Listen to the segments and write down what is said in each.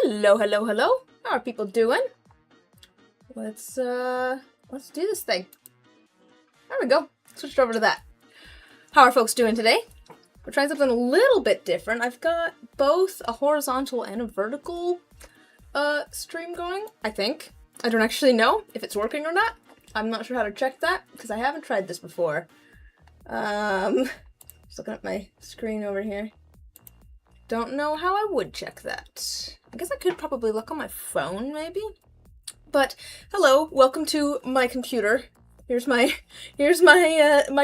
Hello, hello, hello. How are people doing? Let's do this thing. There we go. Switched over to that. How are folks doing today? We're trying something a little bit different. I've got both a horizontal and a vertical stream going, I think. I don't actually know if it's working or not. I'm not sure how to check that because I haven't tried this before. Just looking at my screen over here. Don't know how I would check that. I guess I could probably look on my phone, maybe? But, hello, welcome to my computer. Here's my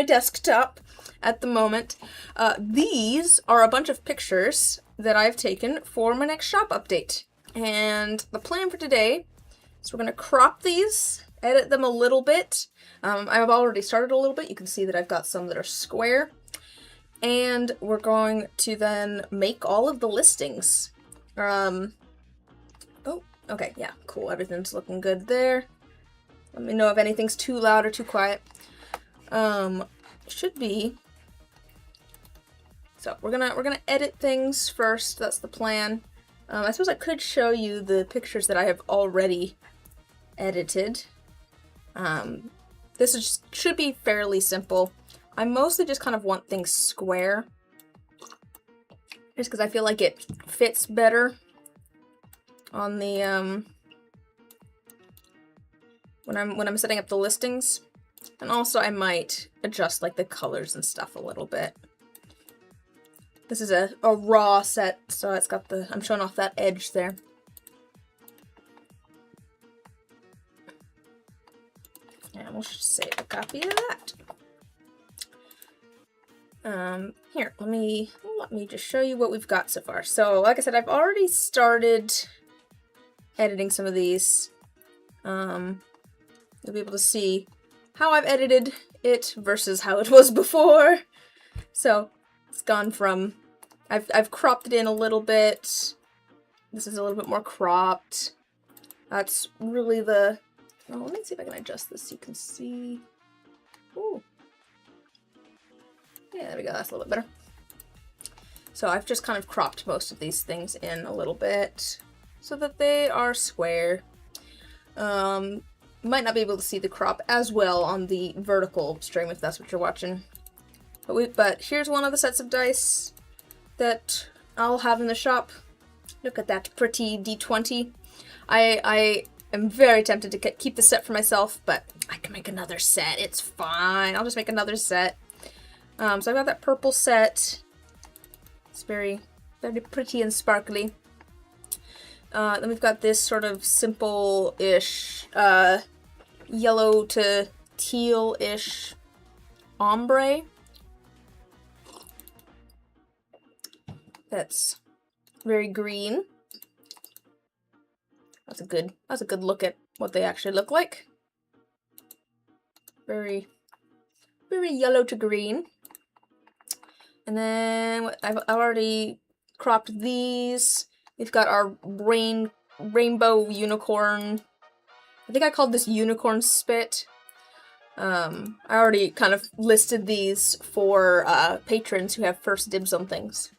desktop at the moment. These are a bunch of pictures that I've taken for my next shop update. And the plan for today is we're going to crop these, edit them a little bit. I've already started a little bit. You can see that I've got some that are square. And we're going to then make all of the listings. Oh, okay, yeah, cool. Everything's looking good there. Let me know if anything's too loud or too quiet. Should be. So we're gonna edit things first. That's the plan. I suppose I could show you the pictures that I have already edited. Should be fairly simple. I mostly just kind of want things square, just because I feel like it fits better on the when I'm setting up the listings, and also I might adjust like the colors and stuff a little bit. This is a raw set, so it's got I'm showing off that edge there. And we'll just save a copy of that. Here, let me just show you what we've got so far. So, like I said, I've already started editing some of these. You'll be able to see how I've edited it versus how it was before. So, it's gone from, I've cropped it in a little bit. This is a little bit more cropped. That's really let me see if I can adjust this so you can see. Ooh. Yeah, there we go, that's a little bit better. So I've just kind of cropped most of these things in a little bit so that they are square. Might not be able to see the crop as well on the vertical stream if that's what you're watching. But here's one of the sets of dice that I'll have in the shop. Look at that pretty D20. I am very tempted to keep the set for myself, but I can make another set. It's fine. I'll just make another set. So I've got that purple set. It's very, very pretty and sparkly. Then we've got this sort of simple-ish, yellow to teal-ish ombre. That's very green. That's a good look at what they actually look like. Very, very yellow to green. And then I've already cropped these. We've got our rainbow unicorn. I think I called this unicorn spit. I already kind of listed these for patrons who have first dibs on things.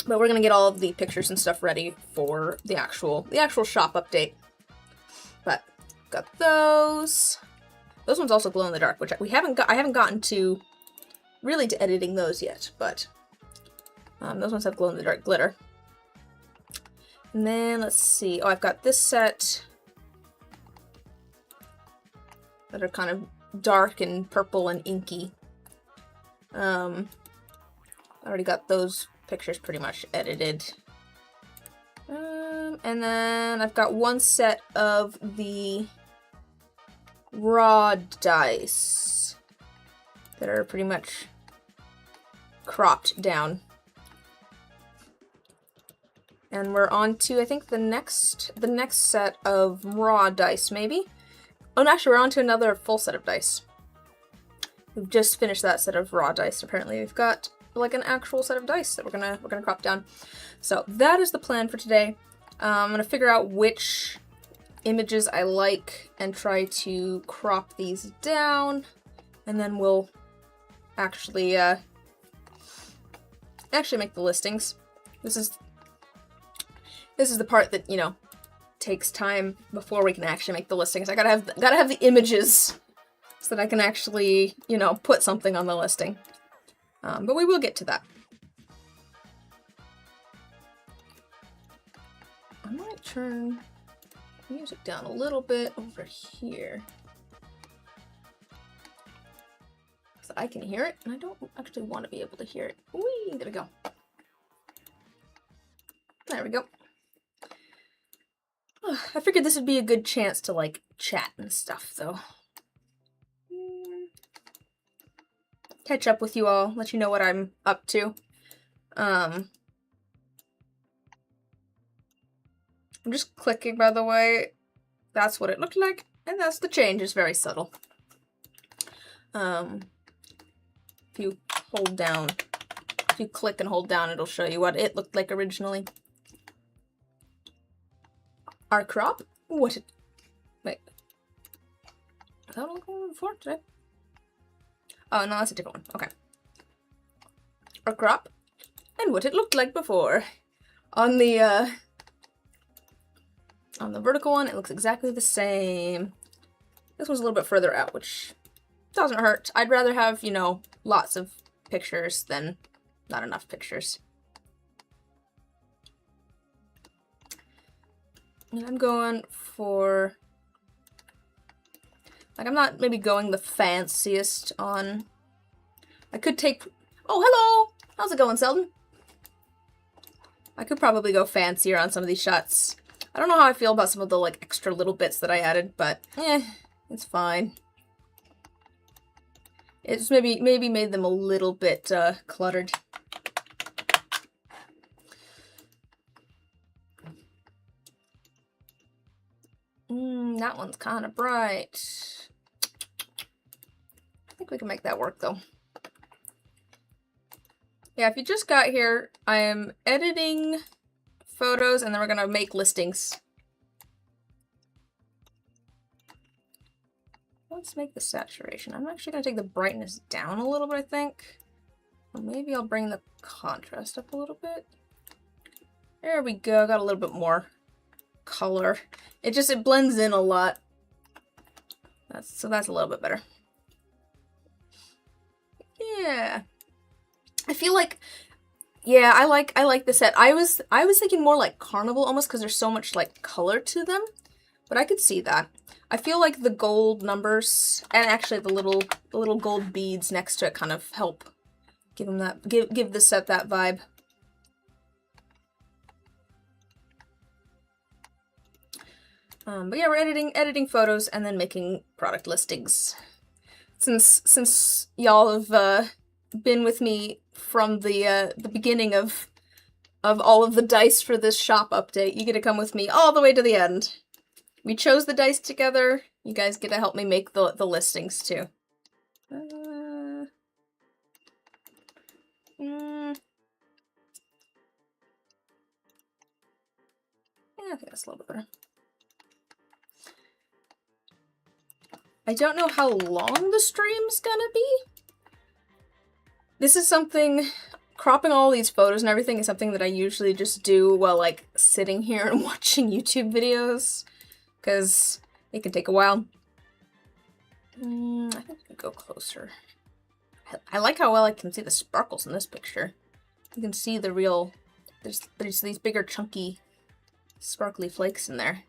But we're gonna get all of the pictures and stuff ready for the actual shop update. But got those. Those ones also glow in the dark, which I haven't gotten to editing those yet, but those ones have glow in the dark glitter. And then let's see. Oh, I've got this set that are kind of dark and purple and inky. I already got those pictures pretty much edited. And then I've got one set of the raw dice that are pretty much cropped down. And we're on to, I think, the next set of raw dice, maybe? Oh, no, actually, we're on to another full set of dice. We've just finished that set of raw dice. Apparently, we've got, like, an actual set of dice that we're gonna crop down. So, that is the plan for today. I'm gonna figure out which images I like and try to crop these down, and then we'll actually make the listings. This is This is the part that, you know, takes time before we can actually make the listings. I gotta have the images so that I can actually, you know, put something on the listing. But we will get to that. I might turn the music down a little bit over here, so I can hear it, and I don't actually want to be able to hear it. Whee! There we go. There we go. I figured this would be a good chance to, like, chat and stuff, though. Catch up with you all, let you know what I'm up to. I'm just clicking, by the way. That's what it looked like, and that's the change. It's very subtle. If you hold down, if you click and hold down, it'll show you what it looked like originally. Our crop? What it... Wait. Is that what I'm going for today? Oh, no, that's a different one. Okay. Our crop, and what it looked like before. On the vertical one, it looks exactly the same. This one's a little bit further out, which doesn't hurt. I'd rather have, you know, lots of pictures than not enough pictures. And I'm going for... Like, I'm not maybe going the fanciest on... I could take... Oh, hello! How's it going, Selden? I could probably go fancier on some of these shots. I don't know how I feel about some of the, like, extra little bits that I added, but, it's fine. It's maybe made them a little bit, cluttered. That one's kind of bright. I think we can make that work, though. Yeah, if you just got here, I am editing photos, and then we're gonna make listings. Let's make the saturation. I'm actually gonna take the brightness down a little bit, I think. Or maybe I'll bring the contrast up a little bit. There we go, got a little bit more color. It blends in a lot. So that's a little bit better. Yeah. I feel like, yeah, I like the set. I was thinking more like carnival almost, because there's so much like color to them, but I could see that. I feel like the gold numbers and actually the little gold beads next to it kind of help give them that, give the set that vibe. But yeah, we're editing photos and then making product listings. Since y'all have been with me from the beginning of all of the dice for this shop update, you get to come with me all the way to the end. We chose the dice together. You guys get to help me make the listings too. Yeah, I think that's a little bit better. I don't know how long the stream's gonna be. This is something, cropping all these photos and everything is something that I usually just do while like sitting here and watching YouTube videos, because it can take a while. I think I can go closer. I like how well I can see the sparkles in this picture. You can see the real, there's these bigger chunky sparkly flakes in there.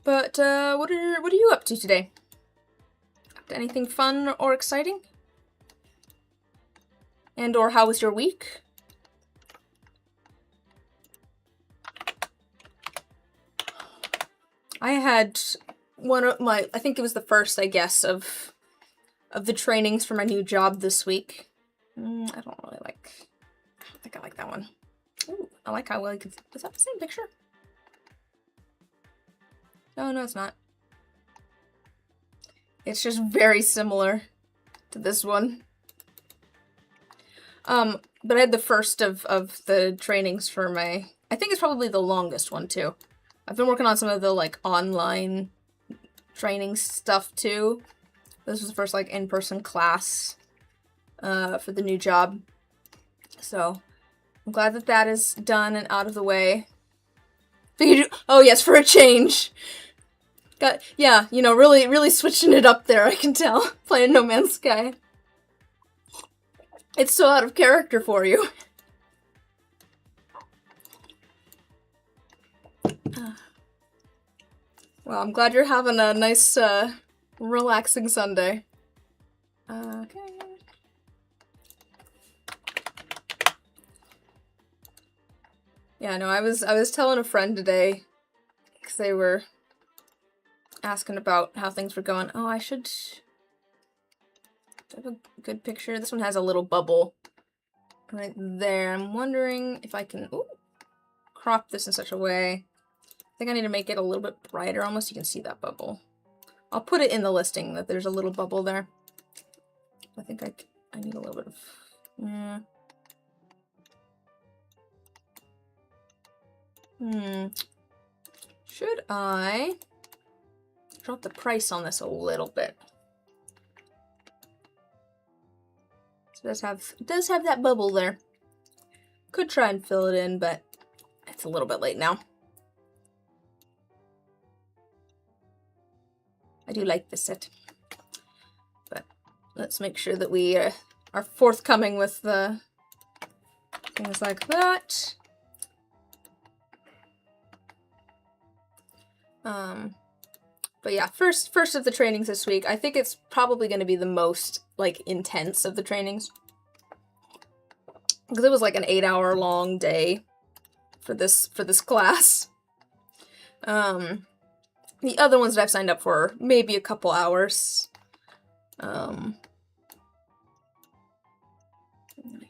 But what are you up to today? Up to anything fun or exciting? And or how was your week? I had one of my, I think it was the first, I guess, of the trainings for my new job this week. I don't really like, I don't think I like that one. Ooh, I like how well you can, is that the same picture? No, no, it's not. It's just very similar to this one. But I had the first of the trainings for my, I think it's probably the longest one too. I've been working on some of the like online training stuff too. This was the first like in-person class for the new job. So I'm glad that that is done and out of the way. Oh yes, for a change. Yeah, you know, really switching it up there, I can tell. Playing No Man's Sky. It's so out of character for you. Well, I'm glad you're having a nice, relaxing Sunday. Okay. Yeah, no, I was telling a friend today, because they were asking about how things were going. Oh, I should have a good picture. This one has a little bubble right there. I'm wondering if I can crop this in such a way. I think I need to make it a little bit brighter, almost. You can see that bubble. I'll put it in the listing that there's a little bubble there. I think I need a little bit of... Should I drop the price on this a little bit? So it does have that bubble there. Could try and fill it in, but it's a little bit late now. I do like this set, but let's make sure that we are forthcoming with the things like that. But yeah, first of the trainings this week. I think it's probably going to be the most, like, intense of the trainings. Because it was like an 8-hour long day for this class. The other ones that I've signed up for, maybe a couple hours. Make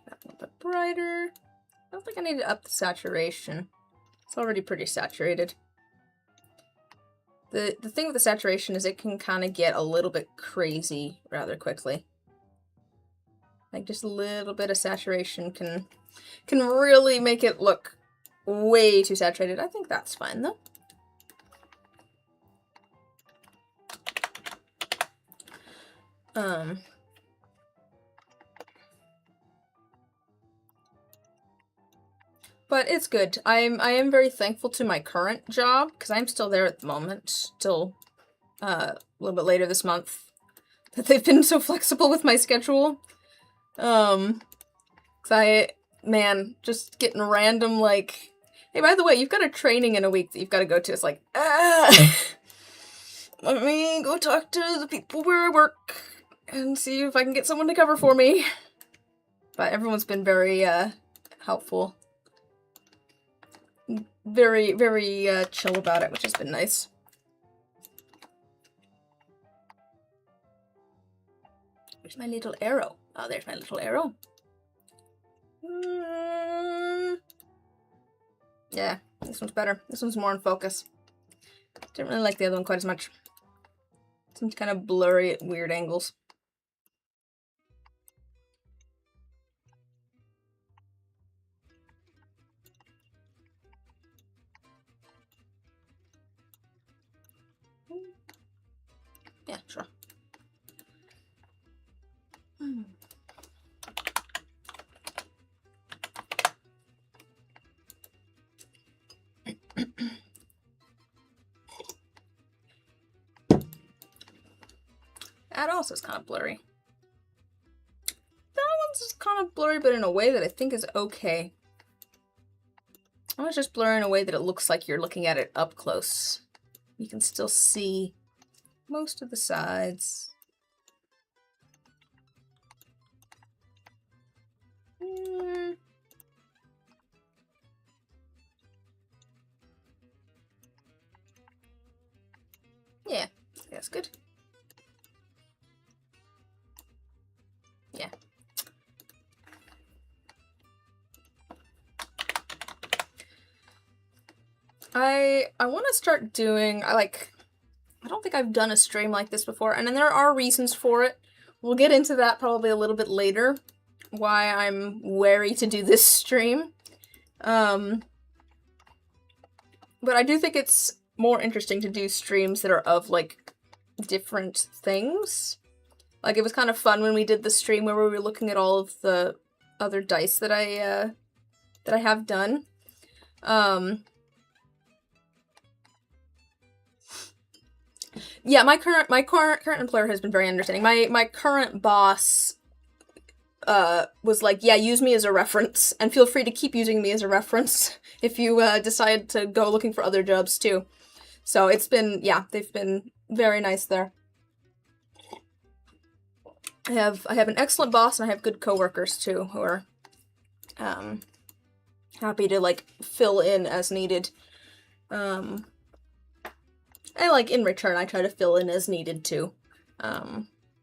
that a little bit brighter. I don't think I need to up the saturation. It's already pretty saturated. The thing with the saturation is it can kind of get a little bit crazy rather quickly. Like, just a little bit of saturation can really make it look way too saturated. I think that's fine, though. But it's good. I am very thankful to my current job, because I'm still there at the moment, till a little bit later this month, that they've been so flexible with my schedule. Man, just getting random, like, hey, by the way, you've got a training in a week that you've got to go to. It's like, let me go talk to the people where I work and see if I can get someone to cover for me. But everyone's been very, helpful. Very, very, chill about it, which has been nice. Where's my little arrow? Oh, there's my little arrow. Yeah, this one's better. This one's more in focus. Didn't really like the other one quite as much. Seems kind of blurry at weird angles. Yeah, sure. That also is kind of blurry. That one's just kind of blurry, but in a way that I think is okay. I want to just blur in a way that it looks like you're looking at it up close. You can still see most of the sides. Yeah, that's good. Yeah. I want to start doing, I don't think I've done a stream like this before, and then there are reasons for it. We'll get into that probably a little bit later, why I'm wary to do this stream. But I do think it's more interesting to do streams that are of, like, different things. Like, it was kind of fun when we did the stream where we were looking at all of the other dice that I have done. Yeah, my current employer has been very understanding. My current boss was like, yeah, use me as a reference, and feel free to keep using me as a reference if you decide to go looking for other jobs too. So it's been, yeah, they've been very nice there. I have an excellent boss, and I have good coworkers too, who are happy to like fill in as needed. And like in return, I try to fill in as needed too.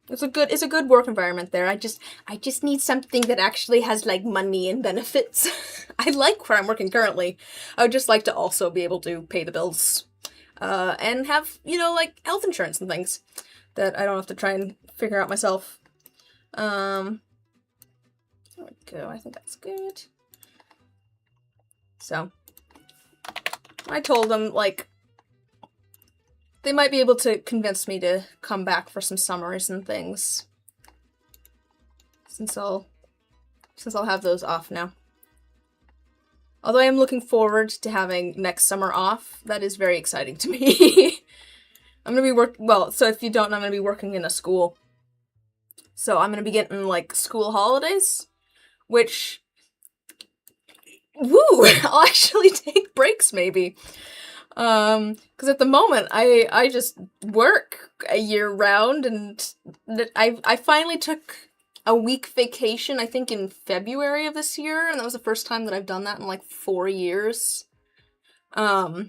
It's a good work environment there. I just need something that actually has like money and benefits. I like where I'm working currently. I would just like to also be able to pay the bills, and have, you know, like health insurance and things that I don't have to try and figure out myself. There we go. I think that's good. So I told them like they might be able to convince me to come back for some summers and things, since I'll have those off now. Although I am looking forward to having next summer off. That is very exciting to me. I'm gonna be so if you don't know, I'm gonna be working in a school. So I'm gonna be getting like school holidays, which, woo, I'll actually take breaks maybe. Because at the moment, I just work a year round, and I finally took a week vacation, I think in February of this year, and that was the first time that I've done that in like 4 years. So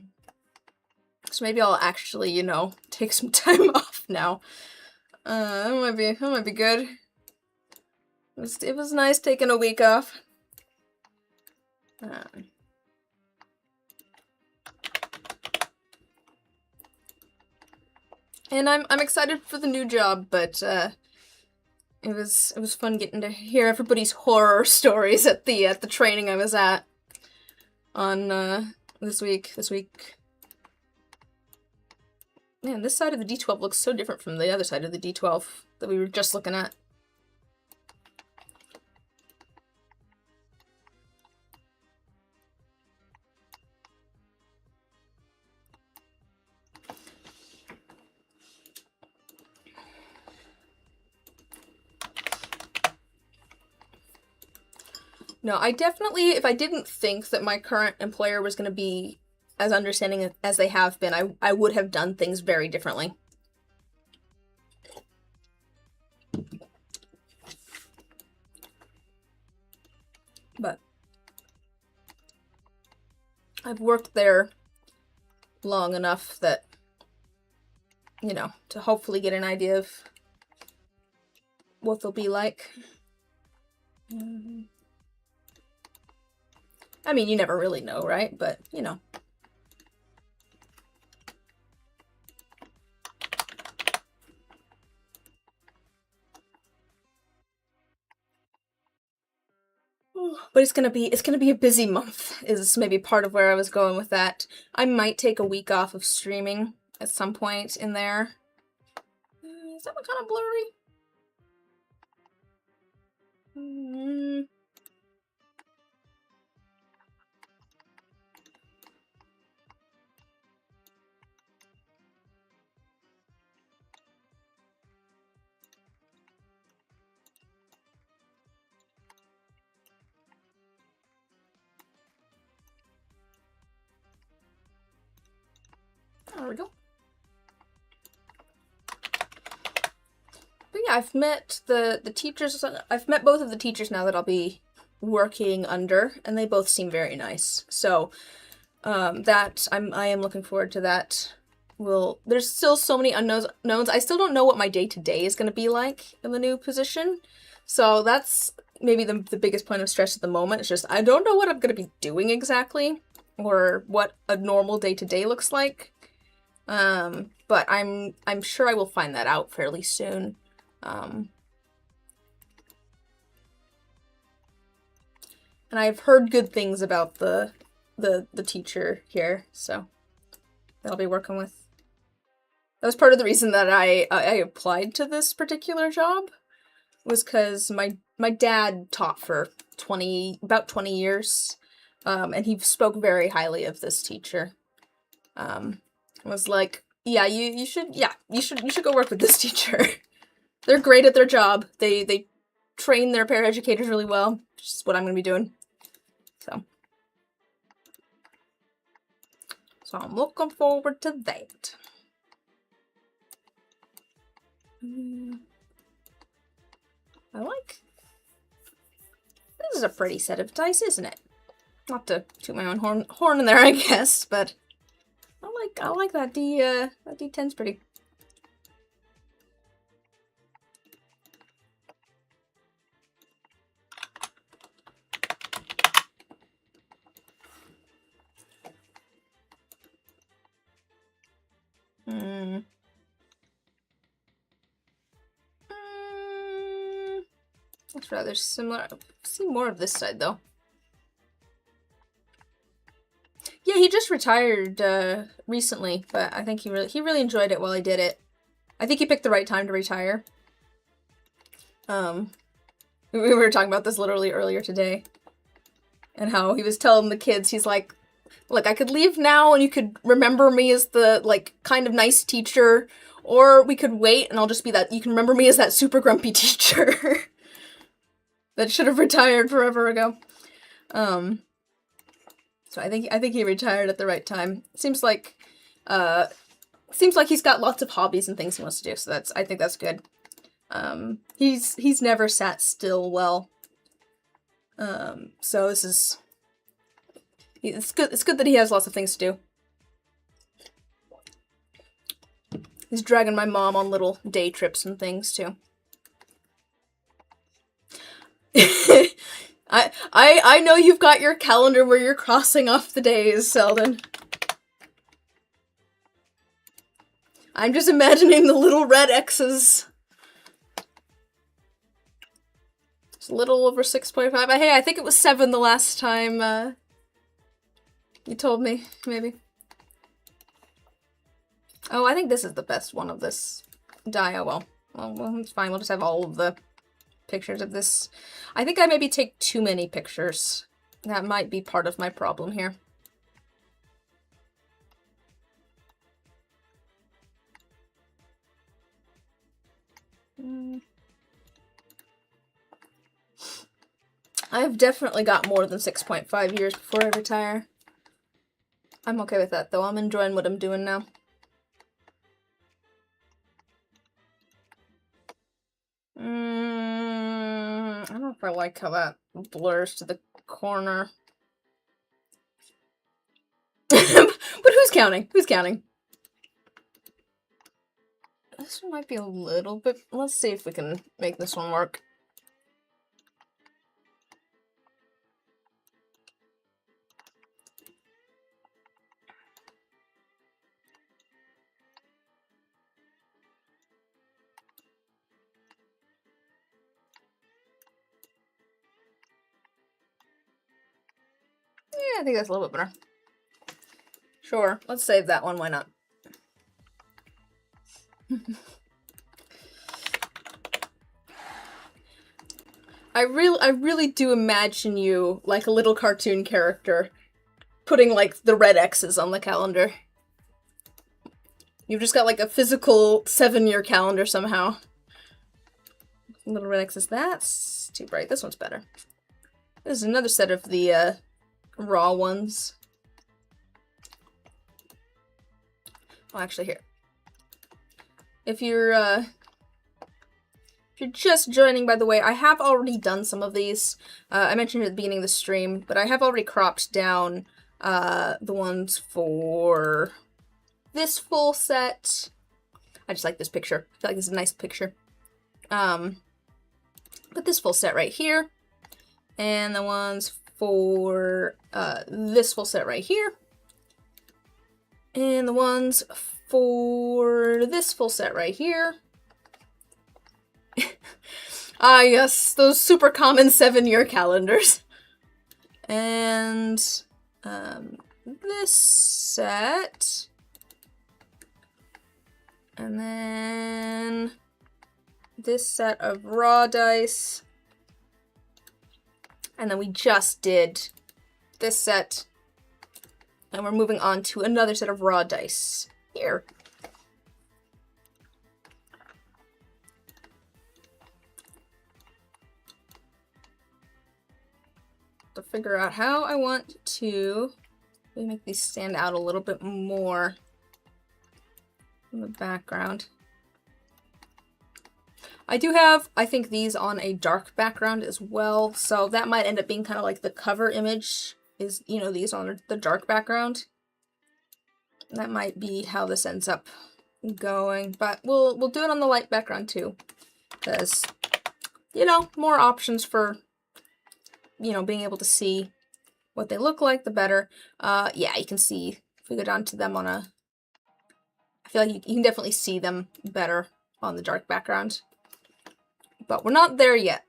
maybe I'll actually, you know, take some time off now. That might be good. It was nice taking a week off. And I'm excited for the new job, but it was fun getting to hear everybody's horror stories at the training I was at on this week. Man, this side of the D12 looks so different from the other side of the D12 that we were just looking at. No, I definitely, if I didn't think that my current employer was going to be as understanding as they have been, I would have done things very differently. But I've worked there long enough that, you know, to hopefully get an idea of what they'll be like. I mean, you never really know, right? But, you know. But it's gonna be a busy month, is maybe part of where I was going with that. I might take a week off of streaming at some point in there. Is that one kind of blurry? There we go. But yeah, I've met the teachers. I've met both of the teachers now that I'll be working under, and they both seem very nice. So I am looking forward to that. There's still so many unknowns. I still don't know what my day-to-day is going to be like in the new position. So that's maybe the biggest point of stress at the moment. It's just I don't know what I'm going to be doing exactly, or what a normal day-to-day looks like. But I'm sure I will find that out fairly soon. And I've heard good things about the teacher here, so that I'll be working with. That was part of the reason that I applied to this particular job, was because my dad taught for about 20 years. And he spoke very highly of this teacher. Was like, yeah, you should go work with this teacher. They're great at their job. They train their paraeducators really well, which is what I'm gonna be doing. So I'm looking forward to that. I like. This is a pretty set of dice, isn't it? Not to toot my own horn in there, I guess, but I like that that D10's pretty. That's rather similar. I've seen more of this side though. Yeah, he just retired recently, but I think he really enjoyed it while he did it. I think he picked the right time to retire. We were talking about this literally earlier today, and how he was telling the kids, he's like, "Look, I could leave now, and you could remember me as the like kind of nice teacher, or we could wait, and I'll just be that. You can remember me as that super grumpy teacher that should have retired forever ago." So I think he retired at the right time. Seems like he's got lots of hobbies and things he wants to do. So I think that's good. He's never sat still well. So it's good. It's good that he has lots of things to do. He's dragging my mom on little day trips and things too. I know you've got your calendar where you're crossing off the days, Selden. I'm just imagining the little red X's. It's a little over 6.5. Hey, I think it was 7 the last time you told me, maybe. Oh, I think this is the best one of this die. Oh, well, it's fine. We'll just have all of the pictures of this. I think I maybe take too many pictures. That might be part of my problem here. I've definitely got more than 6.5 years before I retire. I'm okay with that, though. I'm enjoying what I'm doing now. I don't know if I like how that blurs to the corner. But who's counting? Who's counting? This one might be a little bit... Let's see if we can make this one work. Yeah, I think that's a little bit better. Sure, let's save that one, why not? I really do imagine you like a little cartoon character putting like the red X's on the calendar. You've just got like a physical 7-year calendar somehow. Little red X's. That's too bright. This one's better. This is another set of the raw ones. Oh, actually, here. If you're just joining, by the way, I have already done some of these. I mentioned at the beginning of the stream, but I have already cropped down the ones for this full set. I just like this picture. I feel like this is a nice picture. But this full set right here, and the ones for this full set right here, and the ones for this full set right here. Ah, yes, those super common 7-year calendars. And this set. And then this set of raw dice. And then we just did this set. And we're moving on to another set of raw dice here. To figure out how I want to make these stand out a little bit more in the background. I do have, I think, these on a dark background as well, so that might end up being kind of like the cover image is, you know, these on the dark background. That might be how this ends up going, but we'll do it on the light background too, because, you know, more options for, you know, being able to see what they look like, the better. Yeah, you can see, if we go down to them on a, I feel like you can definitely see them better on the dark background. But we're not there yet.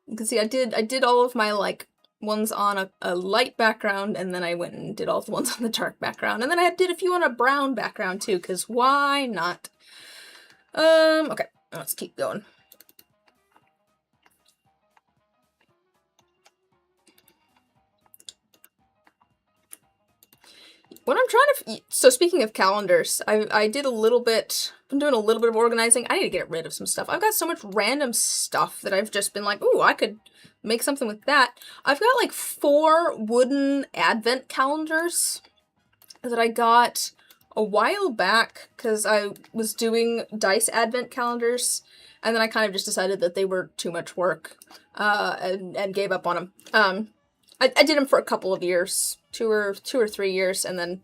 You can see I did all of my, like, ones on a light background, and then I went and did all the ones on the dark background. And then I did a few on a brown background too, because why not? Okay, let's keep going. What I'm trying to, so speaking of calendars, I did a little bit, I'm doing a little bit of organizing. I need to get rid of some stuff. I've got so much random stuff that I've just been like, ooh, I could make something with that. I've got like 4 wooden advent calendars that I got a while back because I was doing dice advent calendars, and then I kind of just decided that they were too much work, and gave up on them. I did them for a couple of years, two or 3 years, and then,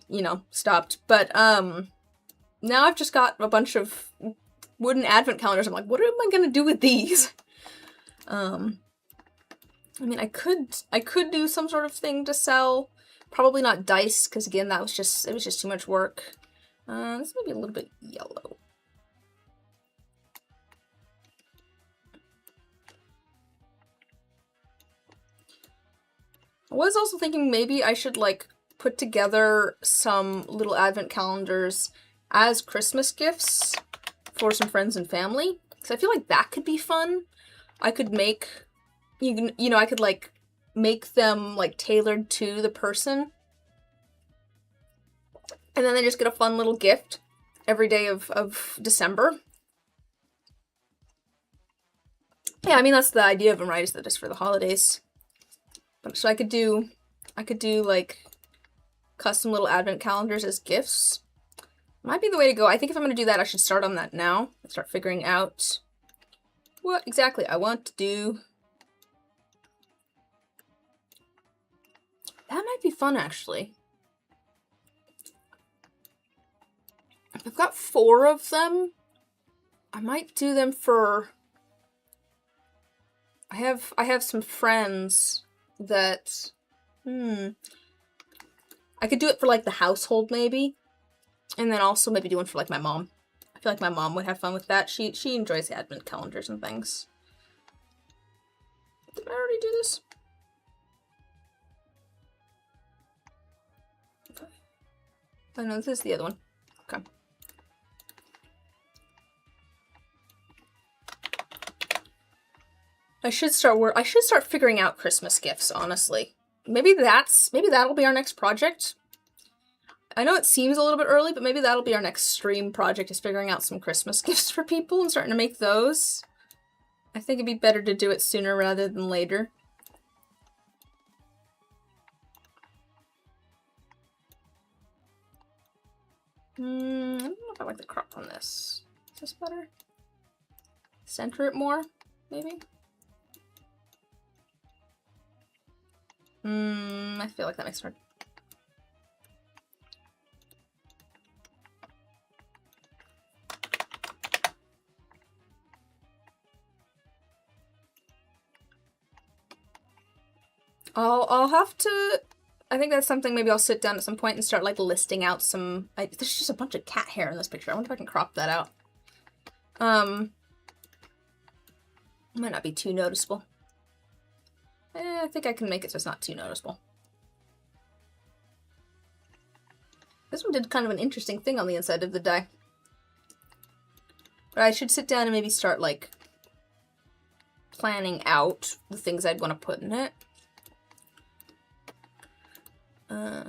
you know, stopped. But now I've just got a bunch of wooden advent calendars. I'm like, what am I gonna do with these? I mean, I could do some sort of thing to sell. Probably not dice, because again, it was just too much work. This may be a little bit yellow. I was also thinking maybe I should, like, put together some little advent calendars as Christmas gifts for some friends and family, because I feel like that could be fun. I could make, you know, I could, like, make them, like, tailored to the person, and then they just get a fun little gift every day of December. Yeah, I mean, that's the idea of them, right, is that it's for the holidays. So I could do like custom little advent calendars as gifts. Might be the way to go. I think if I'm going to do that, I should start on that now and start figuring out what exactly I want to do. That might be fun, actually. If I've got 4 of them, I might do them for... I have some friends that, I could do it for, like, the household, maybe. And then also maybe do one for, like, my mom. I feel like my mom would have fun with that. She enjoys the advent calendars and things. Did I already do this? Okay. Oh, no, this is the other one. Okay. I should start figuring out Christmas gifts, honestly. Maybe that'll be our next project. I know it seems a little bit early, but maybe that'll be our next stream project, is figuring out some Christmas gifts for people and starting to make those. I think it'd be better to do it sooner rather than later. I don't know if I like the crop on this. Is this better? Center it more, maybe? I feel like that makes more. I'll have to, I think that's something maybe I'll sit down at some point and start, like, listing out some, there's just a bunch of cat hair in this picture. I wonder if I can crop that out. Might not be too noticeable. I think I can make it so it's not too noticeable. This one did kind of an interesting thing on the inside of the die. But I should sit down and maybe start, like, planning out the things I'd want to put in it. I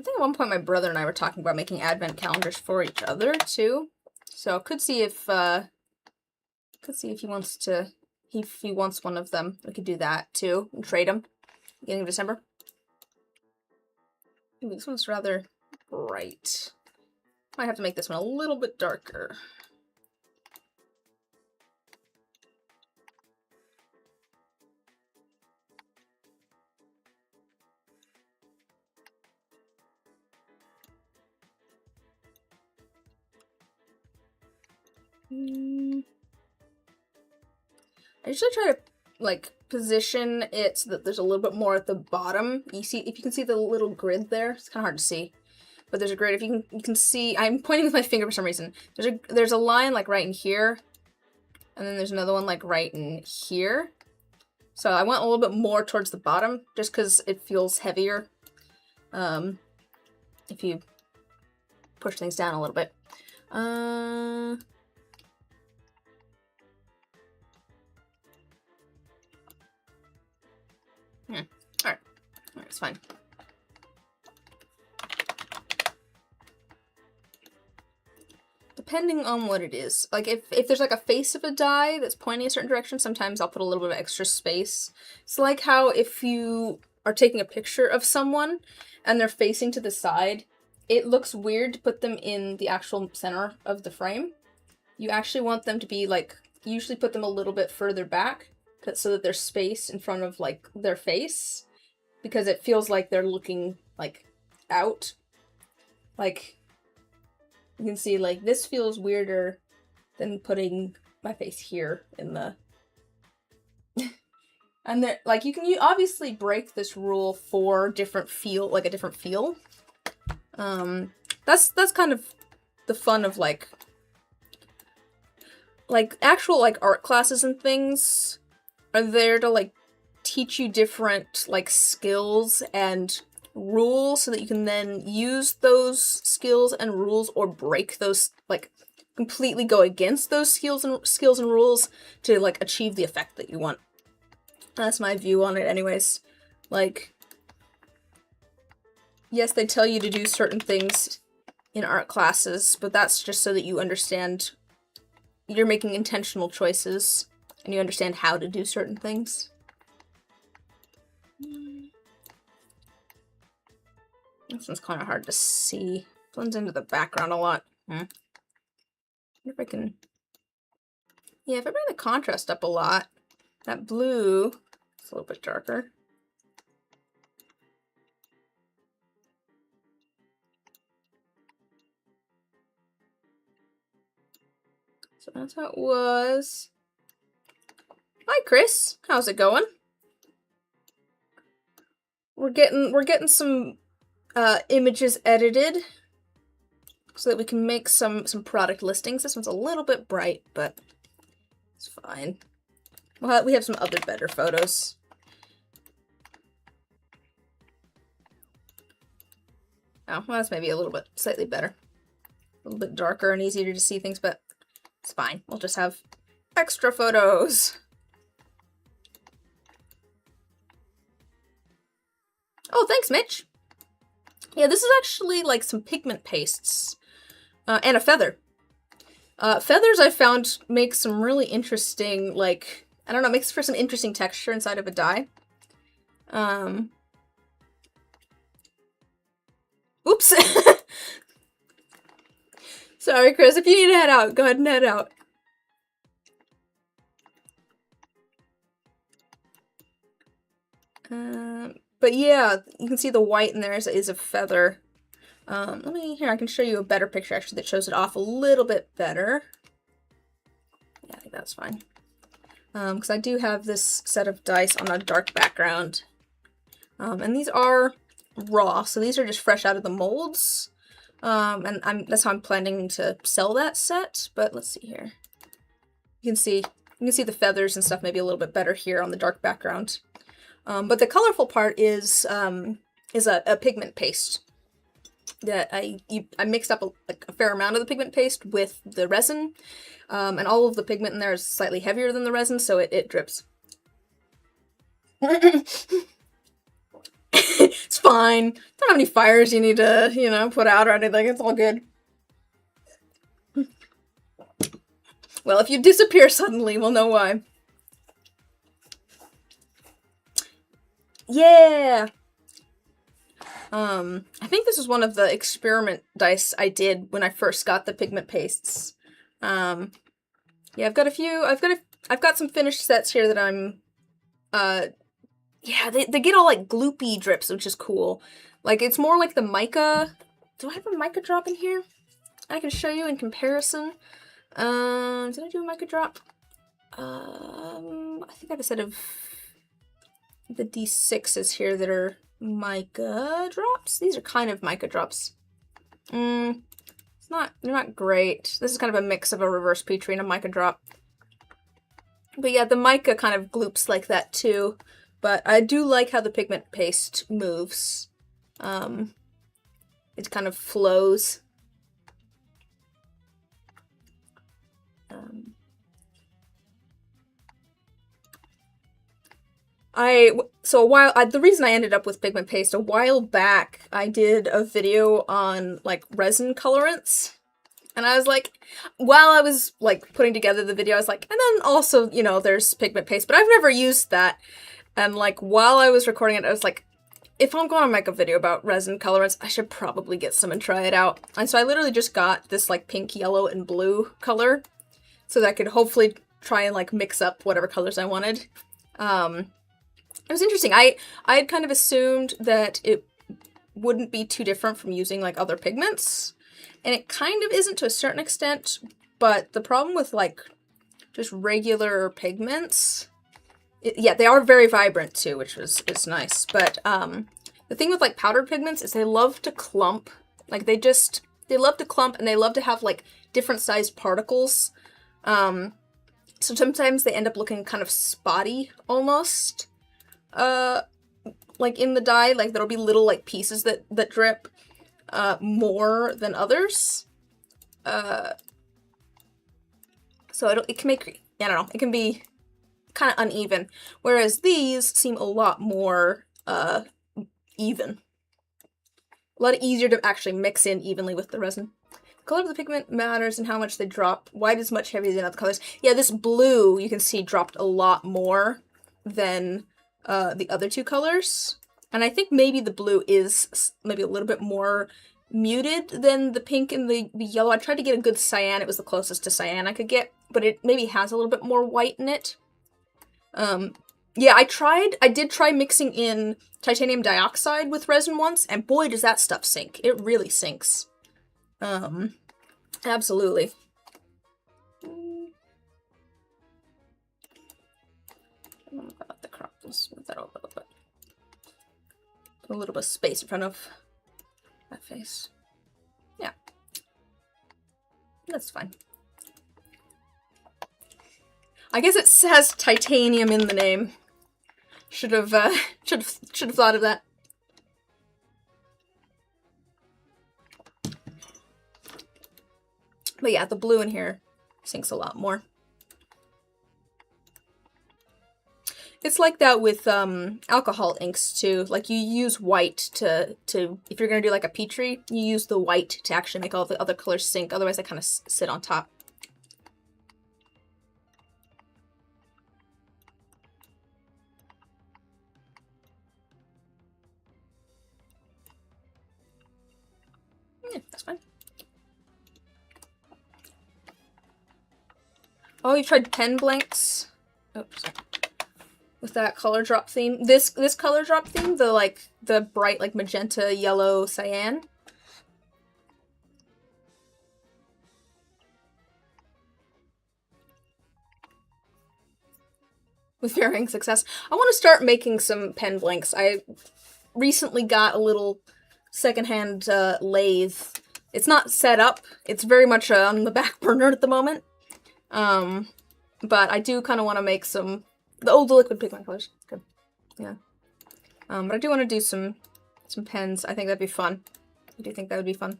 think at one point my brother and I were talking about making advent calendars for each other too. So could see if he wants to, if he wants one of them, we could do that too and trade them beginning of December. Ooh, this one's rather bright. Might have to make this one a little bit darker. I usually try to like position it so that there's a little bit more at the bottom. You see, if you can see the little grid there, it's kind of hard to see, but there's a grid. If you can see, I'm pointing with my finger for some reason. There's a line like right in here, and then there's another one like right in here. So I went a little bit more towards the bottom just because it feels heavier. If you push things down a little bit. Alright, it's fine. Depending on what it is. Like, if there's like a face of a die that's pointing a certain direction, sometimes I'll put a little bit of extra space. It's like how if you are taking a picture of someone and they're facing to the side, it looks weird to put them in the actual center of the frame. You actually want them to be like, you usually put them a little bit further back so that there's space in front of like their face, because it feels like they're looking like out. Like, you can see like this feels weirder than putting my face here in the and there, like, you obviously break this rule for different feel, like a different feel. That's kind of the fun of like actual like art classes and things are there to like teach you different like skills and rules so that you can then use those skills and rules or break those, like completely go against those skills and rules to like achieve the effect that you want. That's my view on it anyways. Like, yes, they tell you to do certain things in art classes, but that's just so that you understand you're making intentional choices and you understand how to do certain things. This one's kind of hard to see. Blends into the background a lot. I wonder if I can... Yeah, if I bring the contrast up a lot, that blue is a little bit darker. So that's how it was. Hi, Chris. How's it going? We're getting some images edited so that we can make some product listings. This one's a little bit bright, but it's fine. Well, we have some other better photos. Oh, well, that's maybe a little bit slightly better. A little bit darker and easier to see things, but it's fine. We'll just have extra photos. Oh, thanks, Mitch. Yeah, this is actually like some pigment pastes and a feather. Feathers I found make some really interesting, like, I don't know, makes for some interesting texture inside of a die. Oops. Sorry, Chris. If you need to head out, go ahead and head out. But yeah, you can see the white in there is a feather. Here, I can show you a better picture actually that shows it off a little bit better. Yeah, I think that's fine. Because I do have this set of dice on a dark background. And these are raw, so these are just fresh out of the molds. And that's how I'm planning to sell that set, but let's see here. You can see the feathers and stuff maybe a little bit better here on the dark background. But the colorful part is a pigment paste. that I mixed up a fair amount of the pigment paste with the resin, and all of the pigment in there is slightly heavier than the resin, so it drips. It's fine. Don't have any fires you need to, you know, put out or anything. It's all good. Well, if you disappear suddenly, we'll know why. Yeah! I think this was one of the experiment dice I did when I first got the pigment pastes. Yeah, I've got a few, I've got some finished sets here that I'm, yeah, they get all like gloopy drips, which is cool. Like, it's more like the mica. Do I have a mica drop in here? I can show you in comparison. Did I do a mica drop? I think I have a set of the D6s here that are mica drops. These are kind of mica drops. They're not great. This is kind of a mix of a reverse Petrie and a mica drop. But yeah, the mica kind of gloops like that too. But I do like how the pigment paste moves. It kind of flows. The reason I ended up with pigment paste, a while back, I did a video on, like, resin colorants. And I was like, while I was, like, putting together the video, I was like, and then also, you know, there's pigment paste, but I've never used that. And, like, while I was recording it, I was like, if I'm going to make a video about resin colorants, I should probably get some and try it out. And so I literally just got this, like, pink, yellow, and blue color, so that I could hopefully try and, like, mix up whatever colors I wanted. It was interesting. I had kind of assumed that it wouldn't be too different from using, like, other pigments. And it kind of isn't to a certain extent, but the problem with, like, just regular pigments... yeah, they are very vibrant, too, which is nice. But, the thing with, like, powdered pigments is they love to clump. Like, they love to clump, and they love to have, like, different sized particles. So sometimes they end up looking kind of spotty, almost. Like, in the dye, like, there'll be little, like, pieces that drip, more than others. So it can make, I don't know, it can be kind of uneven. Whereas these seem a lot more, even. A lot easier to actually mix in evenly with the resin. The color of the pigment matters and how much they drop. White is much heavier than other colors. Yeah, this blue, you can see, dropped a lot more than the other two colors. And I think maybe the blue is maybe a little bit more muted than the pink and the yellow. I tried to get a good cyan. It was the closest to cyan I could get, but it maybe has a little bit more white in it. Yeah, I did try mixing in titanium dioxide with resin once, and boy does that stuff sink. It really sinks. Absolutely. I'm about to crop this, move that over a little bit. Put a little bit of space in front of my face. Yeah. That's fine. I guess it says titanium in the name. Should have thought of that. But yeah, the blue in here sinks a lot more. It's like that with alcohol inks too. Like, you use white to if you're gonna do like a Petrie, you use the white to actually make all the other colors sink. Otherwise, they kind of sit on top. Yeah, that's fine. Oh, you've tried pen blanks? Oops. With that color drop theme. This color drop theme, the bright, like, magenta, yellow, cyan. With varying success. I want to start making some pen blanks. I recently got a little secondhand lathe. It's not set up. It's very much on the back burner at the moment. But I do kind of want to make some... the liquid pigment colors. Good. Yeah. But I do want to do some pens. I think that'd be fun. I do think that would be fun.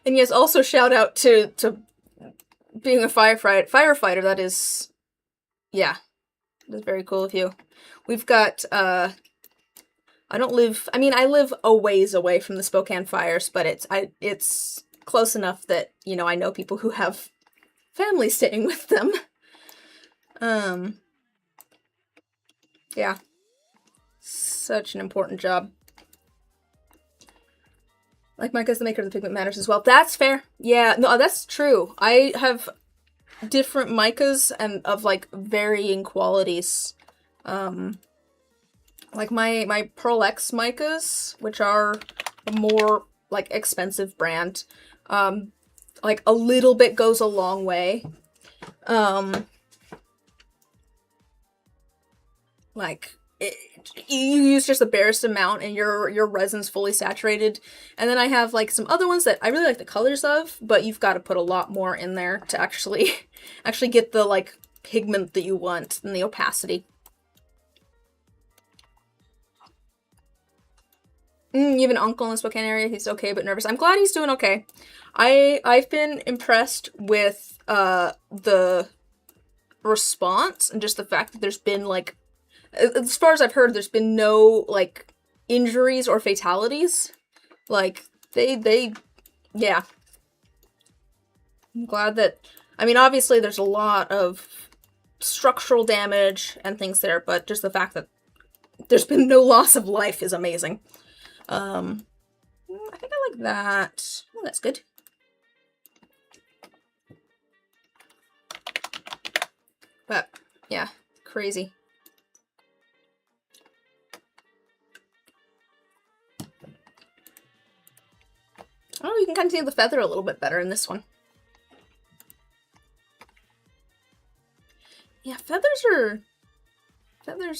And yes, also shout out to being a firefighter. That is, yeah, that's very cool of you. We've got, I live a ways away from the Spokane fires, but it's close enough that, you know, I know people who have family staying with them. Yeah. Such an important job. Like Micah's the maker of the pigment matters as well. That's fair. Yeah, no, that's true. I have different micas and of like varying qualities. Like my Pearl X micas, which are a more like expensive brand, like a little bit goes a long way. You use just the barest amount and your resin's fully saturated. And then I have like some other ones that I really like the colors of, but you've got to put a lot more in there to actually get the like pigment that you want and the opacity. You have an uncle in the Spokane area. He's okay but nervous. I'm glad he's doing okay. I've been impressed with the response and just the fact that there's been like, as far as I've heard, there's been no, like, injuries or fatalities. Like, yeah. I'm glad that, I mean, obviously there's a lot of structural damage and things there, but just the fact that there's been no loss of life is amazing. I think I like that. Oh, that's good. But, yeah, crazy. Oh, you can kind of see the feather a little bit better in this one. Yeah, feathers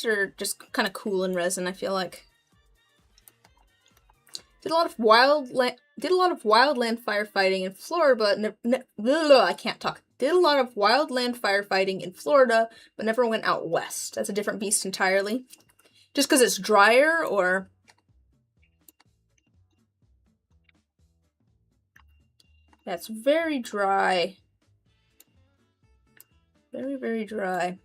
are just kind of cool in resin, I feel like. Did a lot of wildland firefighting in Florida, but I can't talk. Did a lot of wildland firefighting in Florida, but never went out west. That's a different beast entirely. Just because it's drier, or... That's very dry. Very, very dry.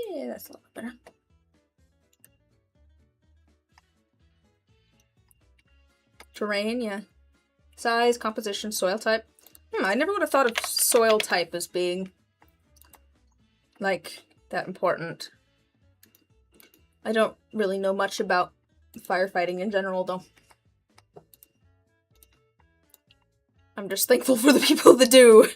Yeah, that's a lot better. Terrain, yeah. Size, composition, soil type. I never would have thought of soil type as being, like, that important. I don't really know much about firefighting in general, though. I'm just thankful for the people that do.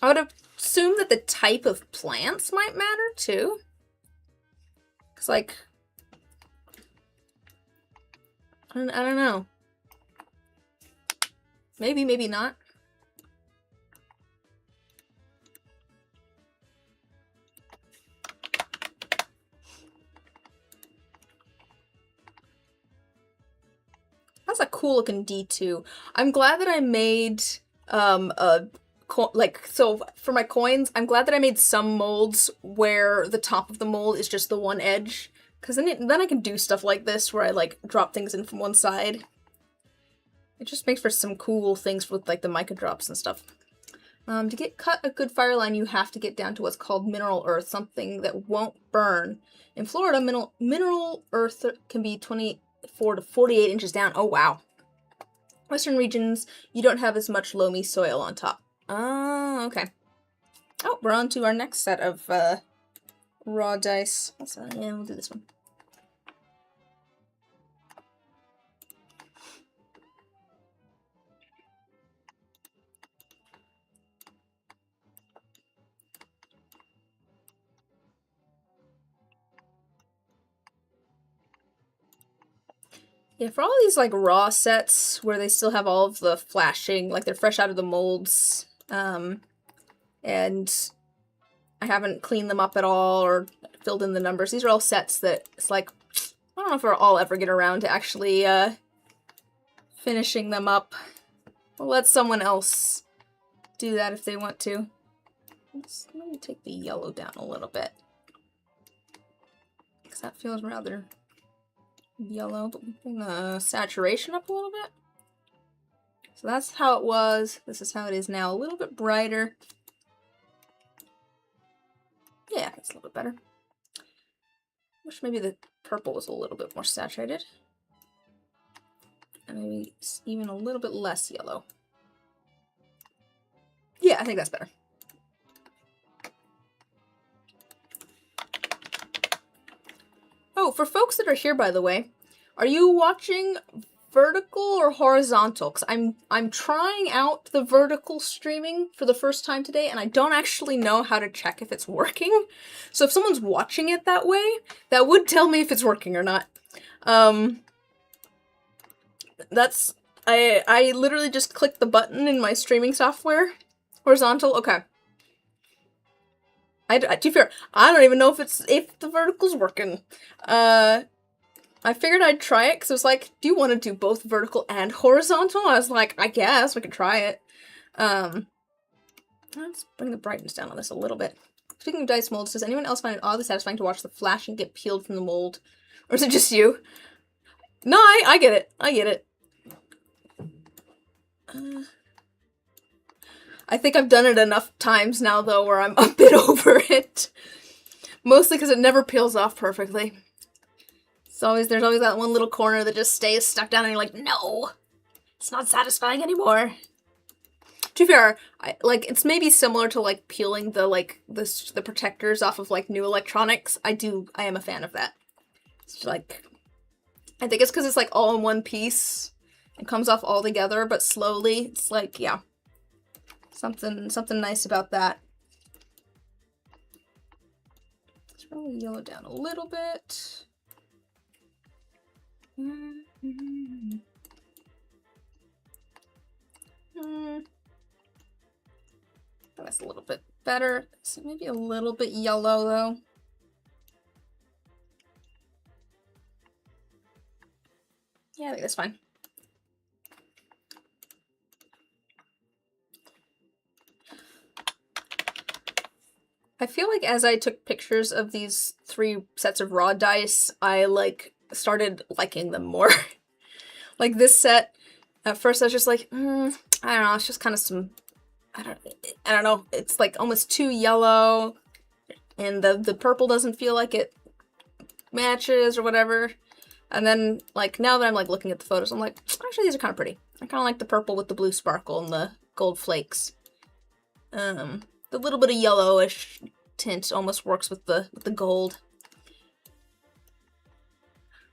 I would assume that the type of plants might matter, too. Because, like... I don't know. Maybe, maybe not. That's a cool looking D2. I'm glad that I made so for my coins, I'm glad that I made some molds where the top of the mold is just the one edge, because then I can do stuff like this where I like drop things in from one side. It just makes for some cool things with like the mica drops and stuff. To cut a good fire line, you have to get down to what's called mineral earth, something that won't burn. In Florida, mineral earth can be 24 to 48 inches down. Oh, wow. Western regions, you don't have as much loamy soil on top. Oh, okay. Oh, we're on to our next set of raw dice. Yeah, we'll do this one. Yeah, for all these, like, raw sets where they still have all of the flashing, like, they're fresh out of the molds, and I haven't cleaned them up at all or filled in the numbers. These are all sets that it's like, I don't know if I'll ever get around to actually finishing them up. I'll let someone else do that if they want to. Let me take the yellow down a little bit. Because that feels rather yellow, but we bring the saturation up a little bit. So that's how it was. This is how it is now. A little bit brighter. Yeah, it's a little bit better. Wish maybe the purple was a little bit more saturated. And maybe even a little bit less yellow. Yeah, I think that's better. Oh, for folks that are here, by the way, are you watching vertical or horizontal? Because I'm trying out the vertical streaming for the first time today, and I don't actually know how to check if it's working. So if someone's watching it that way, that would tell me if it's working or not. I literally just clicked the button in my streaming software. Horizontal, okay. To be fair, I don't even know if the vertical's working. I figured I'd try it because it was like, do you want to do both vertical and horizontal? I was like, I guess we could try it. Let's bring the brightness down on this a little bit. Speaking of dice molds, does anyone else find it oddly satisfying to watch the flashing get peeled from the mold? Or is it just you? No, I get it. I get it. I think I've done it enough times now, though, where I'm a bit over it. Mostly because it never peels off perfectly. There's always that one little corner that just stays stuck down and you're like, no! It's not satisfying anymore. To be fair, it's maybe similar to, like, peeling the protectors off of, like, new electronics. I am a fan of that. It's like, I think it's because it's, like, all in one piece. It comes off all together, but slowly. It's like, yeah. Something nice about that. Let's probably yellow down a little bit. That's a little bit better. So maybe a little bit yellow though. Yeah, I think that's fine. I feel like as I took pictures of these 3 sets of raw dice, I, started liking them more. Like, this set, at first I was just like, I don't know, it's just kind of some, I don't know, it's, like, almost too yellow, and the purple doesn't feel like it matches or whatever. And then, now that I'm, looking at the photos, I'm like, actually, these are kind of pretty. I kind of like the purple with the blue sparkle and the gold flakes. The little bit of yellowish tint almost works with the gold.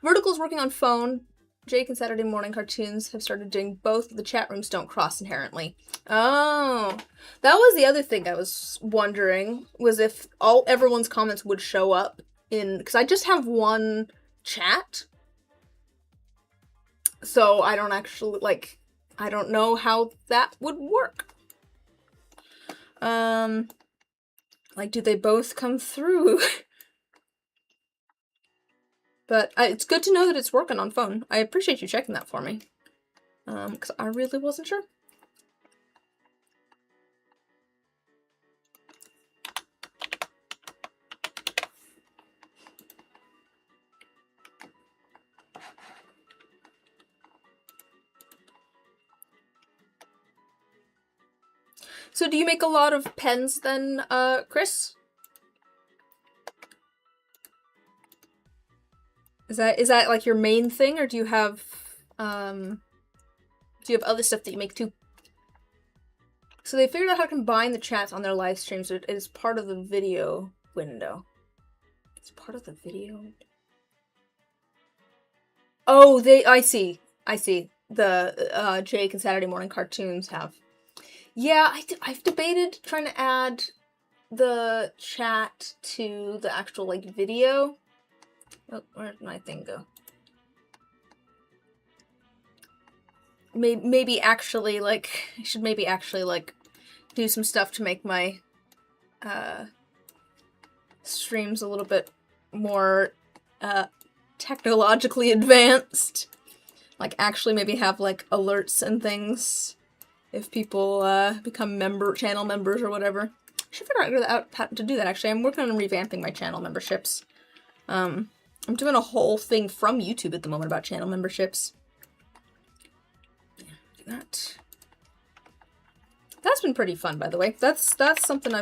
Vertical's working on phone. Jake and Saturday Morning Cartoons have started doing both. The chat rooms don't cross inherently. Oh, that was the other thing I was wondering, was if everyone's comments would show up in, because I just have one chat. So I don't actually, I don't know how that would work. Do they both come through? But it's good to know that it's working on phone. I appreciate you checking that for me. Because I really wasn't sure. So do you make a lot of pens then, Chris? Is that like your main thing, or do you have other stuff that you make too? So they figured out how to combine the chats on their live streams. So it is part of the video window. It's part of the video. Oh, I see. The Jake and Saturday Morning Cartoons have. Yeah, I've debated trying to add the chat to the actual video. Oh, where did my thing go? Maybe actually I should maybe actually do some stuff to make my streams a little bit more technologically advanced. Like, actually maybe have, like, alerts and things if people become channel members or whatever. I should figure out how to do that, actually. I'm working on revamping my channel memberships. I'm doing a whole thing from YouTube at the moment about channel memberships. Yeah, do that. That's been pretty fun, by the way. That's something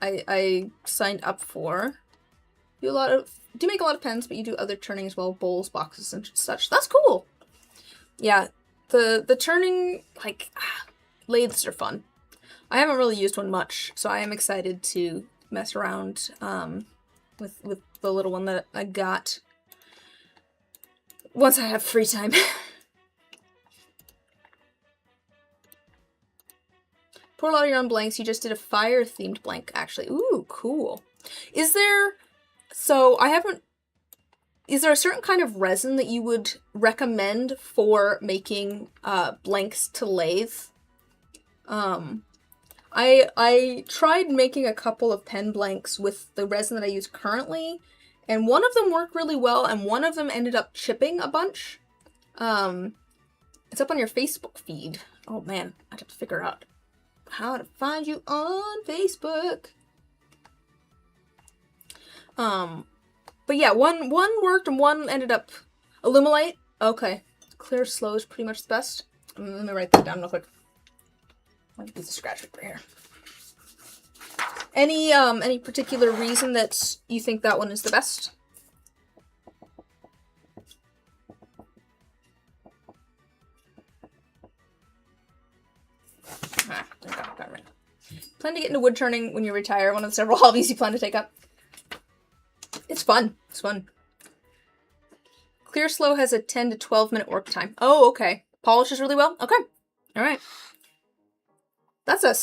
I signed up for. Do make a lot of pens, but you do other turning as well, bowls, boxes, and such. That's cool. Yeah, the turning, like, lathes are fun. I haven't really used one much, so I am excited to mess around with the little one that I got once I have free time. Pour a lot of your own blanks. You just did a fire-themed blank, actually. Ooh, cool. Is there a certain kind of resin that you would recommend for making blanks to lathe? I tried making a couple of pen blanks with the resin that I use currently, and one of them worked really well, and one of them ended up chipping a bunch. It's up on your Facebook feed. Oh man, I'd have to figure out how to find you on Facebook. But yeah, one worked and one ended up Illumilite. Okay, clear slow is pretty much the best. Let me write that down real quick. I'll use a scratch paper here. Any particular reason that you think that one is the best? Got it right. Plan to get into wood turning when you retire. One of the several hobbies you plan to take up. It's fun. It's fun. Clear Slow has a 10 to 12 minute work time. Oh, okay. Polishes really well? Okay. All right. That's a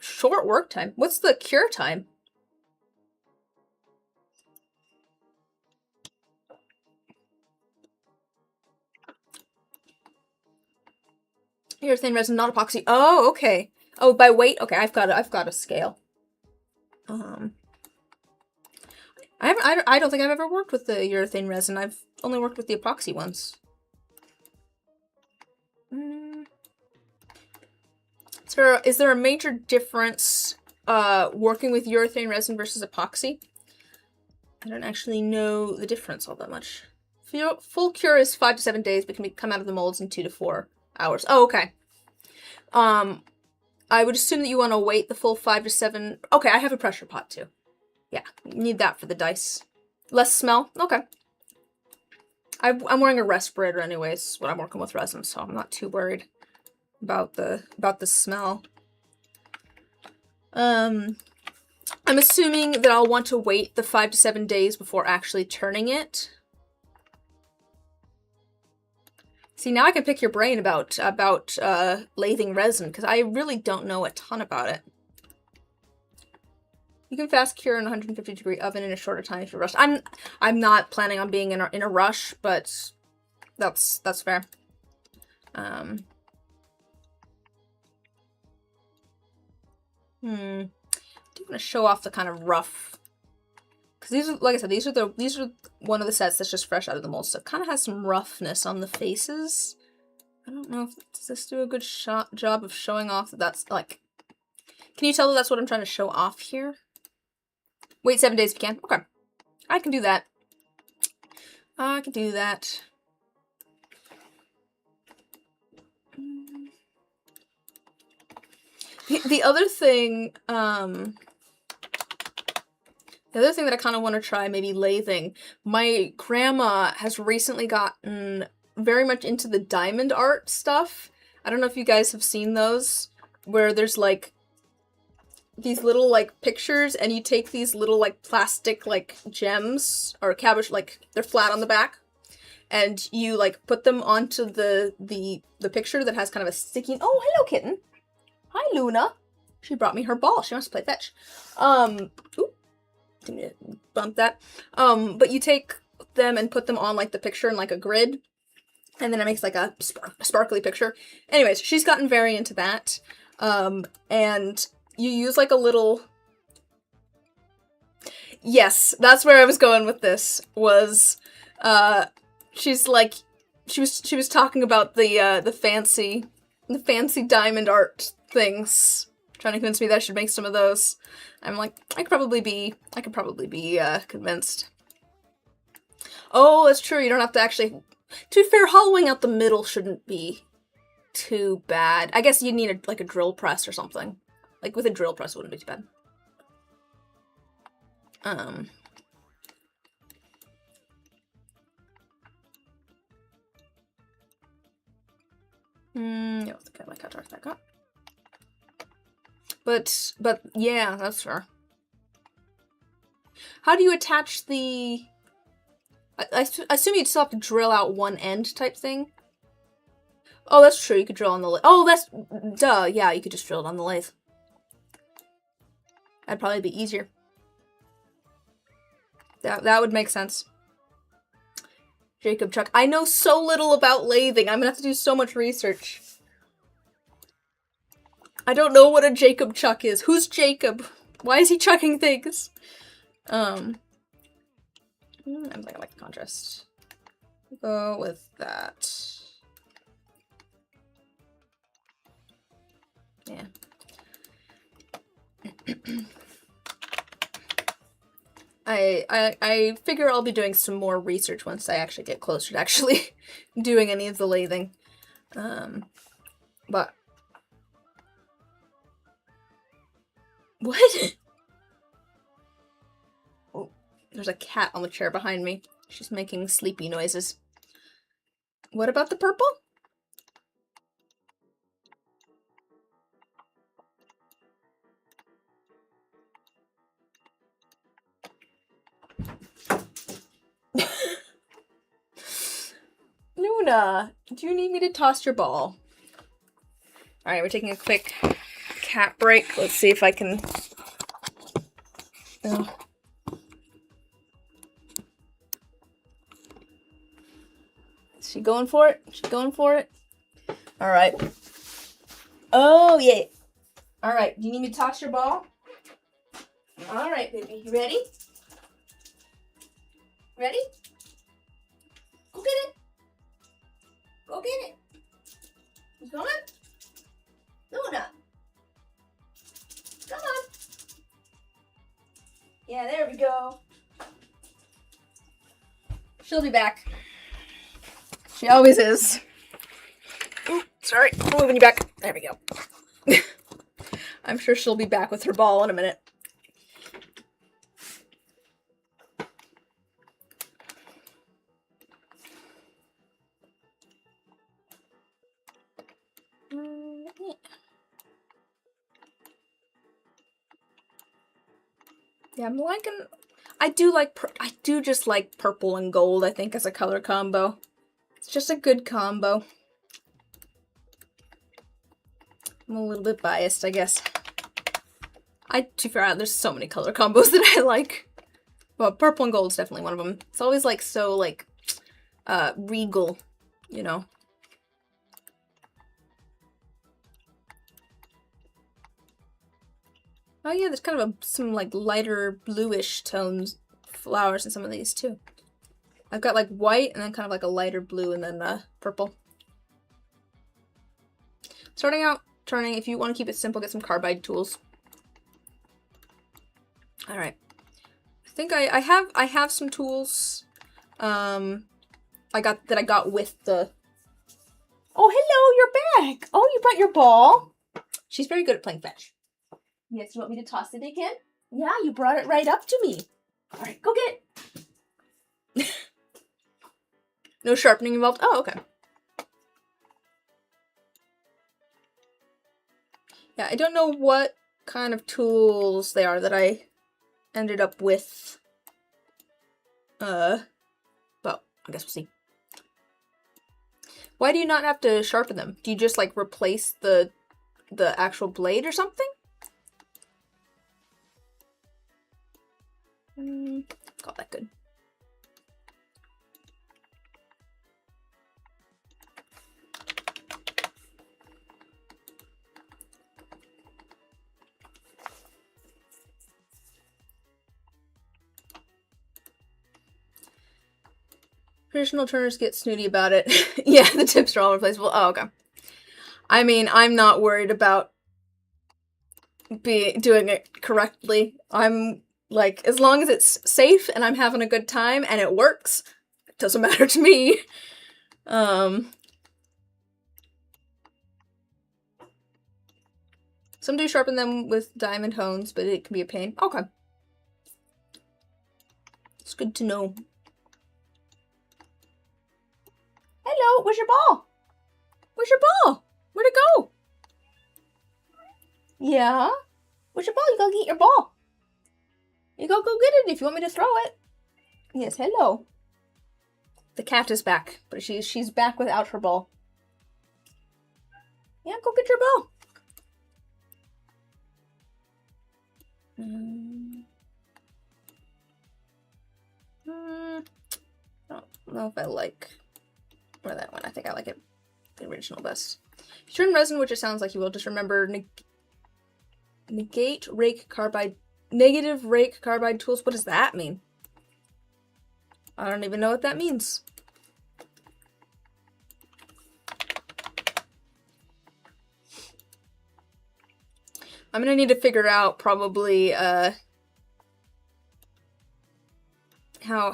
short work time. What's the cure time? Urethane resin, not epoxy. Oh, okay. Oh, by weight? Okay, I've got a scale. I don't think I've ever worked with the urethane resin. I've only worked with the epoxy ones. Is there a major difference working with urethane resin versus epoxy? I don't actually know the difference all that much. Full cure is 5 to 7 days, but can come out of the molds in 2 to 4 hours. Oh, okay. I would assume that you want to wait the full 5 to 7. Okay, I have a pressure pot too. Yeah, need that for the dice. Less smell? Okay. I'm wearing a respirator anyways when I'm working with resin, so I'm not too worried about the smell. I'm assuming that I'll want to wait the 5 to 7 days before actually turning it. See, now I can pick your brain about lathing resin, because I really don't know a ton about it. You can fast cure in a 150-degree oven in a shorter time if you're rushed. I'm not planning on being in a rush, but that's fair. Do you want to show off the kind of rough? Because these are, like I said, these are one of the sets that's just fresh out of the mold, so it kind of has some roughness on the faces. I don't know if does this do a good job of showing off that that's like. Can you tell that that's what I'm trying to show off here? Wait 7 days if you can. Okay, I can do that. I can do that. The other thing, that I kind of want to try, maybe lathing. My grandma has recently gotten very much into the diamond art stuff. I don't know if you guys have seen those, where there's like these little like pictures, and you take these little like plastic like gems or cabbage, like they're flat on the back, and you like put them onto the picture that has kind of a sticky. Oh, hello, kitten. Hi, Luna. She brought me her ball. She wants to play fetch. Ooh. Bump that. But you take them and put them on like the picture in like a grid, and then it makes like a sparkly picture. Anyways, she's gotten very into that. And you use like a little. Yes, that's where I was going with this. Was She's like, she was talking about the fancy diamond art things, trying to convince me that I should make some of those. I'm like, I could probably be convinced. Oh, that's true. You don't have to actually. To be fair, hollowing out the middle shouldn't be too bad. I guess you'd need a drill press or something. Like with a drill press, it wouldn't be too bad. Yeah, let's get my cutter back up. But yeah, that's fair. How do you attach the? I assume you'd still have to drill out one end type thing. Oh, that's true. You could drill on the lathe. Oh, that's duh. Yeah, you could just drill it on the lathe. That'd probably be easier. That would make sense. Jacob Chuck. I know so little about lathing. I'm gonna have to do so much research. I don't know what a Jacob Chuck is. Who's Jacob? Why is he chucking things? I'm thinking I like the contrast. Go with that. Yeah. I figure I'll be doing some more research once I actually get closer to actually doing any of the lathing. But what? Oh, there's a cat on the chair behind me. She's making sleepy noises. What about the purple? Luna, do you need me to toss your ball? Alright, we're taking a quick cat break. Let's see if I can... Oh. Is she going for it? She's going for it? Alright. Oh, yeah. Alright, do you need me to toss your ball? Alright, baby. You ready? Ready? Go get it. Go get it. You going? Luna. Come on. Yeah, there we go. She'll be back. She always is. Ooh, sorry, I'm moving you back. There we go. I'm sure she'll be back with her ball in a minute. Yeah, I'm liking... I do just like purple and gold, I think, as a color combo. It's just a good combo. I'm a little bit biased, I guess. To be fair, there's so many color combos that I like. Well, purple and gold is definitely one of them. It's always, like, so, like, regal, you know? Oh yeah, there's kind of some like lighter bluish tones, flowers in some of these too. I've got like white and then kind of like a lighter blue and then purple. Starting out turning, if you want to keep it simple, get some carbide tools. All right, I think I have some tools. I got with the. Oh, hello, you're back. Oh, you brought your ball. She's very good at playing fetch. Yes, you want me to toss it again? Yeah, you brought it right up to me. All right, go get it. No sharpening involved? Oh, okay. Yeah, I don't know what kind of tools they are that I ended up with. Well, I guess we'll see. Why do you not have to sharpen them? Do you just, like, replace the actual blade or something? Got that good. Traditional turners get snooty about it. Yeah, the tips are all replaceable. Oh, okay. I mean, I'm not worried about doing it correctly. I'm like, as long as it's safe and I'm having a good time and it works, it doesn't matter to me. Some do sharpen them with diamond hones, but it can be a pain. Okay. It's good to know. Hello, where's your ball? Where's your ball? Where'd it go? Yeah? Where's your ball? You gotta get your ball. You gotta go get it if you want me to throw it. Yes, hello. The cat is back, but she's back without her ball. Yeah, go get your ball. I don't know if I like where that went. I think I like it the original best. If you turn resin, which it sounds like you will, just remember negative rake carbide tools. What does that mean? I don't even know what that means. I'm gonna need to figure out probably how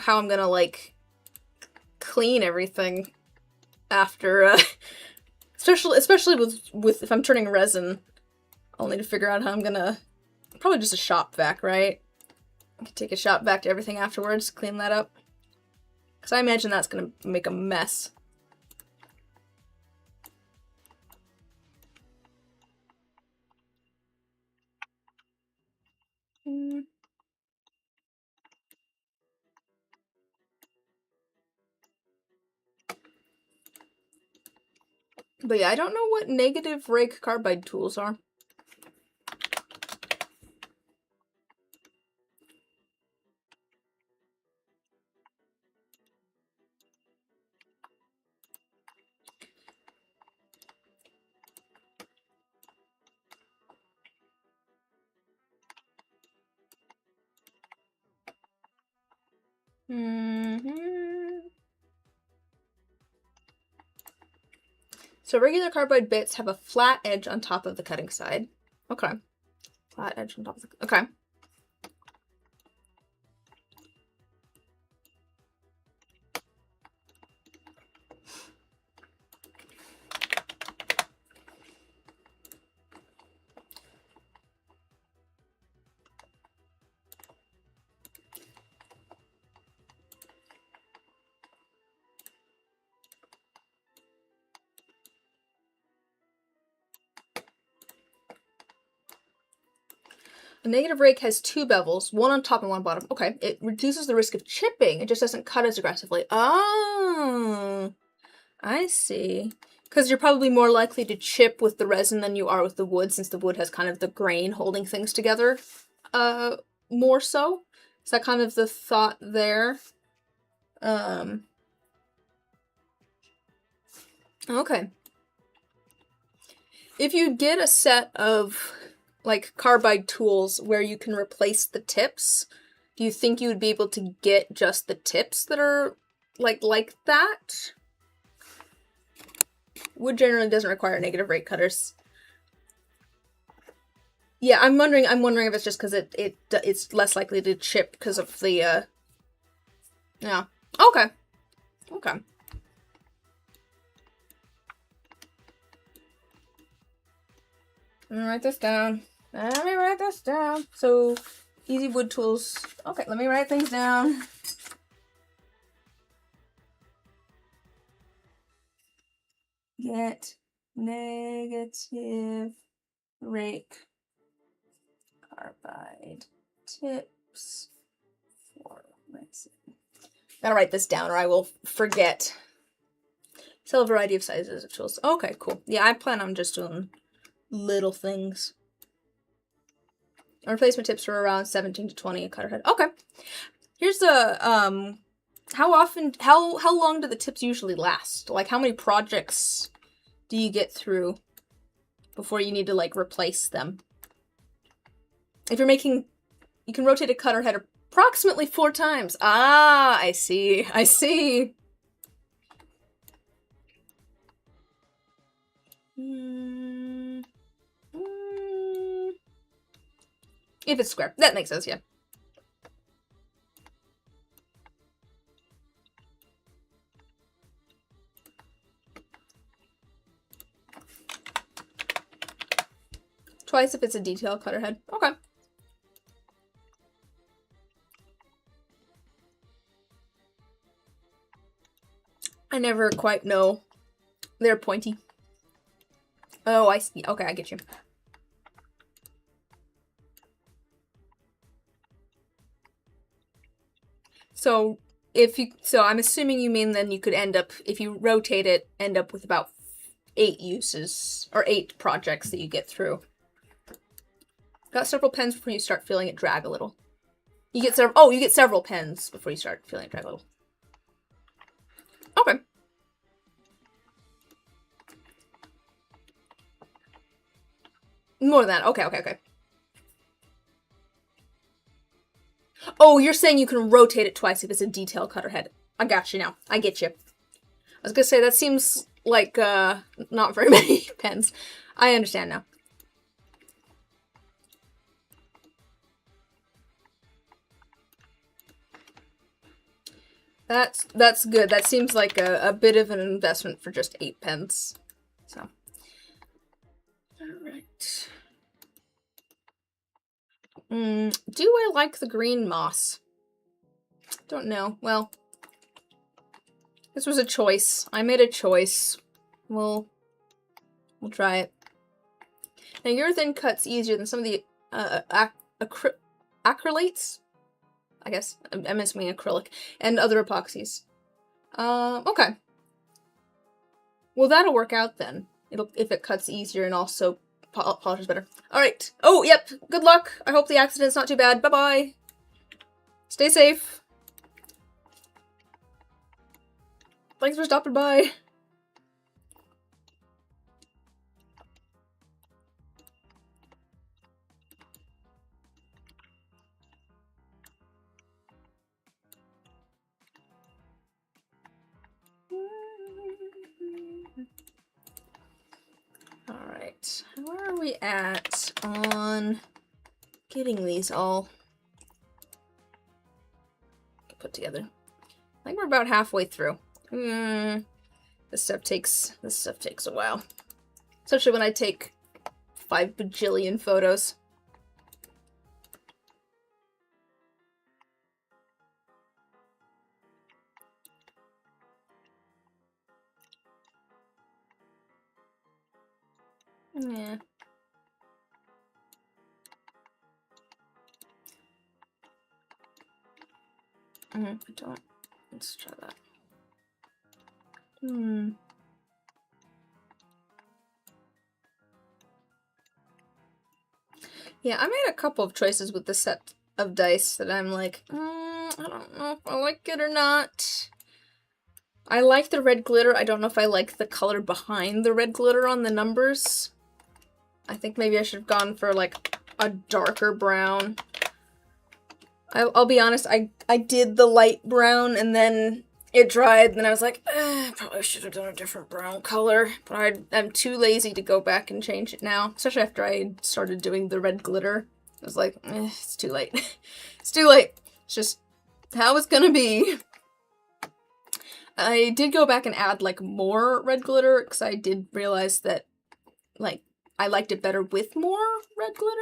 I'm gonna like clean everything after especially with if I'm turning resin. I'll need to figure out how I'm gonna probably just a shop vac, right? I could take a shop vac to everything afterwards, clean that up. Cause I imagine that's gonna make a mess. But yeah, I don't know what negative rake carbide tools are. So regular carbide bits have a flat edge on top of the cutting side. Okay. Flat edge on top of the... Okay. A negative rake has two bevels, one on top and one bottom. Okay, it reduces the risk of chipping. It just doesn't cut as aggressively. Oh, I see. Because you're probably more likely to chip with the resin than you are with the wood, since the wood has kind of the grain holding things together more so. Is that kind of the thought there? Okay. If you get a set of like carbide tools where you can replace the tips, do you think you would be able to get just the tips that are like that? Wood generally doesn't require negative rake cutters. Yeah, I'm wondering if it's just because it's less likely to chip because of the yeah. Okay. Okay. Let me write this down. So, easy wood tools. Okay, let me write things down. Get negative rake carbide tips for resin. Gotta write this down or I will forget. Sell a variety of sizes of tools. Okay, cool. Yeah, I plan on just doing little things. Replacement tips for around 17 to 20 a cutter head. Okay. Here's the how long do the tips usually last? Like how many projects do you get through before you need to like replace them? If you're making, you can rotate a cutter head approximately 4 times. Ah, I see. If it's square. That makes sense, yeah. Twice if it's a detail cutter head. Okay. I never quite know. They're pointy. Oh, I see. Okay, I get you. So I'm assuming you mean then you could end up, if you rotate it, end up with about 8 uses, or 8 projects that you get through. Got several pens before you start feeling it drag a little. You get several pens before you start feeling it drag a little. Okay. More than that. Okay. Oh, you're saying you can rotate it twice if it's a detail cutter head. I got you now. I get you. I was gonna say, that seems like, not very many pens. I understand now. That's good. That seems like a bit of an investment for just 8 pens. So. Alright. Do I like the green moss? Don't know. Well, this was a choice. I made a choice. We'll try it. Now, urethane cuts easier than some of the acrylates. I guess I meant something acrylic and other epoxies. Okay. Well, that'll work out then. If it cuts easier and also polishes better. All right. Oh, yep. Good luck. I hope the accident's not too bad. Bye-bye. Stay safe. Thanks for stopping by. Alright, where are we at on getting these all put together? I think we're about halfway through. This stuff takes a while. Especially when I take 5 bajillion photos. Yeah. I don't. Let's try that. Yeah, I made a couple of choices with the set of dice that I'm like, I don't know if I like it or not. I like the red glitter. I don't know if I like the color behind the red glitter on the numbers. I think maybe I should have gone for, like, a darker brown. I'll be honest, I did the light brown, and then it dried, and then I was like, probably should have done a different brown color. But I'm too lazy to go back and change it now, especially after I started doing the red glitter. I was like, it's too late. It's too late. It's just how it's gonna be. I did go back and add, like, more red glitter, because I did realize that, like, I liked it better with more red glitter.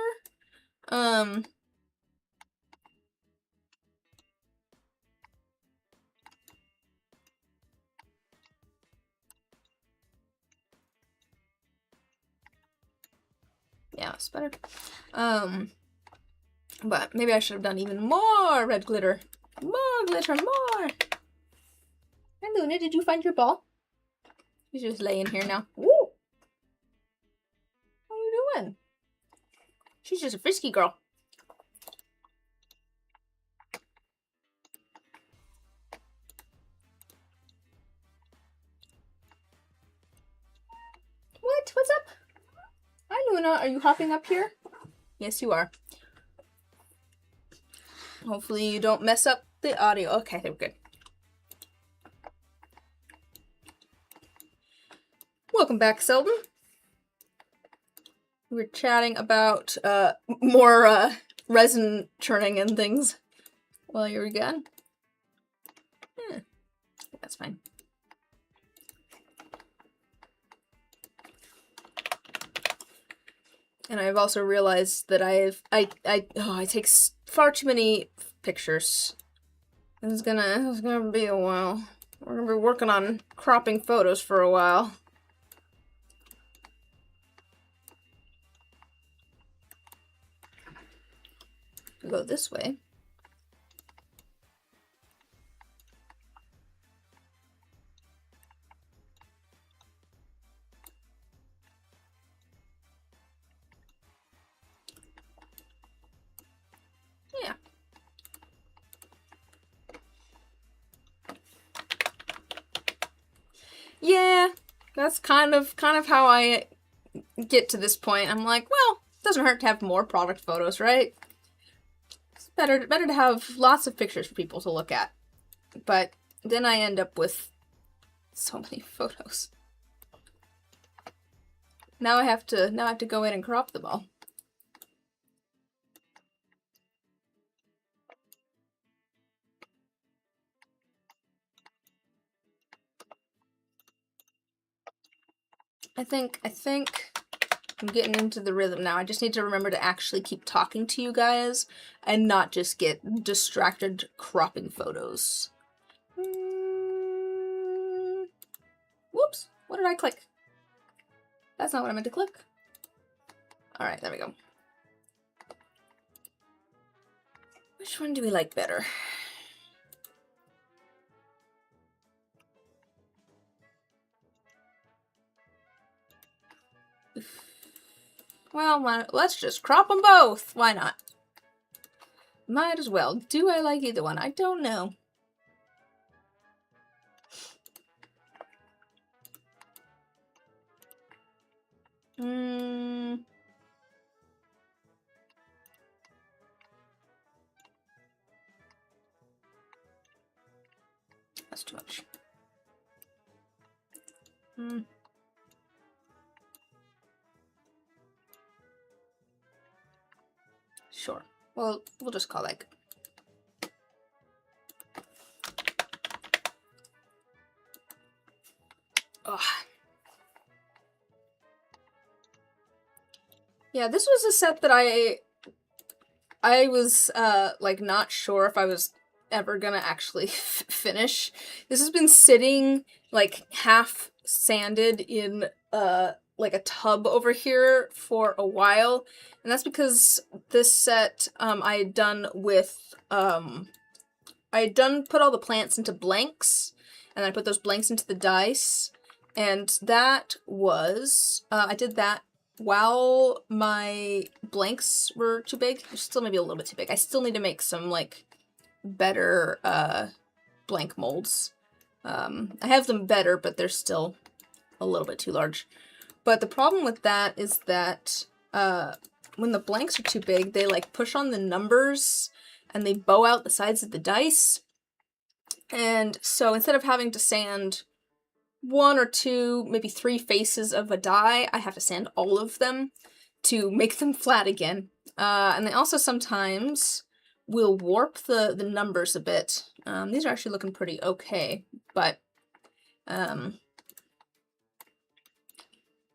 Yeah, it's better. But maybe I should have done even more red glitter. More glitter, more! Hi, Luna, did you find your ball? She's just laying here now. Woo! What are you doing? She's just a frisky girl. What? What's up? Hi, Luna. Are you hopping up here? Yes, you are. Hopefully you don't mess up the audio. Okay, they're good. Welcome back, Selden. We were chatting about more resin churning and things while you were gone. That's fine. And I've also realized that I take far too many pictures. It's gonna be a while. We're gonna be working on cropping photos for a while. Go this way. Yeah. Yeah, that's kind of how I get to this point. I'm like, well, it doesn't hurt to have more product photos, right? It's better to have lots of pictures for people to look at. But then I end up with so many photos. Now I have to go in and crop them all. I think I'm getting into the rhythm now. I just need to remember to actually keep talking to you guys and not just get distracted cropping photos. Whoops, what did I click? That's not what I meant to click. Alright, there we go. Which one do we like better? Well, let's just crop them both. Why not? Might as well. Do I like either one? I don't know. That's too much. Sure. Well, we'll just call like. Ugh. Yeah, this was a set that I was like not sure if I was ever gonna actually finish. This has been sitting like half sanded in like a tub over here for a while, and that's because this set I had done with put all the plants into blanks, and I put those blanks into the dice, and that was I did that while my blanks were too big. Still maybe a little bit too big. I still need to make some like better blank molds. I have them better, but they're still a little bit too large. But the problem with that is that when the blanks are too big, they like push on the numbers and they bow out the sides of the dice. And so instead of having to sand 1 or 2, maybe 3 faces of a die, I have to sand all of them to make them flat again. And they also sometimes will warp the numbers a bit. These are actually looking pretty okay, but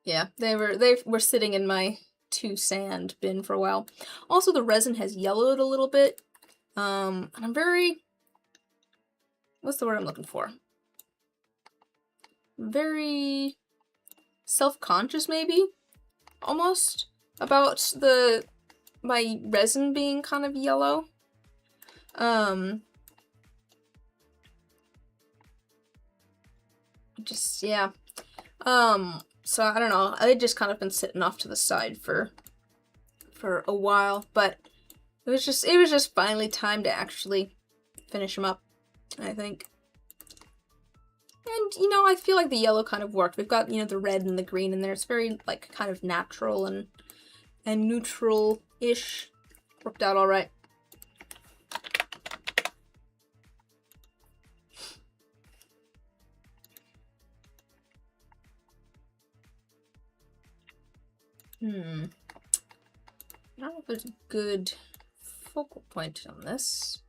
yeah, they were sitting in my 2 sand bin for a while. Also, the resin has yellowed a little bit, and I'm very, what's the word I'm looking for? Very self-conscious, maybe, almost, about my resin being kind of yellow. Just, yeah. So I don't know, I just kind of been sitting off to the side for a while, but it was just finally time to actually finish them up, I think. And, you know, I feel like the yellow kind of worked. We've got, you know, the red and the green in there. It's very, like, kind of natural and neutral-ish. Worked out all right. if there's a good focal point on this.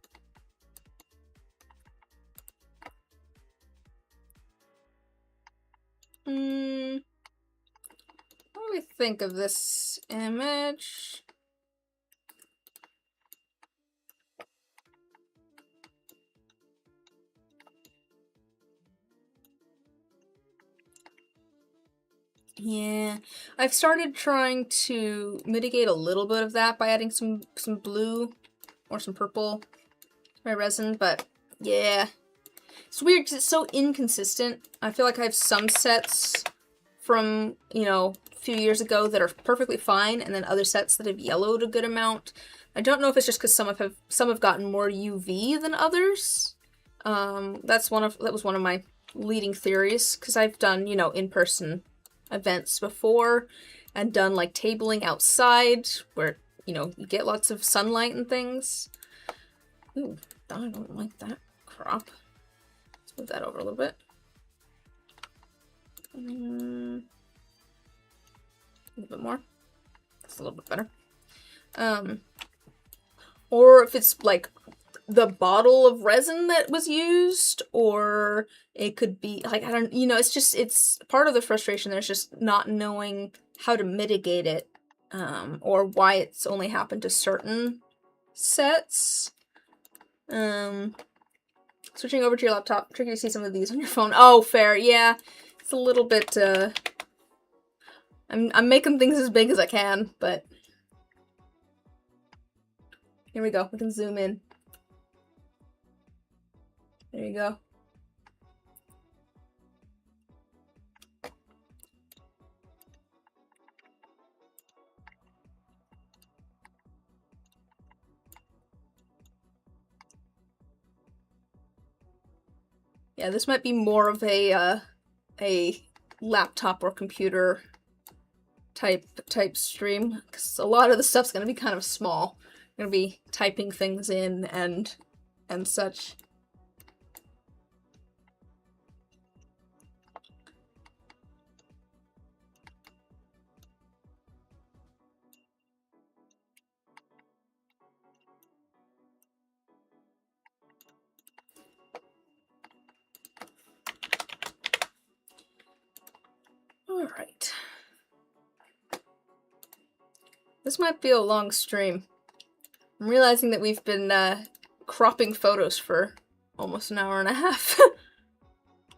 What do we think of this image? Yeah, I've started trying to mitigate a little bit of that by adding some blue or some purple to my resin, but yeah. It's weird because it's so inconsistent. I feel like I have some sets from, you know, a few years ago that are perfectly fine, and then other sets that have yellowed a good amount. I don't know if it's just because some have gotten more UV than others. That was one of my leading theories, because I've done, you know, in-person events before and done like tabling outside where, you know, you get lots of sunlight and things. Ooh, I don't like that crop. Let's move that over a little bit. A little bit more. That's a little bit better. Or if it's like the bottle of resin that was used, or it could be like, I don't, you know, it's part of the frustration. There's just not knowing how to mitigate it, or why it's only happened to certain sets. Switching over to your laptop, tricky to see some of these on your phone. Oh, fair, yeah. It's a little bit, I'm making things as big as I can, but here we go. We can zoom in. There you go. Yeah, this might be more of a laptop or computer type stream, because a lot of the stuff's gonna be kind of small. I'm gonna be typing things in and such. Alright. This might be a long stream. I'm realizing that we've been cropping photos for almost an hour and a half.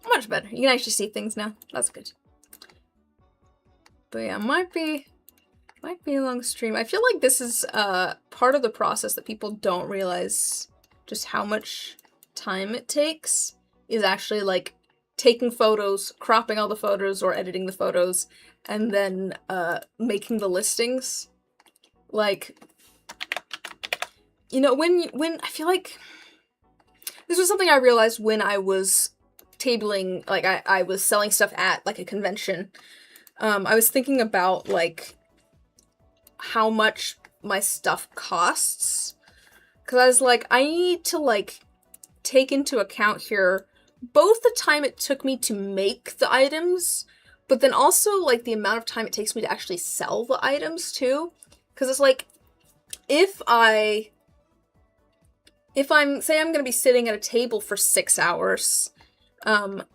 Much better. You can actually see things now. That's good. But yeah, might be a long stream. I feel like this is part of the process that people don't realize just how much time it takes, is actually like taking photos, cropping all the photos or editing the photos, and then making the listings. Like, you know, when I feel like this was something I realized when I was tabling, like I was selling stuff at like a convention. I was thinking about like how much my stuff costs, because I was like, I need to like take into account here both the time it took me to make the items, but then also like the amount of time it takes me to actually sell the items too. Because it's like, if I'm gonna be sitting at a table for 6 hours, am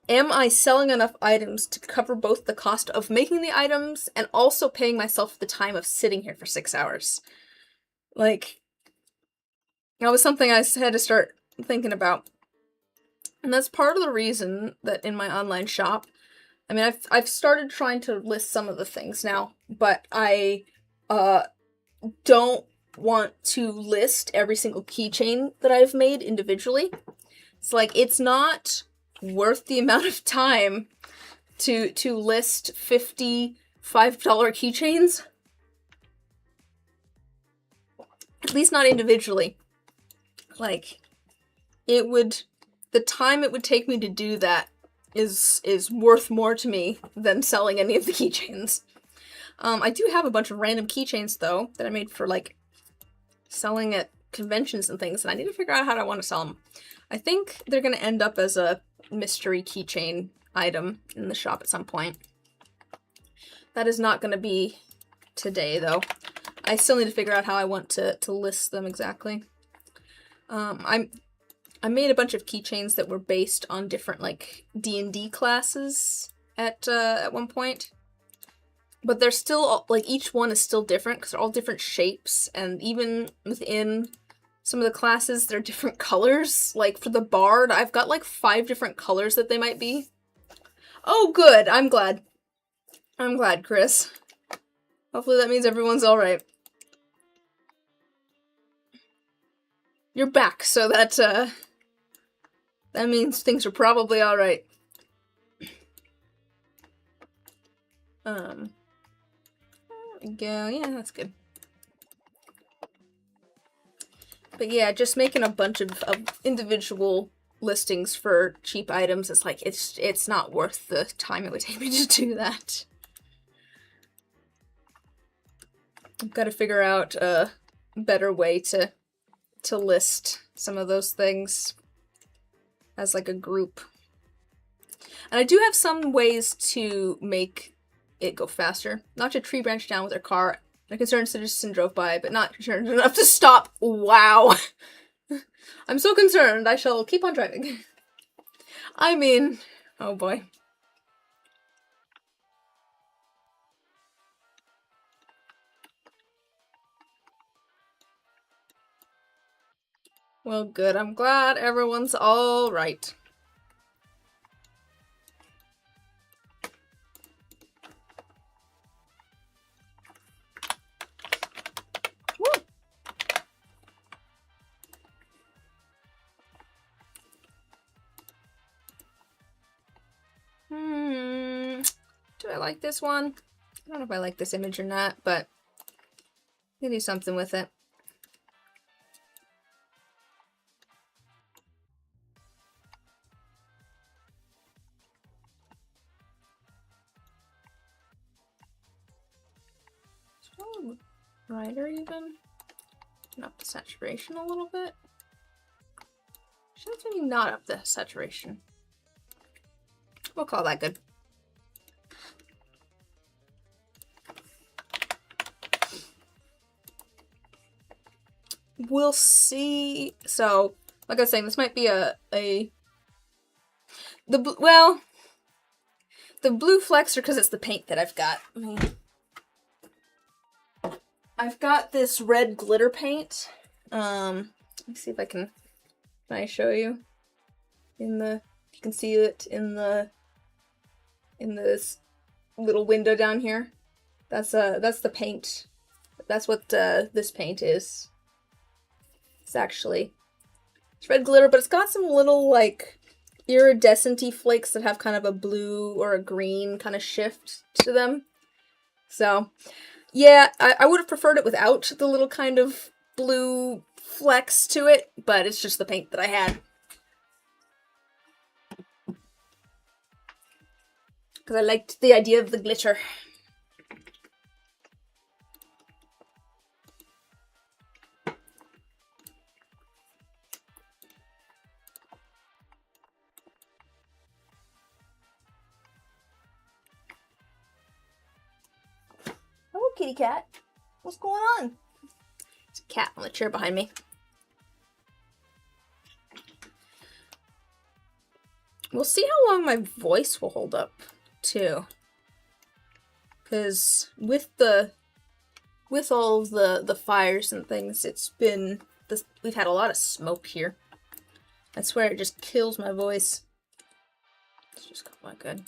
I selling enough items to cover both the cost of making the items and also paying myself the time of sitting here for 6 hours? Like, that was something I had to start thinking about. And that's part of the reason that in my online shop, I mean, I've started trying to list some of the things now, but I don't want to list every single keychain that I've made individually. It's like, it's not worth the amount of time to list 50 $5 keychains. At least not individually. Like, the time it would take me to do that is worth more to me than selling any of the keychains. I do have a bunch of random keychains, though, that I made for, like, selling at conventions and things, and I need to figure out how I want to sell them. I think they're going to end up as a mystery keychain item in the shop at some point. That is not going to be today, though. I still need to figure out how I want to list them exactly. I made a bunch of keychains that were based on different like D&D classes at one point. But they're still, like, each one is still different because they're all different shapes, and even within some of the classes, they're different colors. Like, for the bard, I've got, like, 5 different colors that they might be. Oh, good! I'm glad. I'm glad, Chris. Hopefully that means everyone's alright. You're back, so that means things are probably alright. There we go. Yeah, that's good. But yeah, just making a bunch of individual listings for cheap items is like, it's not worth the time it would take me to do that. I've got to figure out a better way to list some of those things as like a group. And I do have some ways to make it go faster. Knocked a tree branch down with her car. A concerned citizen drove by, but not concerned enough to stop. Wow. I'm so concerned. I shall keep on driving. I mean, oh boy. Well, good. I'm glad everyone's all right. Do I like this one? I don't know if I like this image or not, but we do something with it. Brighter even? Up the saturation a little bit. Should maybe not up the saturation. We'll call that good. We'll see. So, like I was saying, this might be the blue flecks are because it's the paint that I've got. I mean, I've got this red glitter paint. Let me see if I can show you if you can see it in this little window down here. That's the paint. That's what this paint is. It's red glitter, but it's got some little like iridescent-y flakes that have kind of a blue or a green kind of shift to them. So yeah, I would have preferred it without the little kind of blue flecks to it, but it's just the paint that I had. Because I liked the idea of the glitter. Hello, kitty cat. What's going on? There's a cat on the chair behind me. We'll see how long my voice will hold up, too. Because with all of the fires and things, we've had a lot of smoke here. I swear it just kills my voice. It's just not good.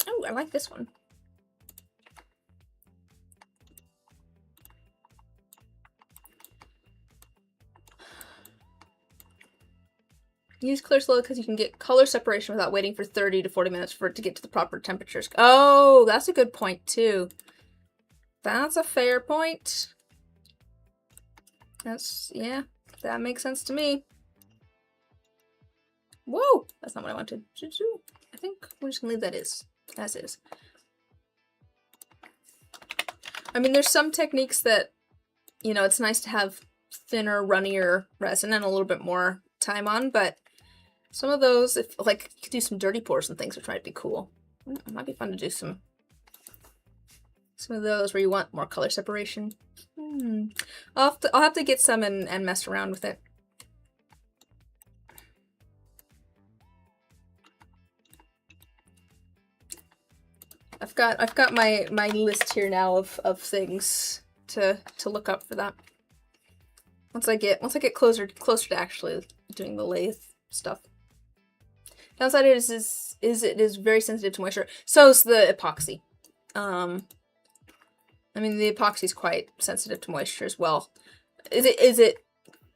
Oh, I like this one. Use clear slow because you can get color separation without waiting for 30 to 40 minutes for it to get to the proper temperatures. Oh, that's a good point too. That's a fair point. Yeah, that makes sense to me. Whoa, that's not what I wanted to do. I think we're just gonna leave that as is. I mean, there's some techniques that, you know, it's nice to have thinner, runnier resin and a little bit more time on, but some of those, if like you could do some dirty pours and things, which might be cool. It might be fun to do some of those where you want more color separation. I'll have to get some and mess around with it. I've got my list here now of things to look up for that. Once I get closer to actually doing the lathe stuff. Downside is it is very sensitive to moisture. So is the epoxy. I mean, the epoxy is quite sensitive to moisture as well. Is it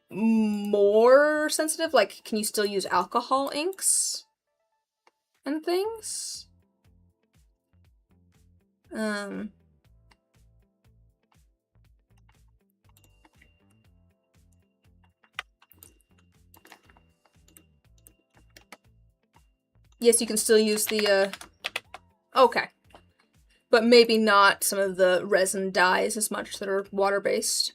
more sensitive? Like, can you still use alcohol inks and things? Yes, you can still use the, okay. But maybe not some of the resin dyes as much that are water-based.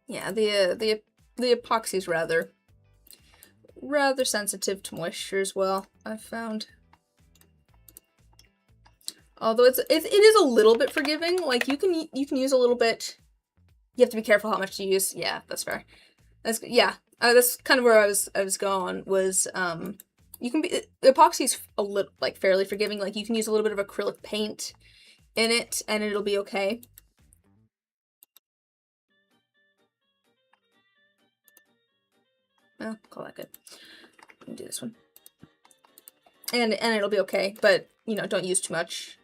Yeah, the epoxy's rather sensitive to moisture as well, I've found. Although it is a little bit forgiving. Like you can use a little bit. You have to be careful how much you use. Yeah, that's fair. That's kind of where I was going. Was you can be epoxy's a little like fairly forgiving. Like you can use a little bit of acrylic paint in it, and it'll be okay. Well, call that good. Let me do this one. And it'll be okay, but you know, don't use too much.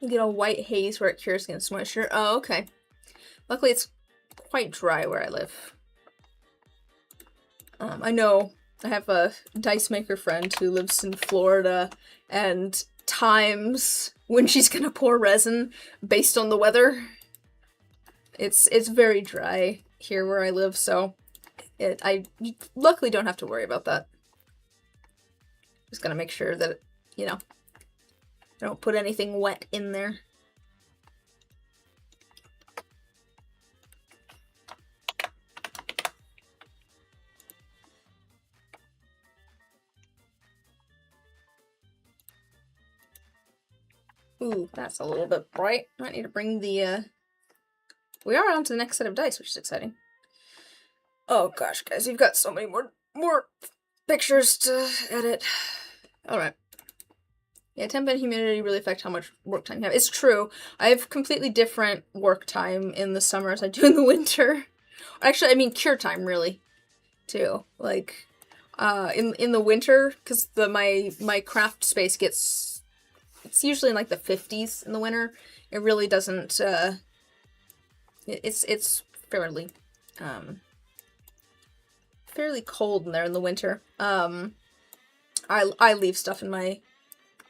You get a white haze where it cures against moisture. Oh, okay. Luckily, it's quite dry where I live. I know I have a dice maker friend who lives in Florida, and times when she's gonna pour resin based on the weather, it's very dry here where I live, so I luckily don't have to worry about that. Just gotta make sure that, you know, I don't put anything wet in there. Ooh, that's a little bit bright. I might need to bring the, we are on to the next set of dice, which is exciting. Oh gosh, guys, you've got so many more pictures to edit. Alright. Yeah, temp and humidity really affect how much work time you have. It's true. I have completely different work time in the summer as I do in the winter. Actually, I mean cure time, really, too. Like, in the winter, because my craft space gets, it's usually in like the 50s in the winter. It really doesn't, it's fairly, fairly cold in there in the winter. I leave stuff in my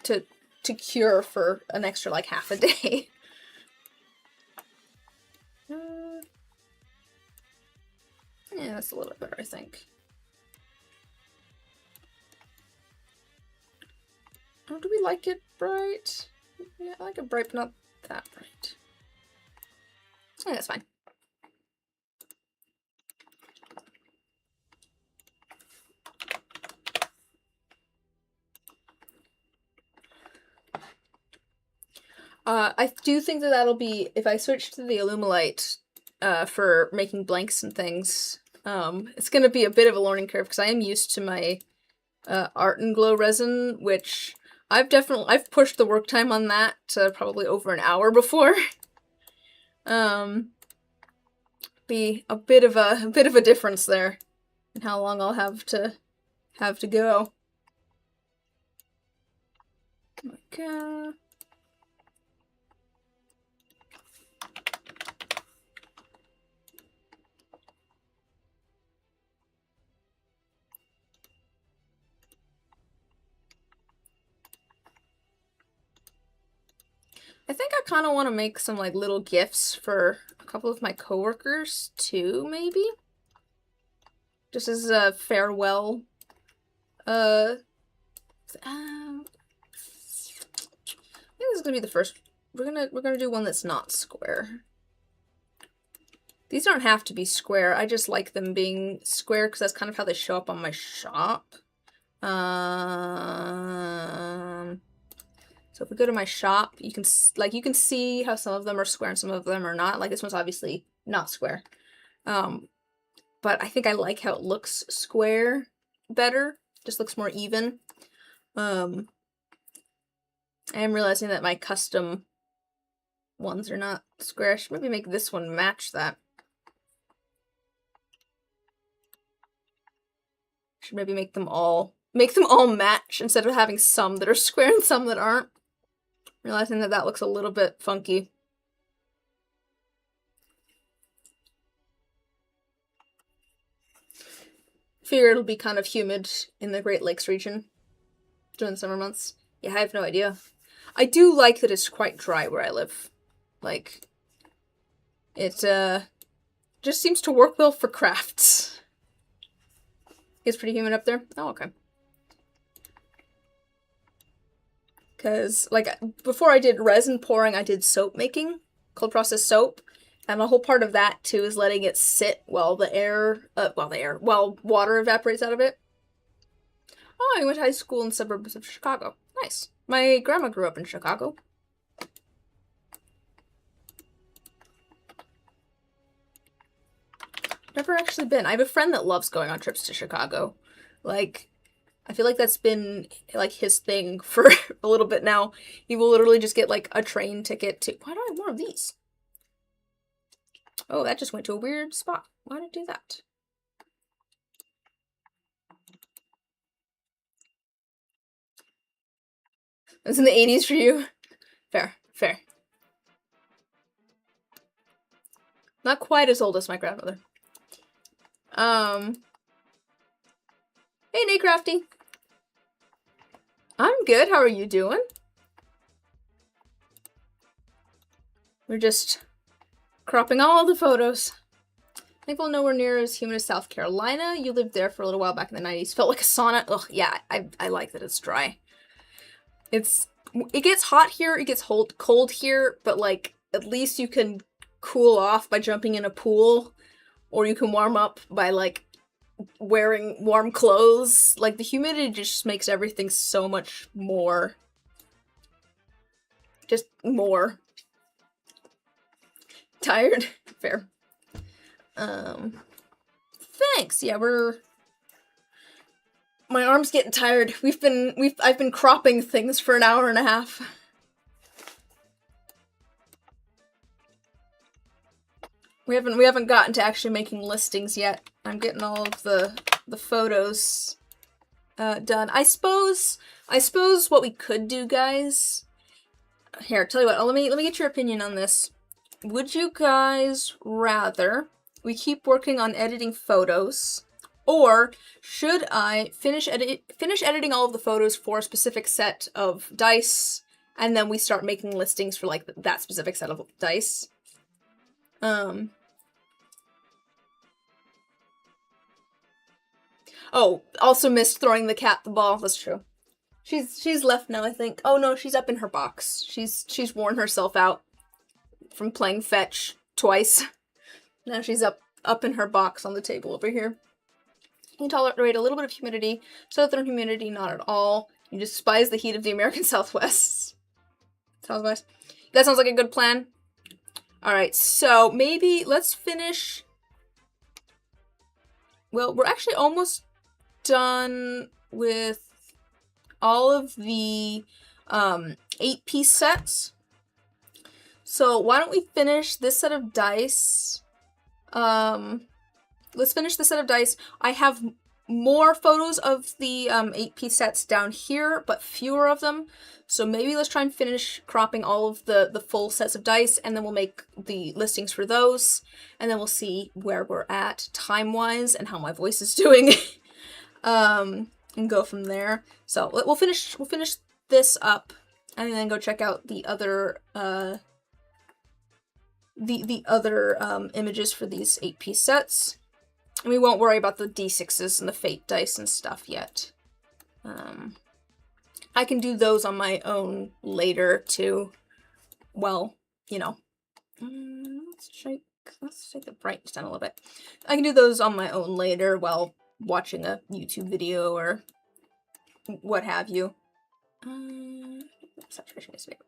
to cure for an extra like half a day. Yeah, that's a little bit better, I think. Oh, do we like it bright? Yeah, I like it bright, but not that bright. Yeah, that's fine. I do think that that'll be, if I switch to the Illumilite for making blanks and things, it's gonna be a bit of a learning curve, because I am used to my Art and Glow resin, which I've pushed the work time on that to probably over an hour before. Be a bit of a difference there in how long I'll have to go. Okay. I think I kind of want to make some like little gifts for a couple of my coworkers too, maybe? Just as a farewell. I think this is gonna be the first. We're gonna do one that's not square. These don't have to be square. I just like them being square because that's kind of how they show up on my shop. So if we go to my shop, you can see how some of them are square and some of them are not. Like this one's obviously not square. But I think I like how it looks square better. Just looks more even. I am realizing that my custom ones are not square. I should maybe make this one match that. Should maybe make them all match instead of having some that are square and some that aren't. Realizing that that looks a little bit funky. Figure it'll be kind of humid in the Great Lakes region during the summer months. Yeah, I have no idea. I do like that it's quite dry where I live. Like, it just seems to work well for crafts. It's pretty humid up there? Oh, okay. Because, like, before I did resin pouring, I did soap making, cold process soap. And a whole part of that, too, is letting it sit while while water evaporates out of it. Oh, I went to high school in the suburbs of Chicago. Nice. My grandma grew up in Chicago. Never actually been. I have a friend that loves going on trips to Chicago. Like, I feel like that's been, like, his thing for a little bit now. He will literally just get, like, a train ticket to... Why do I have more of these? Oh, that just went to a weird spot. Why did it do that? It was in the 80s for you. Fair, fair. Not quite as old as my grandmother. Hey, Nate Crafty. I'm good. How are you doing? We're just cropping all the photos. Thankful nowhere near as humid as South Carolina. You lived there for a little while back in the 90s. Felt like a sauna. Ugh, yeah, I like that it's dry. It gets hot here, it gets cold here, but like at least you can cool off by jumping in a pool, or you can warm up by like wearing warm clothes. Like the humidity just makes everything so much more. Just more. Tired? Fair. Thanks. Yeah, my arm's getting tired. I've been cropping things for an hour and a half. We haven't gotten to actually making listings yet. I'm getting all of the photos done. I suppose what we could do, guys. Here, tell you what. Let me get your opinion on this. Would you guys rather we keep working on editing photos, or should I finish editing all of the photos for a specific set of dice, and then we start making listings for like that specific set of dice? Oh, also missed throwing the cat the ball. That's true. She's left now, I think. Oh no, she's up in her box. She's worn herself out from playing fetch twice. Now she's up in her box on the table over here. You can tolerate a little bit of humidity. Southern humidity, not at all. You despise the heat of the American Southwest. That sounds like a good plan. Alright, so maybe let's finish... Well, we're actually almost done with all of the 8-piece sets. So why don't we finish this set of dice? Let's finish the set of dice. I have more photos of the 8-piece sets down here, but fewer of them. So maybe let's try and finish cropping all of the full sets of dice, and then we'll make the listings for those, and then we'll see where we're at time-wise and how my voice is doing, and go from there. So we'll finish this up, and then go check out the other the other images for these 8-piece sets. And we won't worry about the D6s and the fate dice and stuff yet. I can do those on my own later too. Well, you know. Let's take the brightness down a little bit. I can do those on my own later while watching a YouTube video or what have you. Saturation is big.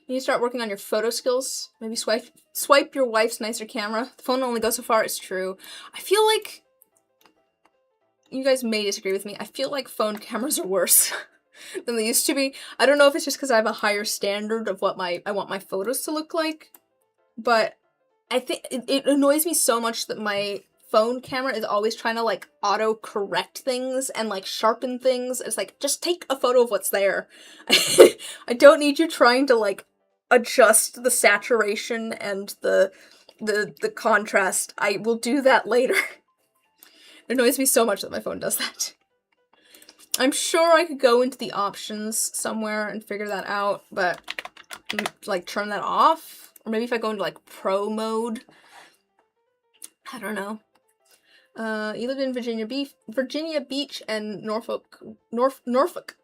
You need to start working on your photo skills. Maybe swipe your wife's nicer camera. The phone only goes so far, it's true. I feel like, you guys may disagree with me, I feel like phone cameras are worse than they used to be. I don't know if it's just because I have a higher standard of what I want my photos to look like, but I think it annoys me so much that my phone camera is always trying to like auto-correct things and like sharpen things. It's like, just take a photo of what's there. I don't need you trying to like adjust the saturation and the contrast. I will do that later. It annoys me so much that my phone does that. I'm sure I could go into the options somewhere and figure that out, but like turn that off? Or maybe if I go into like pro mode? I don't know. You lived in Virginia Beach and Norfolk,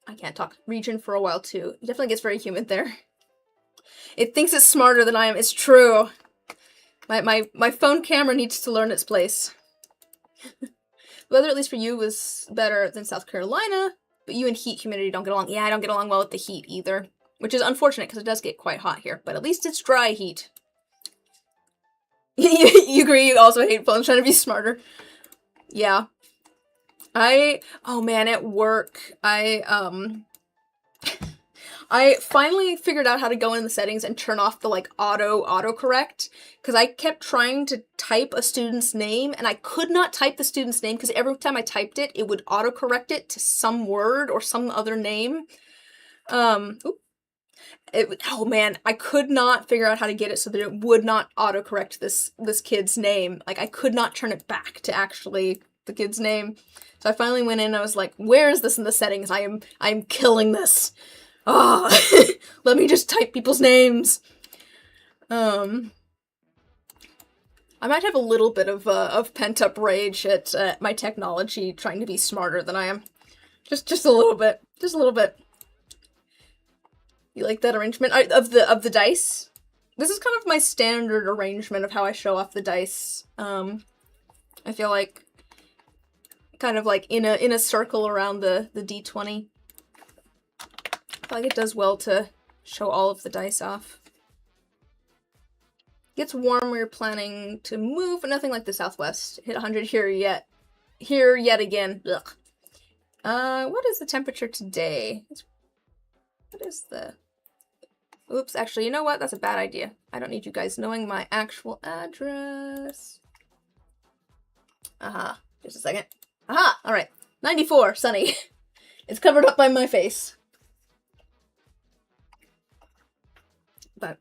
I can't talk, region for a while too. It definitely gets very humid there. It thinks it's smarter than I am. It's true. My phone camera needs to learn its place. The weather, at least for you, was better than South Carolina, but you and heat humidity don't get along. Yeah, I don't get along well with the heat either, which is unfortunate because it does get quite hot here, but at least it's dry heat. You agree, you also hate phones trying to be smarter. Yeah. Oh man, at work, I finally figured out how to go in the settings and turn off the like autocorrect, because I kept trying to type a student's name and I could not type the student's name because every time I typed it, it would autocorrect it to some word or some other name. Oh man, I could not figure out how to get it so that it would not autocorrect this kid's name. Like, I could not turn it back to actually the kid's name. So I finally went in and I was like, where is this in the settings? I am killing this. Oh, let me just type people's names. I might have a little bit of pent-up rage at my technology trying to be smarter than I am. Just a little bit. Just a little bit. You like that arrangement of the dice? This is kind of my standard arrangement of how I show off the dice. I feel like kind of like in a circle around the D20. I feel like it does well to show all of the dice off. It gets warm, we're planning to move, but nothing like the Southwest. Hit 100 here yet. Here yet again. Ugh. What is the temperature today? What is the... Oops, actually, you know what? That's a bad idea. I don't need you guys knowing my actual address. Aha. Just a second. Aha! Alright. 94, sunny. It's covered up by my face. But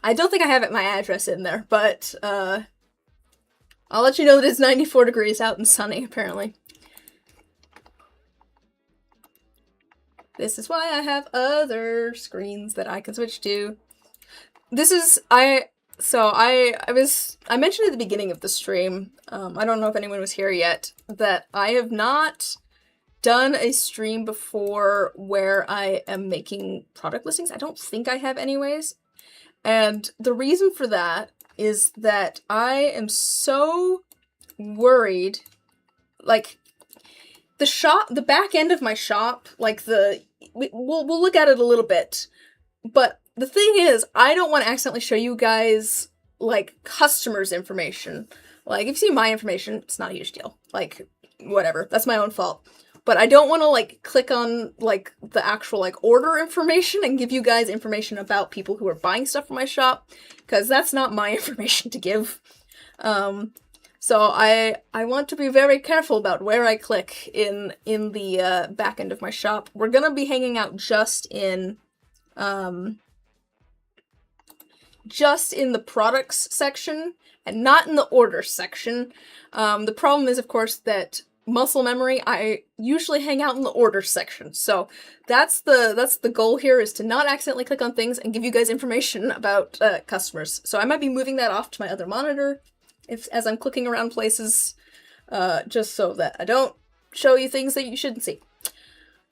I don't think I have my address in there, but I'll let you know that it's 94 degrees out and sunny, apparently. This is why I have other screens that I can switch to. This is, I mentioned at the beginning of the stream, I don't know if anyone was here yet, that I have not done a stream before where I am making product listings. I don't think I have anyways. And the reason for that is that I am so worried, like, the back end of my shop, like we'll look at it a little bit, but the thing is, I don't want to accidentally show you guys, like, customers' information. Like, if you see my information, it's not a huge deal. Like, whatever, that's my own fault. But I don't want to, like, click on, like, the actual, like, order information and give you guys information about people who are buying stuff from my shop, because that's not my information to give. So I want to be very careful about where I click in the back end of my shop. We're gonna be hanging out just in the products section and not in the order section. The problem is, of course, that muscle memory, I usually hang out in the order section. So that's the goal here, is to not accidentally click on things and give you guys information about customers. So I might be moving that off to my other monitor as I'm clicking around places, just so that I don't show you things that you shouldn't see.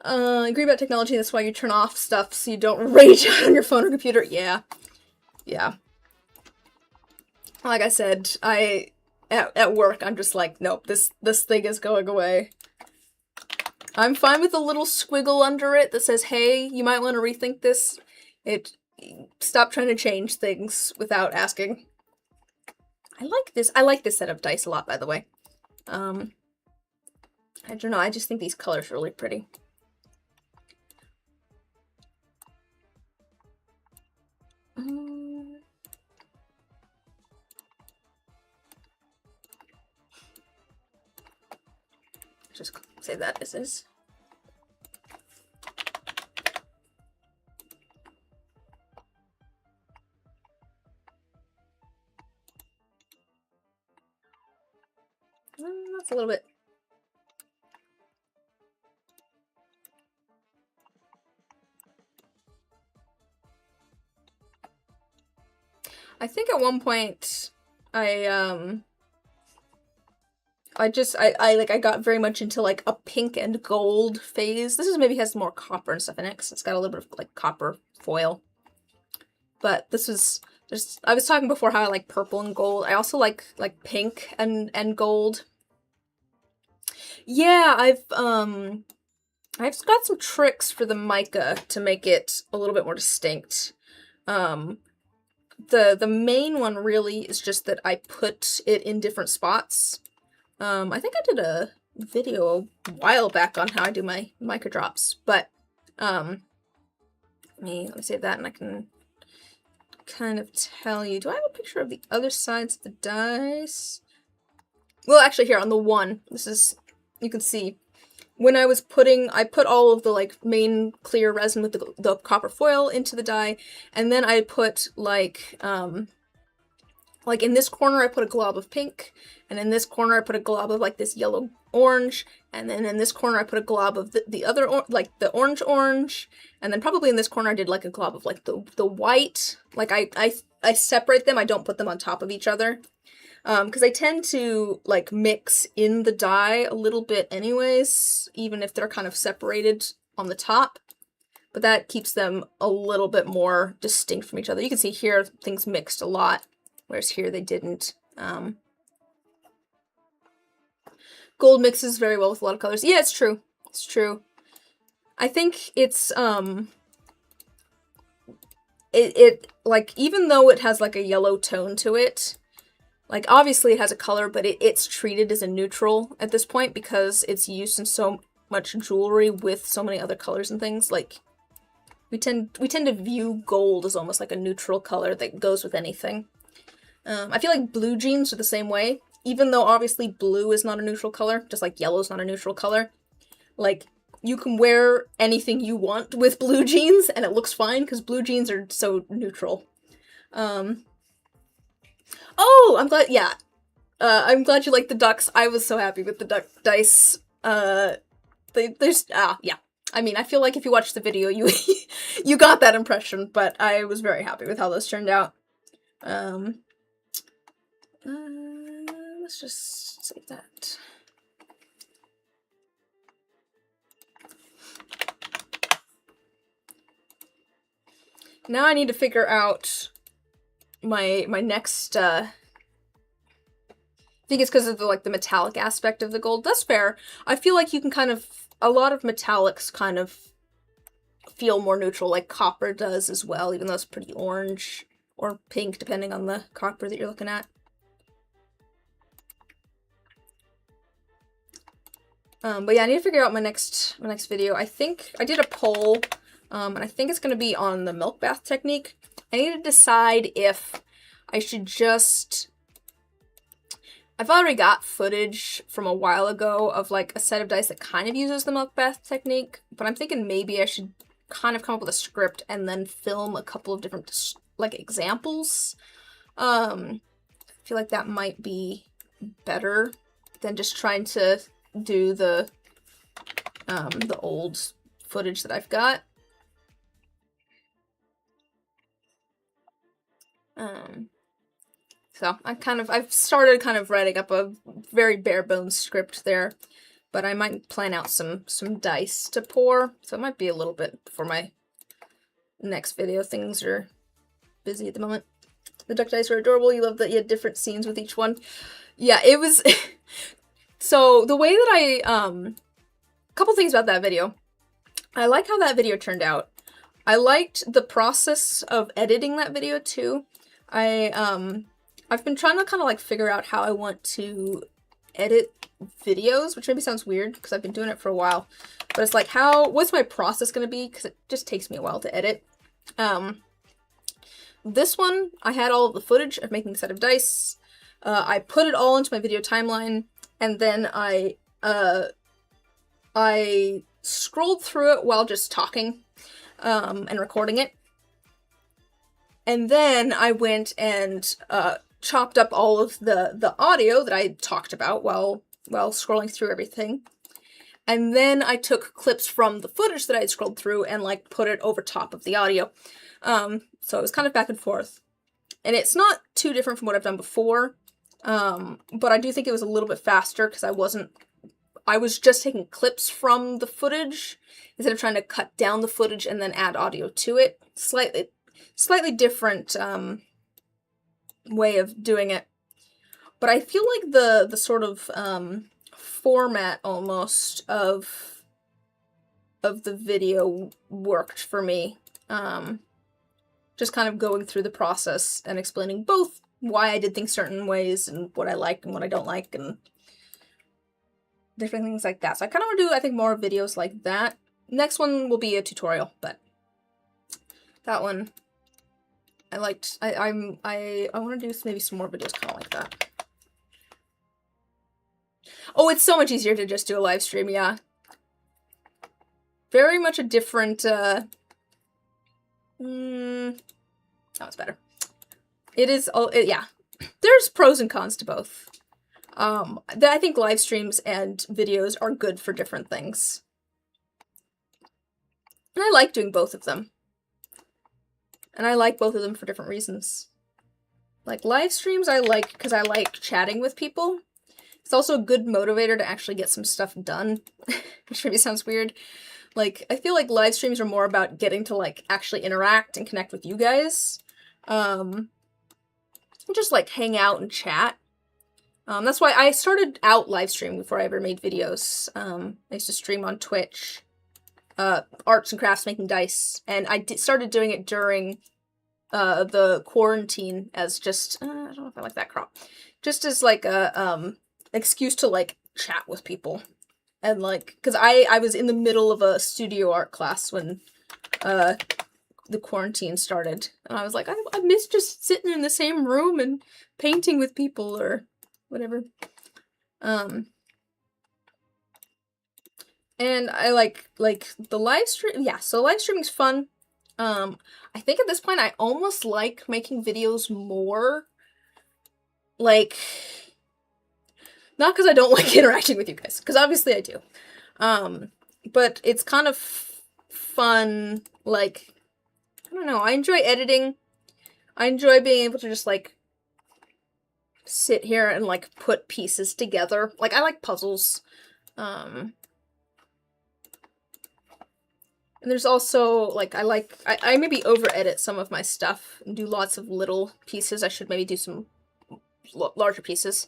Agree about technology, that's why you turn off stuff so you don't rage out on your phone or computer. Yeah. Like I said, at work, I'm just like, nope, this thing is going away. I'm fine with a little squiggle under it that says, hey, you might want to rethink this. Stop trying to change things without asking. I like this set of dice a lot, by the way. I don't know, I just think these colors are really pretty. Just save that as is. That's a little bit. I think at one point I got very much into like a pink and gold phase. This maybe has more copper and stuff in it, 'cause it's got a little bit of like copper foil. But this was just, I was talking before how I like purple and gold. I also like pink and gold. Yeah, I've got some tricks for the mica to make it a little bit more distinct. The main one really is just that I put it in different spots. I think I did a video a while back on how I do my mica drops, but let me save that and I can kind of tell you. Do I have a picture of the other sides of the dice? Well, actually here on the one, this is, you can see when I was I put all of the like main clear resin with the copper foil into the die, and then I put like in this corner I put a glob of pink, and in this corner I put a glob of like this yellow orange, and then in this corner I put a glob of the other like the orange, and then probably in this corner I did like a glob of like the white. Like I separate them, I don't put them on top of each other. Because I tend to, like, mix in the die a little bit anyways, even if they're kind of separated on the top. But that keeps them a little bit more distinct from each other. You can see here things mixed a lot, whereas here they didn't. Gold mixes very well with a lot of colors. Yeah, it's true. It's true. I think it's, like, even though it has, like, a yellow tone to it, like, obviously it has a color, but it's treated as a neutral at this point because it's used in so much jewelry with so many other colors and things. Like, we tend to view gold as almost like a neutral color that goes with anything. I feel like blue jeans are the same way. Even though obviously blue is not a neutral color, just like yellow is not a neutral color. Like, you can wear anything you want with blue jeans and it looks fine because blue jeans are so neutral. Oh, I'm glad, yeah. I'm glad you like the ducks. I was so happy with the duck dice. Yeah. I mean, I feel like if you watched the video, you you got that impression, but I was very happy with how those turned out. Let's just save that. Now I need to figure out my next, I think it's because of the metallic aspect of the gold. That's fair. I feel like you can kind of, a lot of metallics kind of feel more neutral, like copper does as well, even though it's pretty orange or pink, depending on the copper that you're looking at. But yeah, I need to figure out my next video. I think I did a poll, and I think it's going to be on the milk bath technique. I need to decide if I should just... I've already got footage from a while ago of like a set of dice that kind of uses the milk bath technique, but I'm thinking maybe I should kind of come up with a script and then film a couple of different like examples. I feel like that might be better than just trying to do the old footage that I've got. So I've started kind of writing up a very bare bones script there, but I might plan out some dice to pour, so it might be a little bit before my next video. Things are busy at the moment. The duck dice are adorable. You love that you had different scenes with each one. Yeah, it was... So the way that I, couple things about that video. I like how that video turned out. I liked the process of editing that video too. I've been trying to kind of like figure out how I want to edit videos, which maybe sounds weird because I've been doing it for a while, but it's like, what's my process going to be? Because it just takes me a while to edit. This one, I had all of the footage of making a set of dice. I put it all into my video timeline, and then I scrolled through it while just talking, and recording it. And then I went and, chopped up all of the audio that I talked about while scrolling through everything. And then I took clips from the footage that I had scrolled through and like put it over top of the audio. So it was kind of back and forth. And it's not too different from what I've done before. But I do think it was a little bit faster because I was just taking clips from the footage instead of trying to cut down the footage and then add audio to it. Slightly different, way of doing it. But I feel like the sort of, format almost of the video worked for me. Just kind of going through the process and explaining both why I did things certain ways and what I like and what I don't like and different things like that. So I kind of want to do, I think, more videos like that. Next one will be a tutorial, but that one I liked. I want to do maybe some more videos kind of like that. Oh, it's so much easier to just do a live stream, yeah. Very much a different, that was better. It is, yeah. There's pros and cons to both. I think live streams and videos are good for different things. And I like doing both of them. And I like both of them for different reasons. Like, live streams I like because I like chatting with people. It's also a good motivator to actually get some stuff done, which maybe sounds weird. Like, I feel like live streams are more about getting to, like, actually interact and connect with you guys. Just, like, hang out and chat. That's why I started out live streaming before I ever made videos. I used to stream on Twitch. Arts and crafts, making dice. And I started doing it during the quarantine as just, I don't know if I like that crop. Just as, like, a, excuse to, like, chat with people. And, like, because I was in the middle of a studio art class when the quarantine started. And I was like, I miss just sitting in the same room and painting with people or whatever. And I like the live stream. Yeah, so live streaming's fun. I think at this point I almost like making videos more. Like, not because I don't like interacting with you guys, because obviously I do. But it's kind of fun, like, I don't know, I enjoy editing. I enjoy being able to just, like, sit here and, like, put pieces together. Like, I like puzzles. And there's also, like, I maybe over-edit some of my stuff and do lots of little pieces. I should maybe do some larger pieces.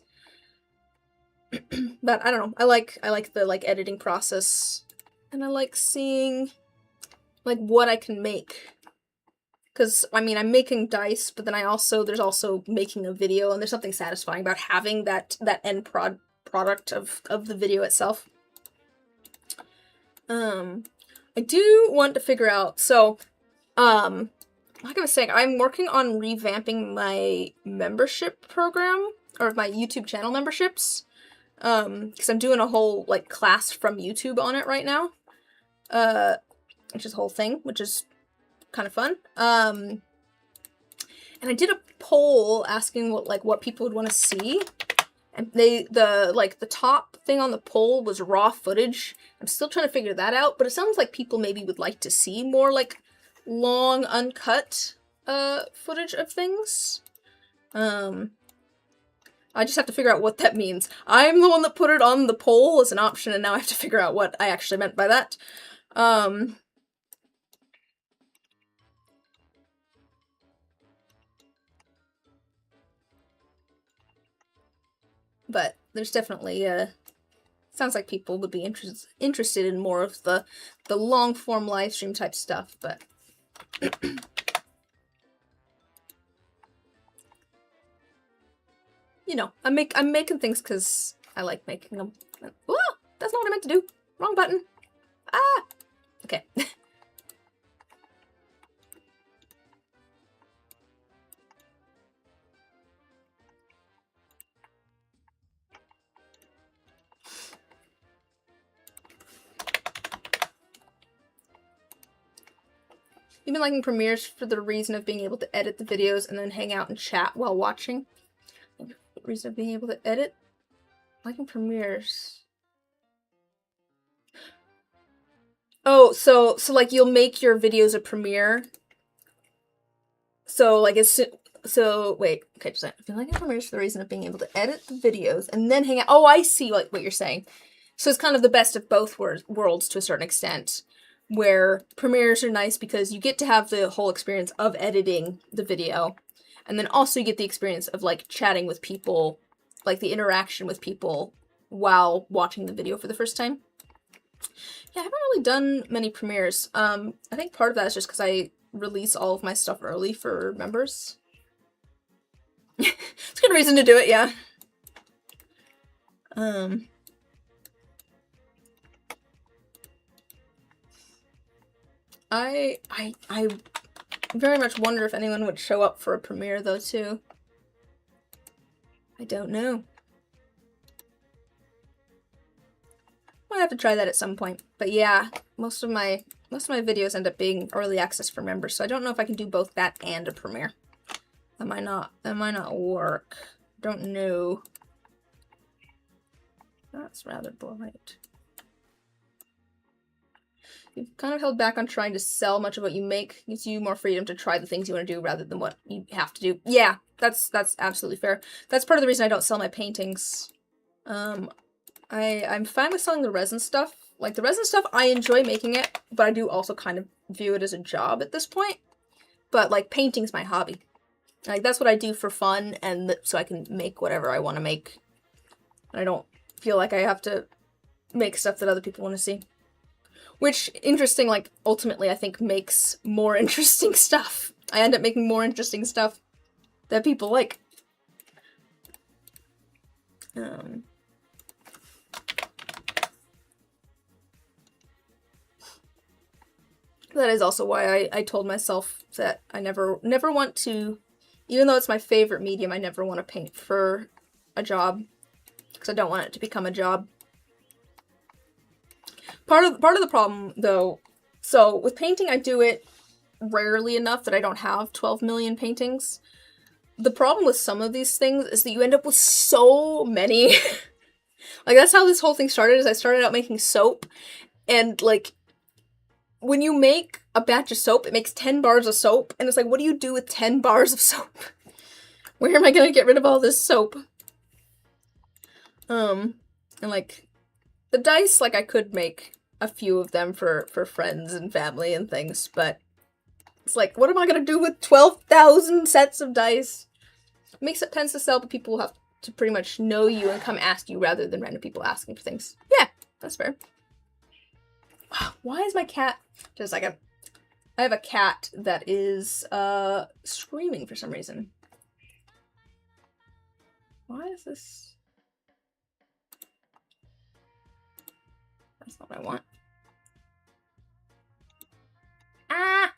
But I don't know. I like the, like, editing process. And I like seeing, like, what I can make. Because, I mean, I'm making dice, but then there's also making a video, and there's something satisfying about having that end product of the video itself. I do want to figure out, so, like I was saying, I'm working on revamping my membership program, or my YouTube channel memberships, because I'm doing a whole, like, class from YouTube on it right now, which is a whole thing, which is kind of fun. And I did a poll asking what people would want to see, And the top thing on the poll was raw footage. I'm still trying to figure that out, but it sounds like people maybe would like to see more, like, long, uncut, footage of things. I just have to figure out what that means. I'm the one that put it on the poll as an option, and now I have to figure out what I actually meant by that. But there's definitely, sounds like people would be interested in more of the long-form live stream type stuff, but... You know, I'm making things because I like making them. Whoa! That's not what I meant to do. Wrong button. Ah! Okay. You've been liking premieres for the reason of being able to edit the videos and then hang out and chat while watching. The reason of being able to edit? Liking premieres. Oh, so like you'll make your videos a premiere. So like wait, okay, just I've been liking premieres for the reason of being able to edit the videos and then hang out. Oh, I see what you're saying. So it's kind of the best of both worlds to a certain extent, where premieres are nice because you get to have the whole experience of editing the video, and then also you get the experience of like chatting with people, like the interaction with people while watching the video for the first time. Yeah, I haven't really done many premieres. I think part of that is just because I release all of my stuff early for members. It's a good reason to do it, yeah. I very much wonder if anyone would show up for a premiere, though, too. I don't know. Might have to try that at some point. But yeah, most of my videos end up being early access for members, so I don't know if I can do both that and a premiere. That might not work. Don't know. That's rather bright. You've kind of held back on trying to sell much of what you make. Gives you more freedom to try the things you want to do rather than what you have to do. Yeah, that's absolutely fair. That's part of the reason I don't sell my paintings. I'm fine with selling the resin stuff. Like, the resin stuff, I enjoy making it, but I do also kind of view it as a job at this point. But, like, painting's my hobby. Like, that's what I do for fun, and so I can make whatever I want to make. I don't feel like I have to make stuff that other people want to see. Which, interesting, like, ultimately I think makes more interesting stuff. I end up making more interesting stuff that people like. That is also why I told myself that I never want to, even though it's my favorite medium, I never want to paint for a job. Because I don't want it to become a job. Part of the problem, though, so with painting, I do it rarely enough that I don't have 12 million paintings. The problem with some of these things is that you end up with so many. Like, that's how this whole thing started, is I started out making soap, and, like, when you make a batch of soap, it makes 10 bars of soap, and it's like, what do you do with 10 bars of soap? Where am I gonna get rid of all this soap? And, like, the dice, like, I could make a few of them for friends and family and things, but it's like, what am I gonna do with 12,000 sets of dice? It makes it tends to sell, but people have to pretty much know you and come ask you rather than random people asking for things. Yeah, that's fair. Why is my cat... Just a second. I have a cat that is, screaming for some reason. Why is this... That's not what I want. Ah!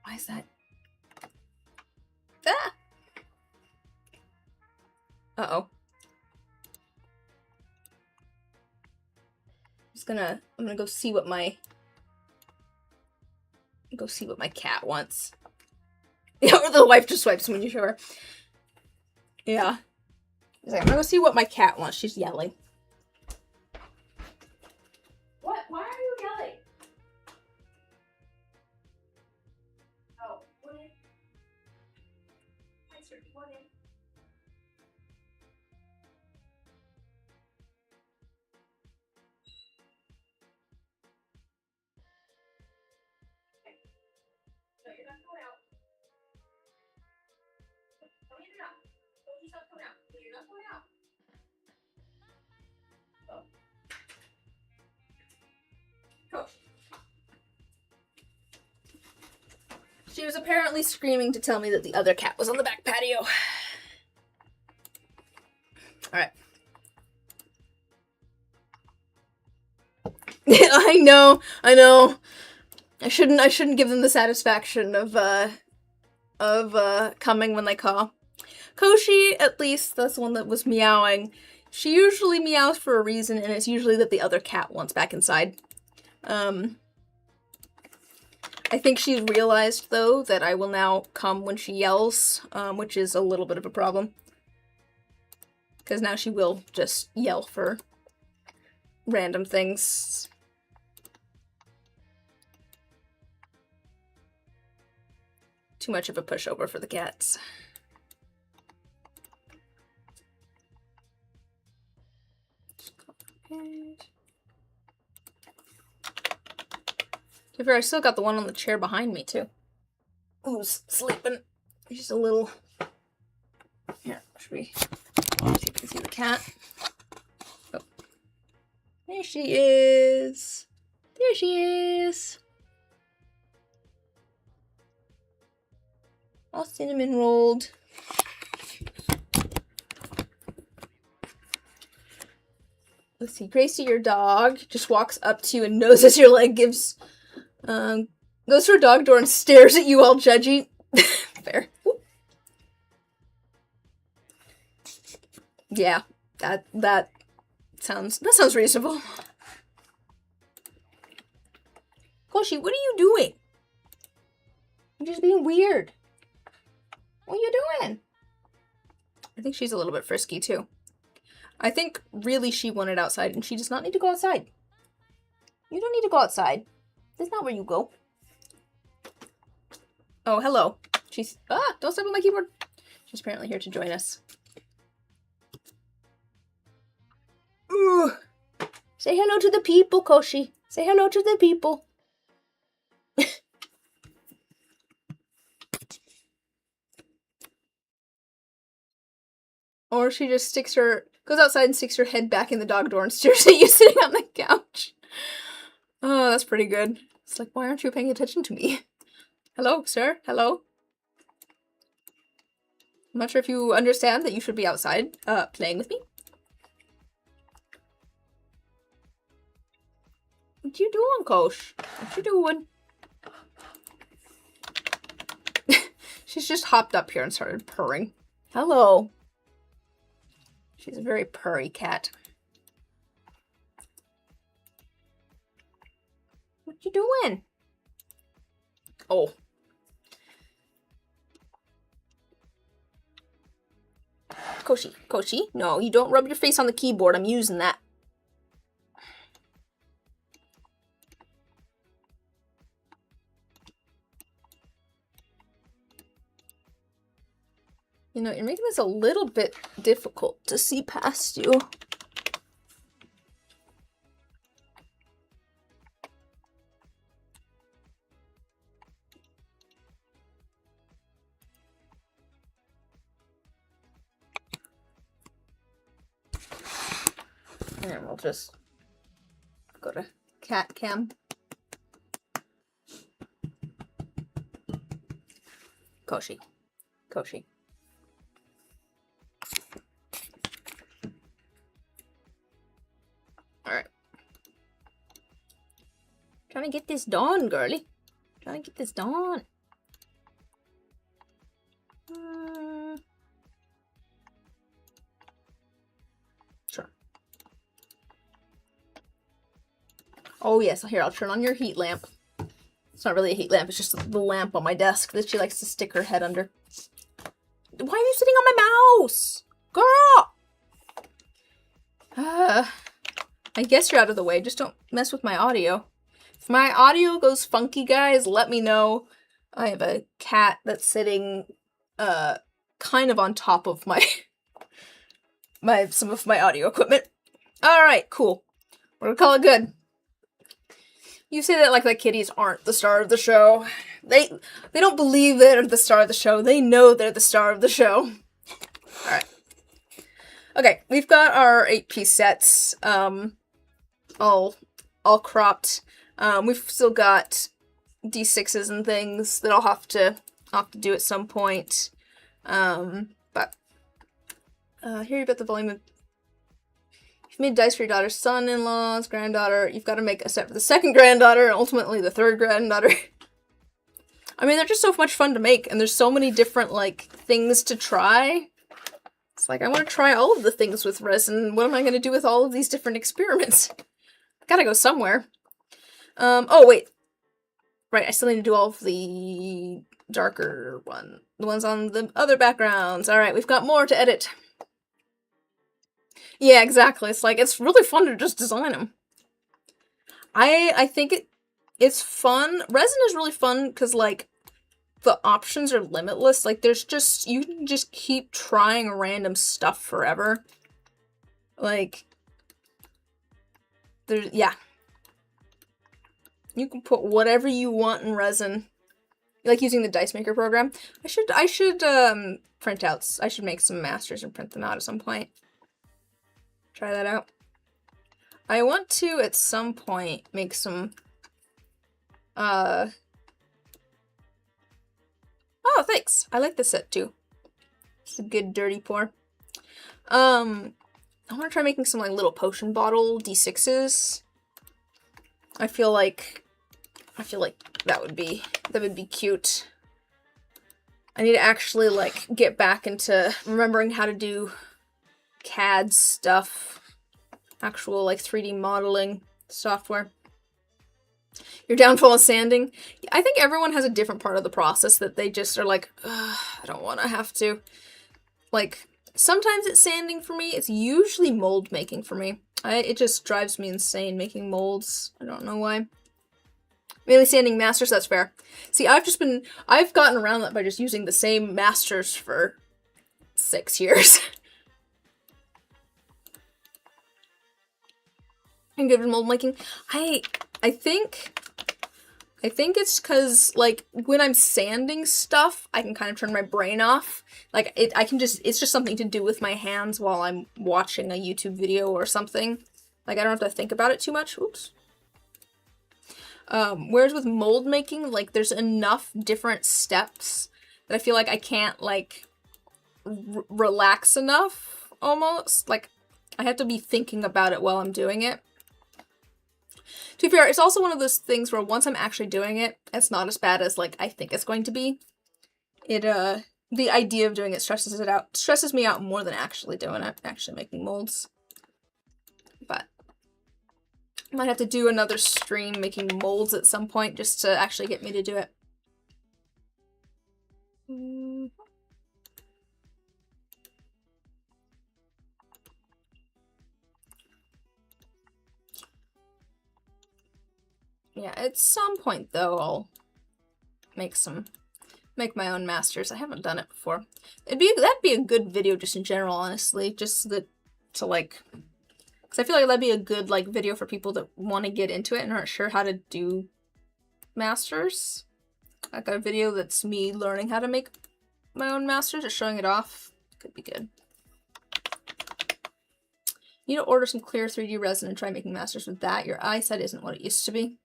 Why is that? Ah! Uh-oh. I'm gonna go see what my cat wants. Yeah, or the wife just swipes when you show her. Yeah. I'm gonna go see what my cat wants. She's yelling. What? Why are you yelling? Oh, what is... Hi, sir. What is... No, you're not going out. No, you're not. Don't you stop coming out. No, you're not going out. Oh. Coach. She was apparently screaming to tell me that the other cat was on the back patio. Alright. I know. I shouldn't give them the satisfaction of coming when they call. Koshi, at least, that's the one that was meowing. She usually meows for a reason, and it's usually that the other cat wants back inside. I think she's realized, though, that I will now come when she yells, which is a little bit of a problem. Because now she will just yell for random things. Too much of a pushover for the cats. To be fair, I still got the one on the chair behind me, too. Who's sleeping. Just a little... Here, should we... see if we can see the cat. Oh. There she is. There she is. All cinnamon rolled. Let's see, Gracie, your dog, just walks up to you and noses your leg, goes to her dog door and stares at you all judgy. Fair. Yeah, that sounds reasonable. Koshi, what are you doing? You're just being weird. What are you doing? I think she's a little bit frisky, too. I think, really, she wanted outside, and she does not need to go outside. You don't need to go outside. That's not where you go. Oh, hello. She's... Ah! Don't step on my keyboard. She's apparently here to join us. Ooh! Say hello to the people, Koshi. Say hello to the people. Or she just goes outside and sticks her head back in the dog door and stares at you sitting on the couch. Oh, that's pretty good. It's like, why aren't you paying attention to me? Hello, sir? Hello? I'm not sure if you understand that you should be outside, playing with me. What you doing, Kosh? What you doing? She's just hopped up here and started purring. Hello. She's a very purry cat. What you doing? Oh. Koshi, no, you don't rub your face on the keyboard. I'm using that. You know, you're making this a little bit difficult to see past you. And we'll just go to cat cam. Koshi. Alright. Trying to get this done, girly. Trying to get this done. Sure. Oh yes, here, I'll turn on your heat lamp. It's not really a heat lamp, it's just the lamp on my desk that she likes to stick her head under. Why are you sitting on my mouse? Girl! I guess you're out of the way. Just don't mess with my audio. If my audio goes funky, guys, let me know. I have a cat that's sitting, kind of on top of my, some of my audio equipment. Alright, cool. We're gonna call it good. You say that like the kitties aren't the star of the show. They don't believe they're the star of the show. They know they're the star of the show. Alright. Okay, we've got our 8-piece sets, all cropped. We've still got D6s and things that I'll have to do at some point. But here you've got the volume of. You've made dice for your daughter's son-in-law's granddaughter. You've got to make a set for the second granddaughter and ultimately the third granddaughter. I mean, they're just so much fun to make, and there's so many different, like, things to try. It's like, I want to try all of the things with resin. What am I going to do with all of these different experiments? Gotta go somewhere. Oh, wait. Right, I still need to do all of the darker the ones on the other backgrounds. Alright, we've got more to edit. Yeah, exactly. It's like, it's really fun to just design them. I think it's fun. Resin is really fun because, like, the options are limitless. Like, there's just, you can just keep trying random stuff forever. Like, yeah. You can put whatever you want in resin. Like using the Dice Maker program. I should print out, I should make some masters and print them out at some point. Try that out. I want to, at some point, make some, oh, thanks. I like this set, too. It's a good dirty pour. I want to try making some, like, little potion bottle D6s. I feel like that would be cute. I need to actually, like, get back into remembering how to do CAD stuff. Actual, like, 3D modeling software. Your downfall is sanding. I think everyone has a different part of the process that they just are like, I don't want to have to. Like, sometimes it's sanding for me. It's usually mold making for me. It just drives me insane making molds. I don't know why. Mainly sanding masters, that's fair. See, I've gotten around that by just using the same masters for 6 years. I'm good with mold making. I think it's because, like, when I'm sanding stuff, I can kind of turn my brain off. Like, it's just something to do with my hands while I'm watching a YouTube video or something. Like, I don't have to think about it too much. Oops. Whereas with mold making, like, there's enough different steps that I feel like I can't, like, relax enough, almost. Like, I have to be thinking about it while I'm doing it. To be fair, it's also one of those things where once I'm actually doing it, it's not as bad as, like, I think it's going to be. The idea of doing it stresses me out more than actually doing it, actually making molds. But I might have to do another stream making molds at some point just to actually get me to do it. Yeah, at some point though, I'll make my own masters. I haven't done it before. That'd be a good video just in general, honestly. Just to like, because I feel like that'd be a good, like, video for people that want to get into it and aren't sure how to do masters. Like a video that's me learning how to make my own masters or showing it off. Could be good. You need to order some clear 3D resin and try making masters with that. Your eyesight isn't what it used to be.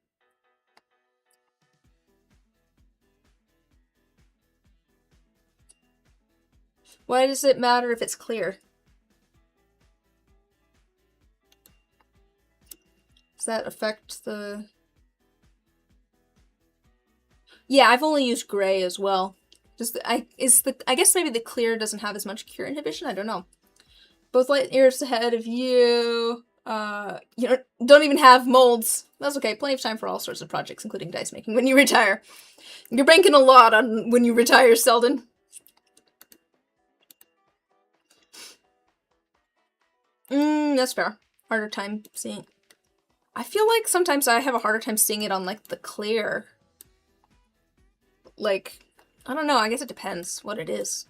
Why does it matter if it's clear? Does that affect the... Yeah, I've only used gray as well. I guess maybe the clear doesn't have as much cure inhibition. I don't know. Both light years ahead of you. You don't even have molds. That's okay. Plenty of time for all sorts of projects, including dice making when you retire. You're banking a lot on when you retire, Selden. That's fair. Harder time seeing. I feel like sometimes I have a harder time seeing it on, like, the clear. Like, I don't know. I guess it depends what it is.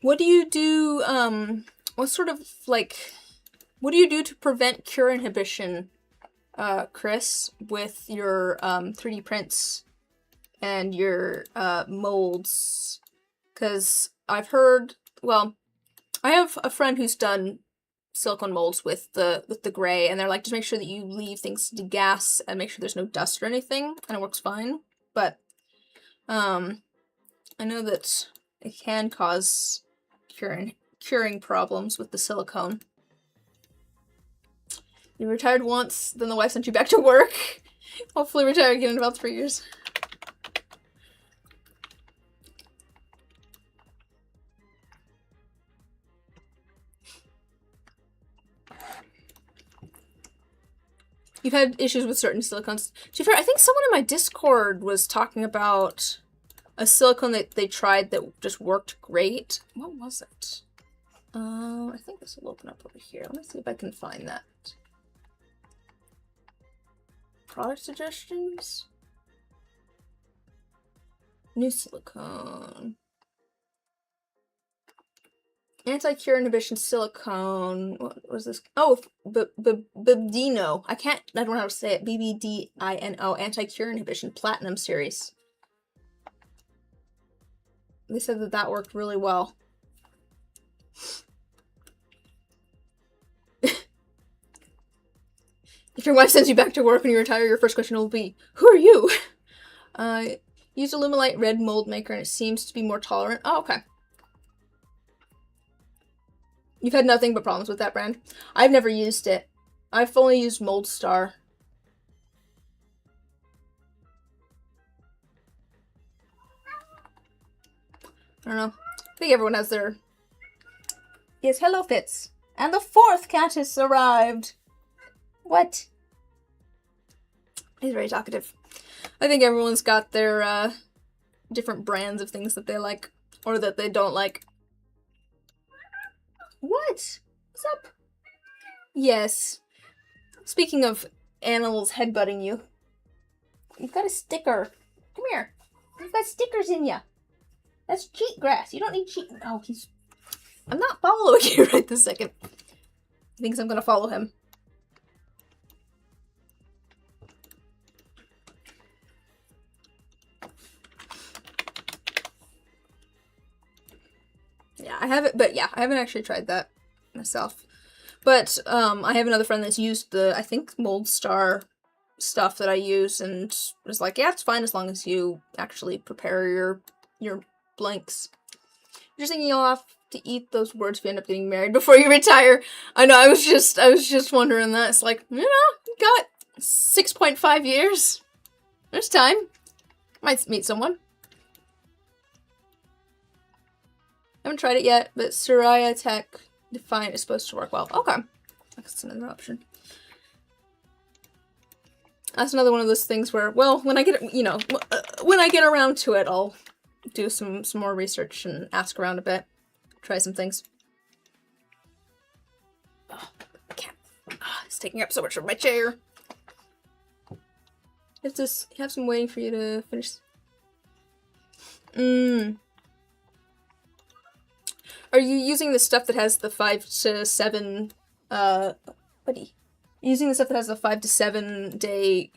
What do you do, what sort of, like, what do you do to prevent cure inhibition, Chris, with your, 3D prints and your, molds? Because I've heard, well, I have a friend who's done silicone molds with the gray, and they're like, just make sure that you leave things to gas and make sure there's no dust or anything, and it works fine. But, I know that it can cause curing problems with the silicone. You retired once, then the wife sent you back to work. Hopefully retire again in about 3 years. You've had issues with certain silicones. To be fair, I think someone in my Discord was talking about a silicone that they tried that just worked great. What was it? I think this will open up over here. Let me see if I can find that. Product suggestions? New silicone. Anti-cure inhibition silicone. What was this? Oh, Bibdino. I don't know how to say it. BBDINO. Anti-cure inhibition platinum series. They said that that worked really well. If your wife sends you back to work when you retire, your first question will be, who are you? Use Illumilite Red Mold Maker and it seems to be more tolerant. Oh, okay. You've had nothing but problems with that brand? I've never used it. I've only used Mold Star. I don't know. I think everyone has their... Yes, hello, Fitz. And the 4th cat has arrived. What? He's very talkative. I think everyone's got their, different brands of things that they like. Or that they don't like. What? What's up? Yes. Speaking of animals headbutting you. You've got a sticker. Come here. You've got stickers in ya. That's cheat grass. You don't need cheat. Oh, he's... I'm not following you right this second. He thinks I'm gonna follow him. Yeah, I haven't, but yeah, I haven't actually tried that myself. But, I have another friend that's used the, I think, Mold Star stuff that I use and was like, yeah, it's fine as long as you actually prepare your blanks. You're thinking you'll have to eat those words if you end up getting married before you retire. I know, I was just wondering that. It's like, you got 6.5 years. There's time. Might meet someone. Haven't tried it yet, but Soraya Tech Defiant is supposed to work well. Okay. That's another option. That's another one of those things where, well, when I get, when I get around to it, I'll do some more research and ask around a bit. Try some things. Oh, I can't. It's taking up so much of my chair. It's just, have some waiting for you to finish. Are you using the stuff that has the 5 to 7, buddy? Using the stuff that has the 5 to 7 day,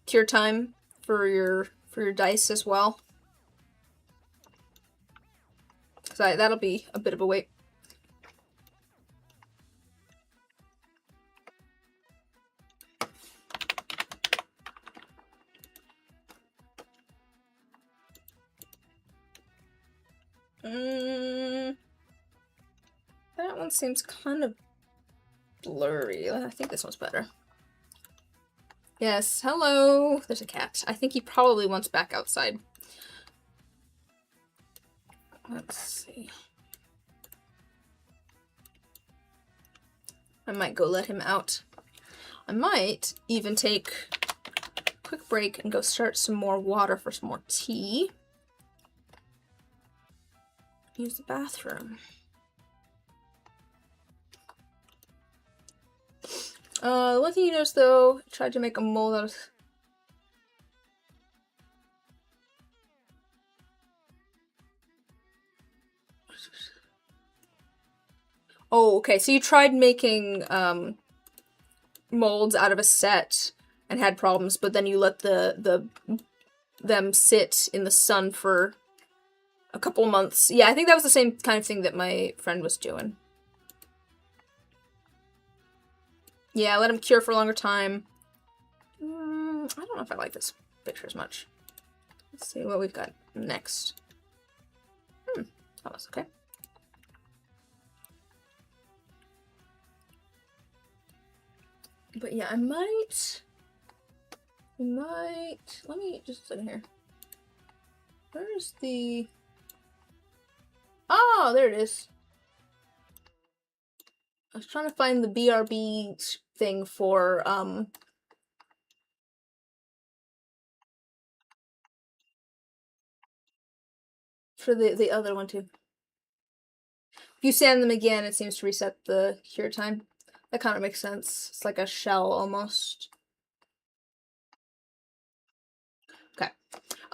cure time for your dice as well? Because that'll be a bit of a wait. That one seems kind of blurry. I think this one's better. Yes, hello. There's a cat. I think he probably wants back outside. Let's see. I might go let him out. I might even take a quick break and go start some more water for some more tea. Use the bathroom. The one thing you notice though, I tried to make a mold out of... Oh, okay, so you tried making molds out of a set and had problems, but then you let them sit in the sun for a couple months. Yeah, I think that was the same kind of thing that my friend was doing. Yeah, let them cure for a longer time. I don't know if I like this picture as much. Let's see what we've got next. That was okay. But yeah, I might, let me just sit here. Where's the, oh, there it is. I was trying to find the BRB thing for, the other one too. If you sand them again, it seems to reset the cure time. That kind of makes sense. It's like a shell almost. Okay.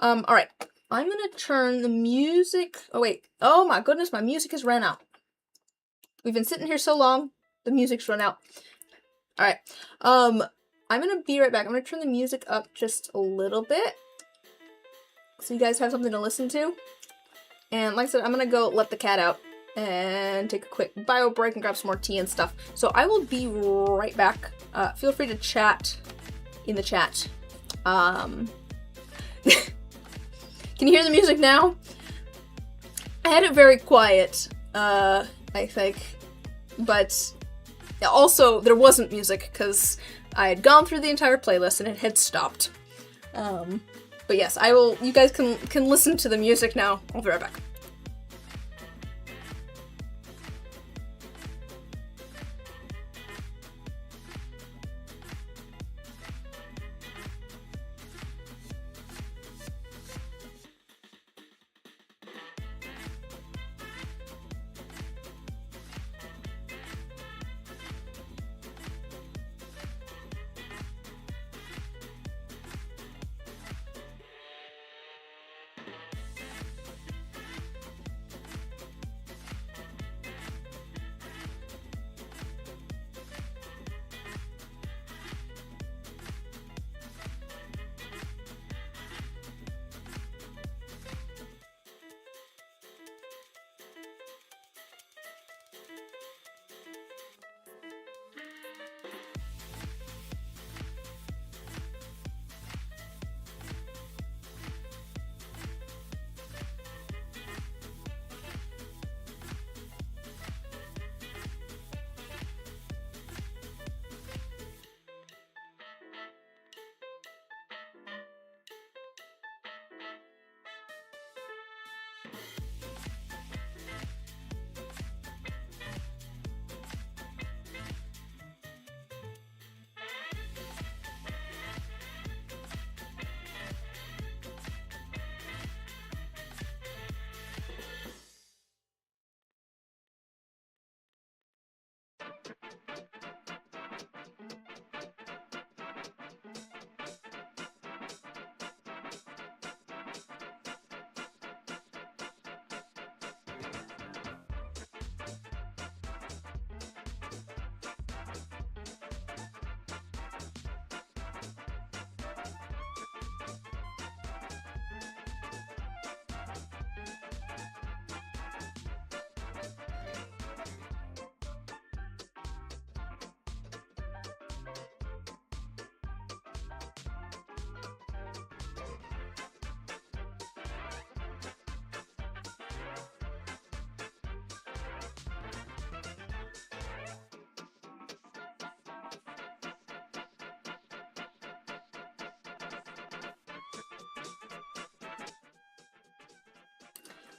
Alright. I'm gonna turn the music... Oh, wait. Oh my goodness, my music has ran out. We've been sitting here so long, the music's run out. Alright. I'm gonna be right back. I'm gonna turn the music up just a little bit, so you guys have something to listen to. And like I said, I'm gonna go let the cat out and take a quick bio break and grab some more tea and stuff. So I will be right back. Feel free to chat in the chat. Can you hear the music now? I had it very quiet, I think, but also there wasn't music because I had gone through the entire playlist and it had stopped. But yes, I will. You guys can listen to the music now. I'll be right back.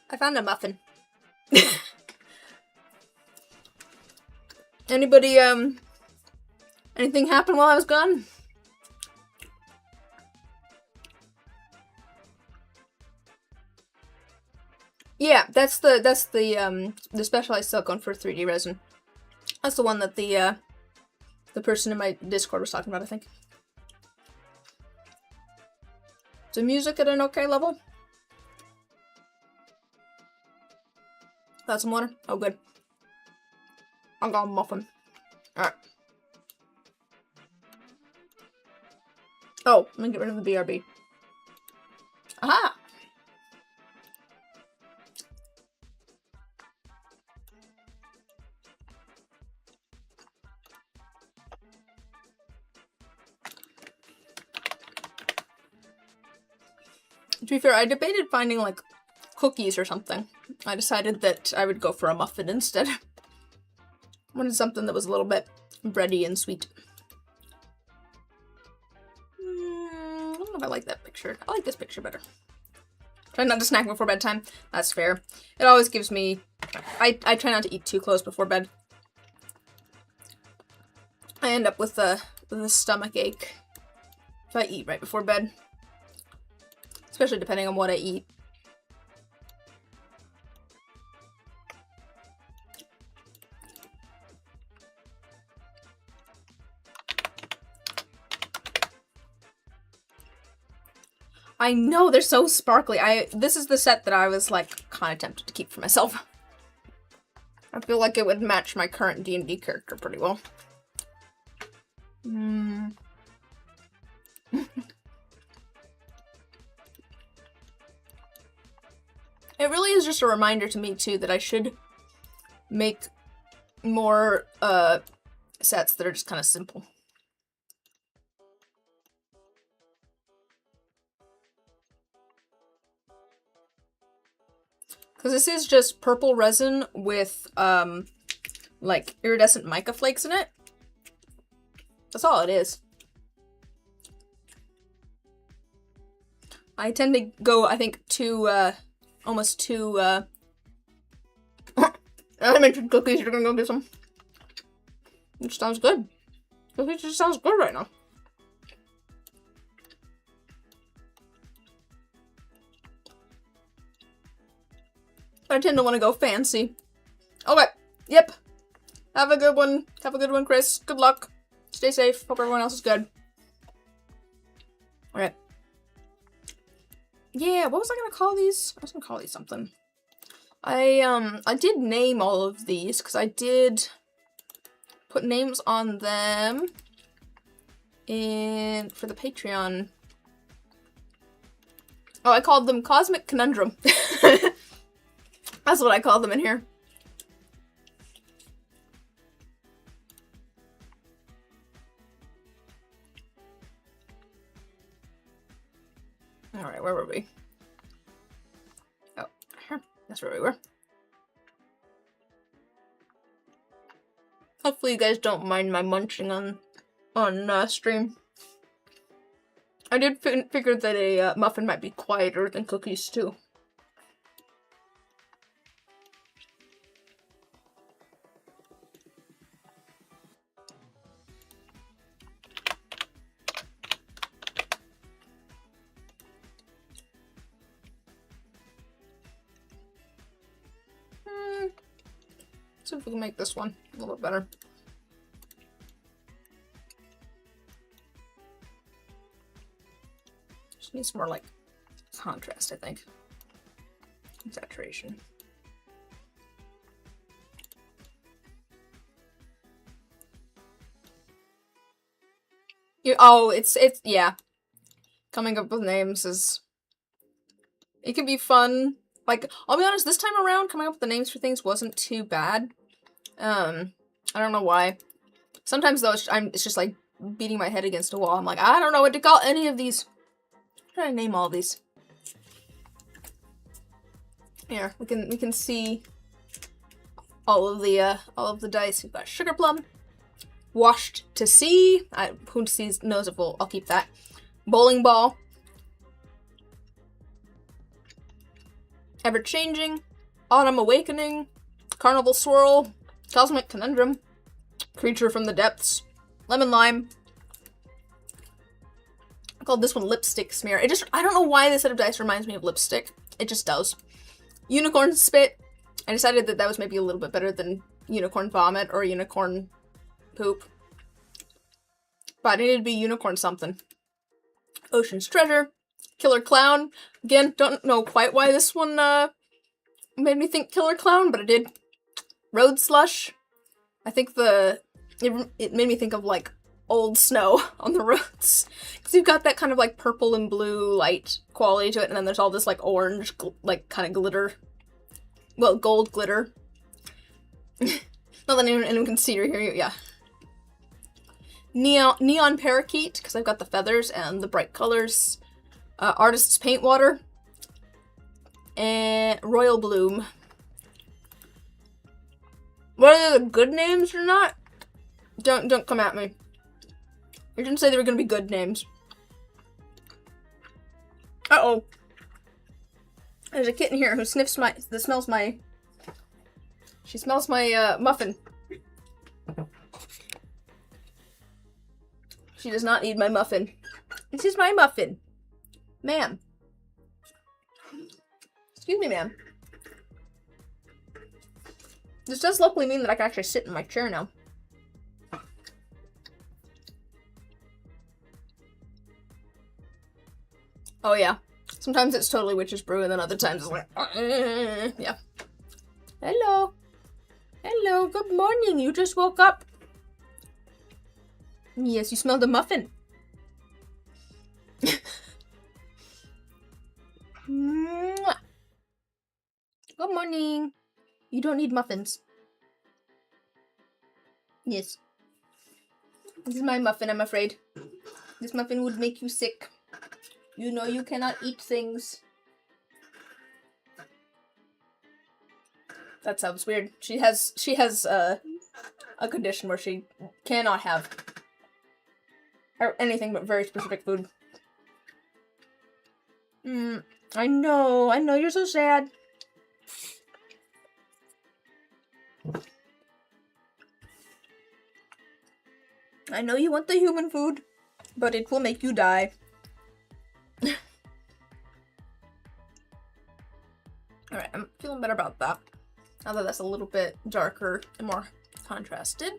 I found a muffin. Anybody Anything happen while I was gone? Yeah, that's the specialized silicone for 3D resin. That's the one that the person in my Discord was talking about, I think. Is the music at an okay level? Got some water? Oh, good. I got a muffin. Alright. Oh, let me get rid of the BRB. Aha! To be fair, I debated finding, like, cookies or something. I decided that I would go for a muffin instead. I wanted something that was a little bit bready and sweet. I don't know if I like that picture. I like this picture better. Try not to snack before bedtime. That's fair. It always gives me... I try not to eat too close before bed. I end up with a stomach ache if I eat right before bed. Especially depending on what I eat. I know, they're so sparkly. This is the set that I was, like, kind of tempted to keep for myself. I feel like it would match my current D&D character pretty well. It really is just a reminder to me, too, that I should make more, sets that are just kind of simple. Because this is just purple resin with, like, iridescent mica flakes in it. That's all it is. I tend to go, I think, too, almost too, I mentioned cookies, you're gonna go get some. It sounds good. Cookies just sounds good right now. I tend to want to go fancy. Okay, yep. Have a good one. Have a good one, Chris. Good luck. Stay safe. Hope everyone else is good. Alright. Yeah, what was I gonna call these? I was gonna call these something. I did name all of these, because I did put names on them for the Patreon. Oh, I called them Cosmic Conundrum. That's what I called them in here. Alright, where were we? Oh, that's where we were. Hopefully you guys don't mind my munching on stream. I did figure that a muffin might be quieter than cookies too. See if we can make this one a little bit better. Just needs more, like, contrast, I think. Saturation. Oh, it's, yeah. Coming up with names is... It can be fun. Like, I'll be honest, this time around, coming up with the names for things wasn't too bad. I don't know why. Sometimes, though, it's just, like, beating my head against a wall. I'm like, I don't know what to call any of these. I'm trying to name all of these. Here, we can see all of the dice. We've got Sugar Plum, Washed to Sea. Who sees knows if I'll keep that. Bowling Ball, Ever Changing, Autumn Awakening, Carnival Swirl, Cosmic Conundrum, Creature from the Depths, lemon lime. I called this one lipstick smear. I don't know why this set of dice reminds me of lipstick. It just does. Unicorn spit. I decided that was maybe a little bit better than unicorn vomit or unicorn poop. But it needed to be unicorn something. Ocean's treasure. Killer clown. Again, don't know quite why this one made me think killer clown, but it did. Road slush. I think it made me think of like old snow on the roads. Because you've got that kind of like purple and blue light quality to it, and then there's all this like orange, like kind of glitter. Well, gold glitter. Not that anyone can see or hear you, yeah. Neon parakeet, because I've got the feathers and the bright colors. Artist's paint water. And royal bloom. Whether they're good names or not, don't come at me. You didn't say they were gonna be good names. Uh-oh. There's a kitten here who smells my muffin. She does not need my muffin. This is my muffin. Ma'am. Excuse me, ma'am. This does luckily mean that I can actually sit in my chair now. Oh yeah. Sometimes it's totally witch's brew, and then other times it's like, yeah. Hello. Hello, good morning. You just woke up. Yes, you smelled a muffin. Mwah. Good morning. You don't need muffins. Yes. This is my muffin, I'm afraid. This muffin would make you sick. You know you cannot eat things. That sounds weird. She has a condition where she cannot have anything but very specific food. I know, you're so sad. I know you want the human food, but it will make you die. Alright, I'm feeling better about that. Now that that's a little bit darker and more contrasted.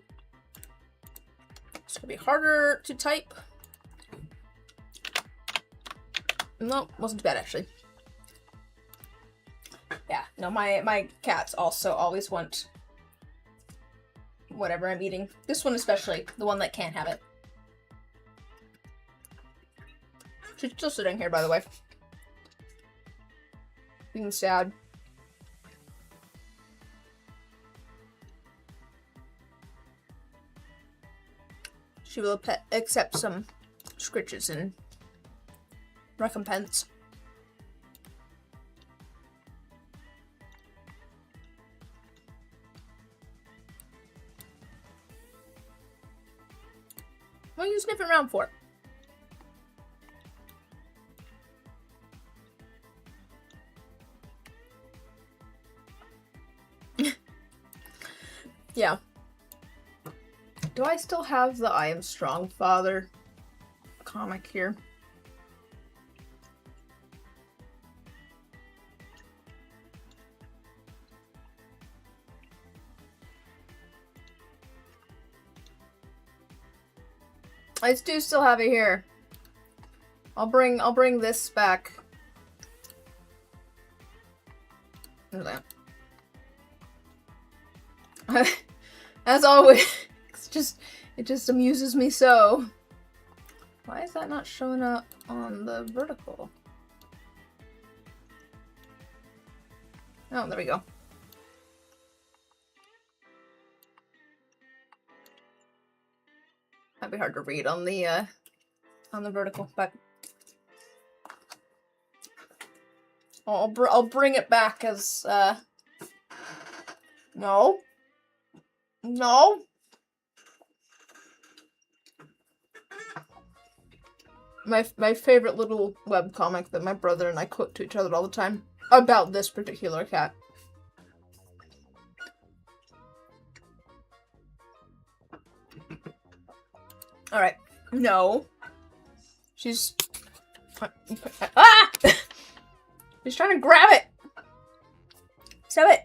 It's gonna be harder to type. No, wasn't too bad actually. Yeah, no, my cats also always want whatever I'm eating. This one especially, the one that can't have it. She's still sitting here, by the way. Being sad. She will accept some scritches in recompense. What are you sniffing around for? Yeah. Do I still have the I Am Strong Father comic here? I do still have it here. I'll bring this back. Look at that. As always, it just amuses me so. Why is that not showing up on the vertical? Oh, there we go. Might be hard to read on the vertical, but I'll bring it back as no. My favorite little webcomic that my brother and I quote to each other all the time about this particular cat. Alright. No. She's... Ah! She's trying to grab it! Stop it!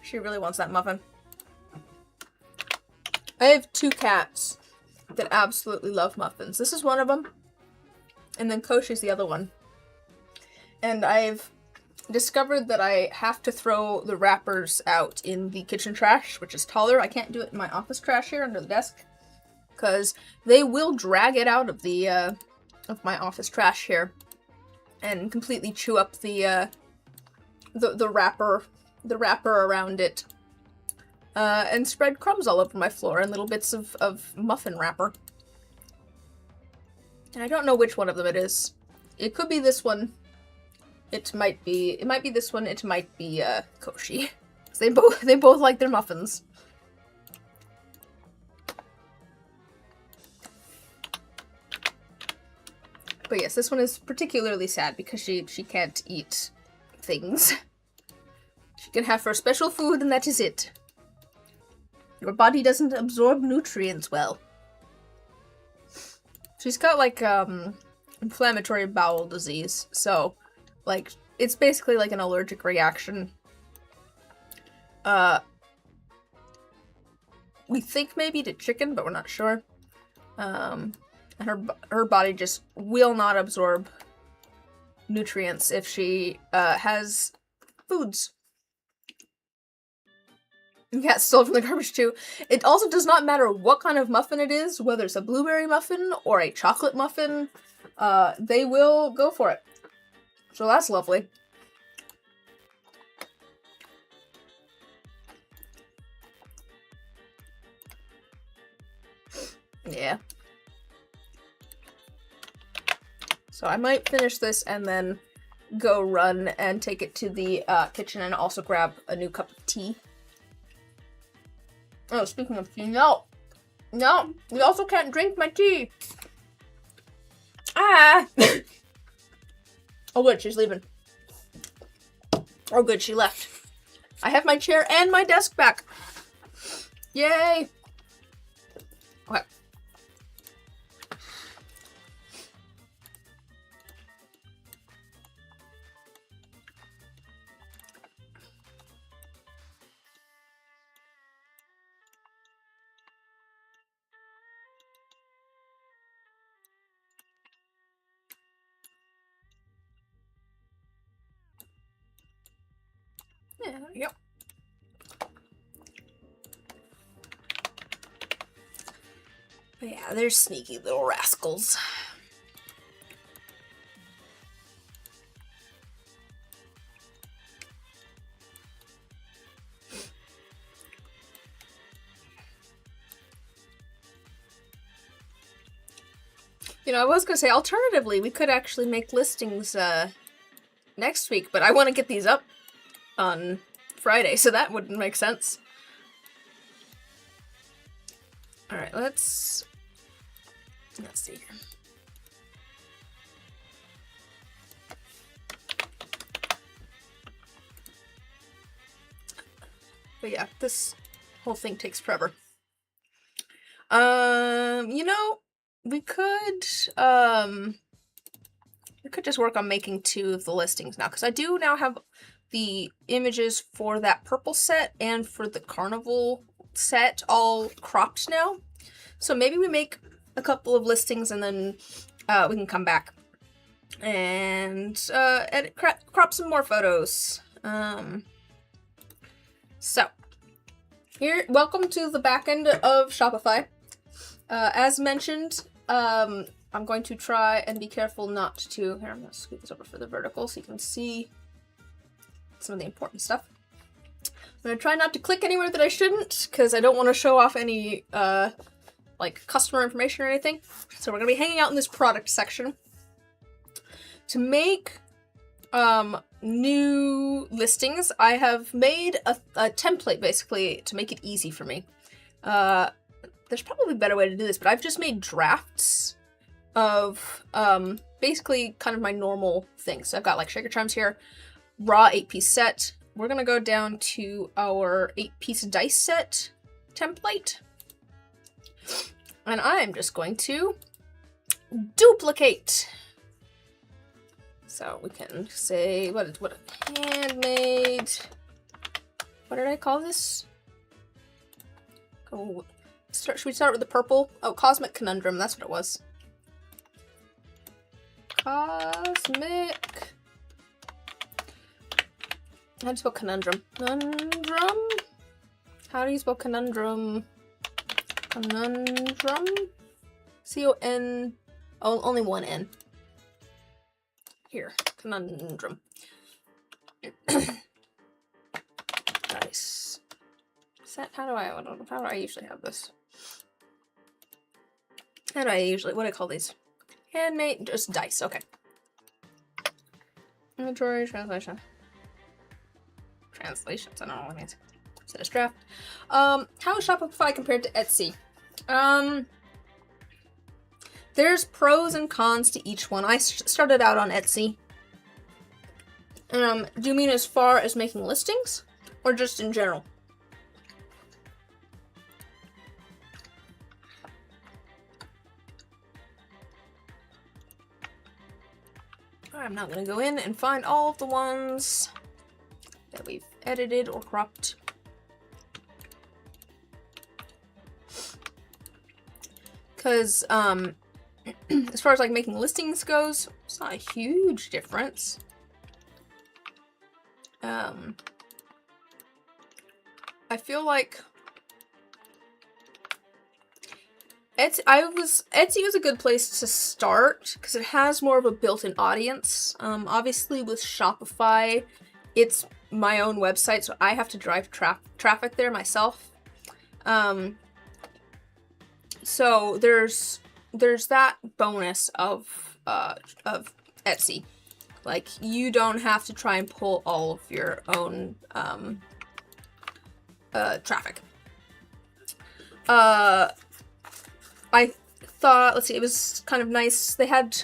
She really wants that muffin. I have 2 cats that absolutely love muffins. This is one of them, and then Koshi's the other one. And I've discovered that I have to throw the wrappers out in the kitchen trash, which is taller. I can't do it in my office trash here under the desk, because they will drag it out of the of my office trash here and completely chew up the wrapper around it, and spread crumbs all over my floor and little bits of muffin wrapper. And I don't know which one of them it is. It could be this one. It might be this one. It might be Koshi. They both like their muffins. But yes, this one is particularly sad because she can't eat things. She can have her special food and that is it. Your body doesn't absorb nutrients well. She's got like inflammatory bowel disease, so like it's basically like an allergic reaction. We think maybe to chicken, but we're not sure. And her body just will not absorb nutrients if she has foods. Yeah, it's stolen from the garbage too. It also does not matter what kind of muffin it is, whether it's a blueberry muffin or a chocolate muffin, they will go for it. So that's lovely. Yeah. So I might finish this and then go run and take it to the kitchen and also grab a new cup of tea. Oh, speaking of tea, no, you also can't drink my tea. Ah! Oh good, she's leaving. Oh good, she left. I have my chair and my desk back. Yay! Okay. Yeah, there we go. But yeah, they're sneaky little rascals. You know, I was gonna say, alternatively, we could actually make listings, next week, but I want to get these up on Friday, so that wouldn't make sense. Alright, let's see here. But yeah, this whole thing takes forever. You know, we could just work on making 2 of the listings now, because I do now have the images for that purple set and for the carnival set all cropped now. So maybe we make a couple of listings and then we can come back and crop some more photos. So here, welcome to the back end of Shopify. As mentioned, I'm going to try and be careful not to... Here, I'm going to scoot this over for the vertical so you can see some of the important stuff. I'm going to try not to click anywhere that I shouldn't, because I don't want to show off any like customer information or anything. So we're gonna be hanging out in this product section. To make new listings, I have made a template basically to make it easy for me. There's probably a better way to do this, but I've just made drafts of basically kind of my normal things. So I've got like shaker chimes here, raw 8-piece set. We're gonna go down to our 8-piece dice set template. And I'm just going to duplicate. So we can say, what handmade, what did I call this? Oh, should we start with the purple? Oh, Cosmic Conundrum, that's what it was. Cosmic. How do you spell conundrum? Conundrum? How do you spell conundrum? Conundrum? C-O-N. Oh, only one N. Here, conundrum. Nice. Set. How do I usually have this? What do I call these? Handmade, just dice, okay. Inventory, translation. Translations, I don't know what it means. Set as draft. How is Shopify compared to Etsy? There's pros and cons to each one. I started out on Etsy. Do you mean as far as making listings? Or just in general? I'm not going to go in and find all of the ones that we've edited or cropped. Because, as far as like making listings goes, it's not a huge difference. I feel like Etsy was a good place to start because it has more of a built-in audience. Obviously with Shopify, it's my own website, so I have to drive traffic there myself. So there's that bonus of Etsy. Like, you don't have to try and pull all of your own traffic. I thought, let's see, it was kind of nice. They had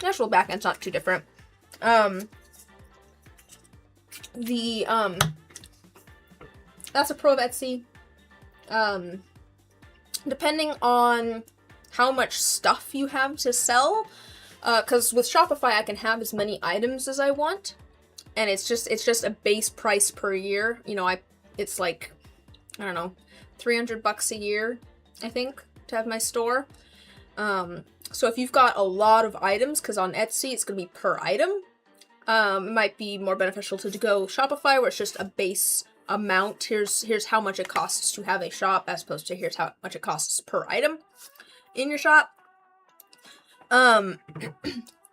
actual backend's not too different. That's a pro of Etsy. Depending on how much stuff you have to sell, because with Shopify I can have as many items as I want, and it's just a base price per year. You know, it's like, I don't know, $300 a year, I think, to have my store. So if you've got a lot of items, because on Etsy it's gonna be per item, it might be more beneficial to go Shopify, where it's just a base amount. Here's how much it costs to have a shop, as opposed to here's how much it costs per item in your shop. Like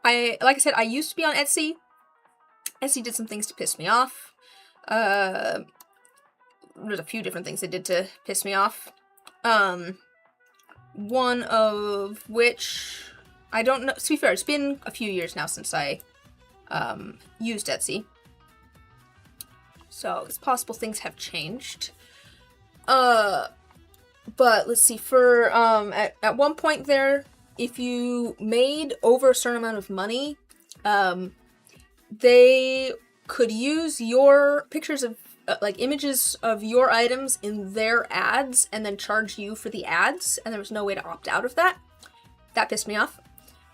I said, I used to be on Etsy. Etsy did some things to piss me off. There's a few different things they did to piss me off. One of which, I don't know, to be fair, it's been a few years now since I used Etsy. So it's possible things have changed. But let's see, for, at one point there, if you made over a certain amount of money, they could use your pictures of, like, images of your items in their ads and then charge you for the ads, and there was no way to opt out of that. That pissed me off.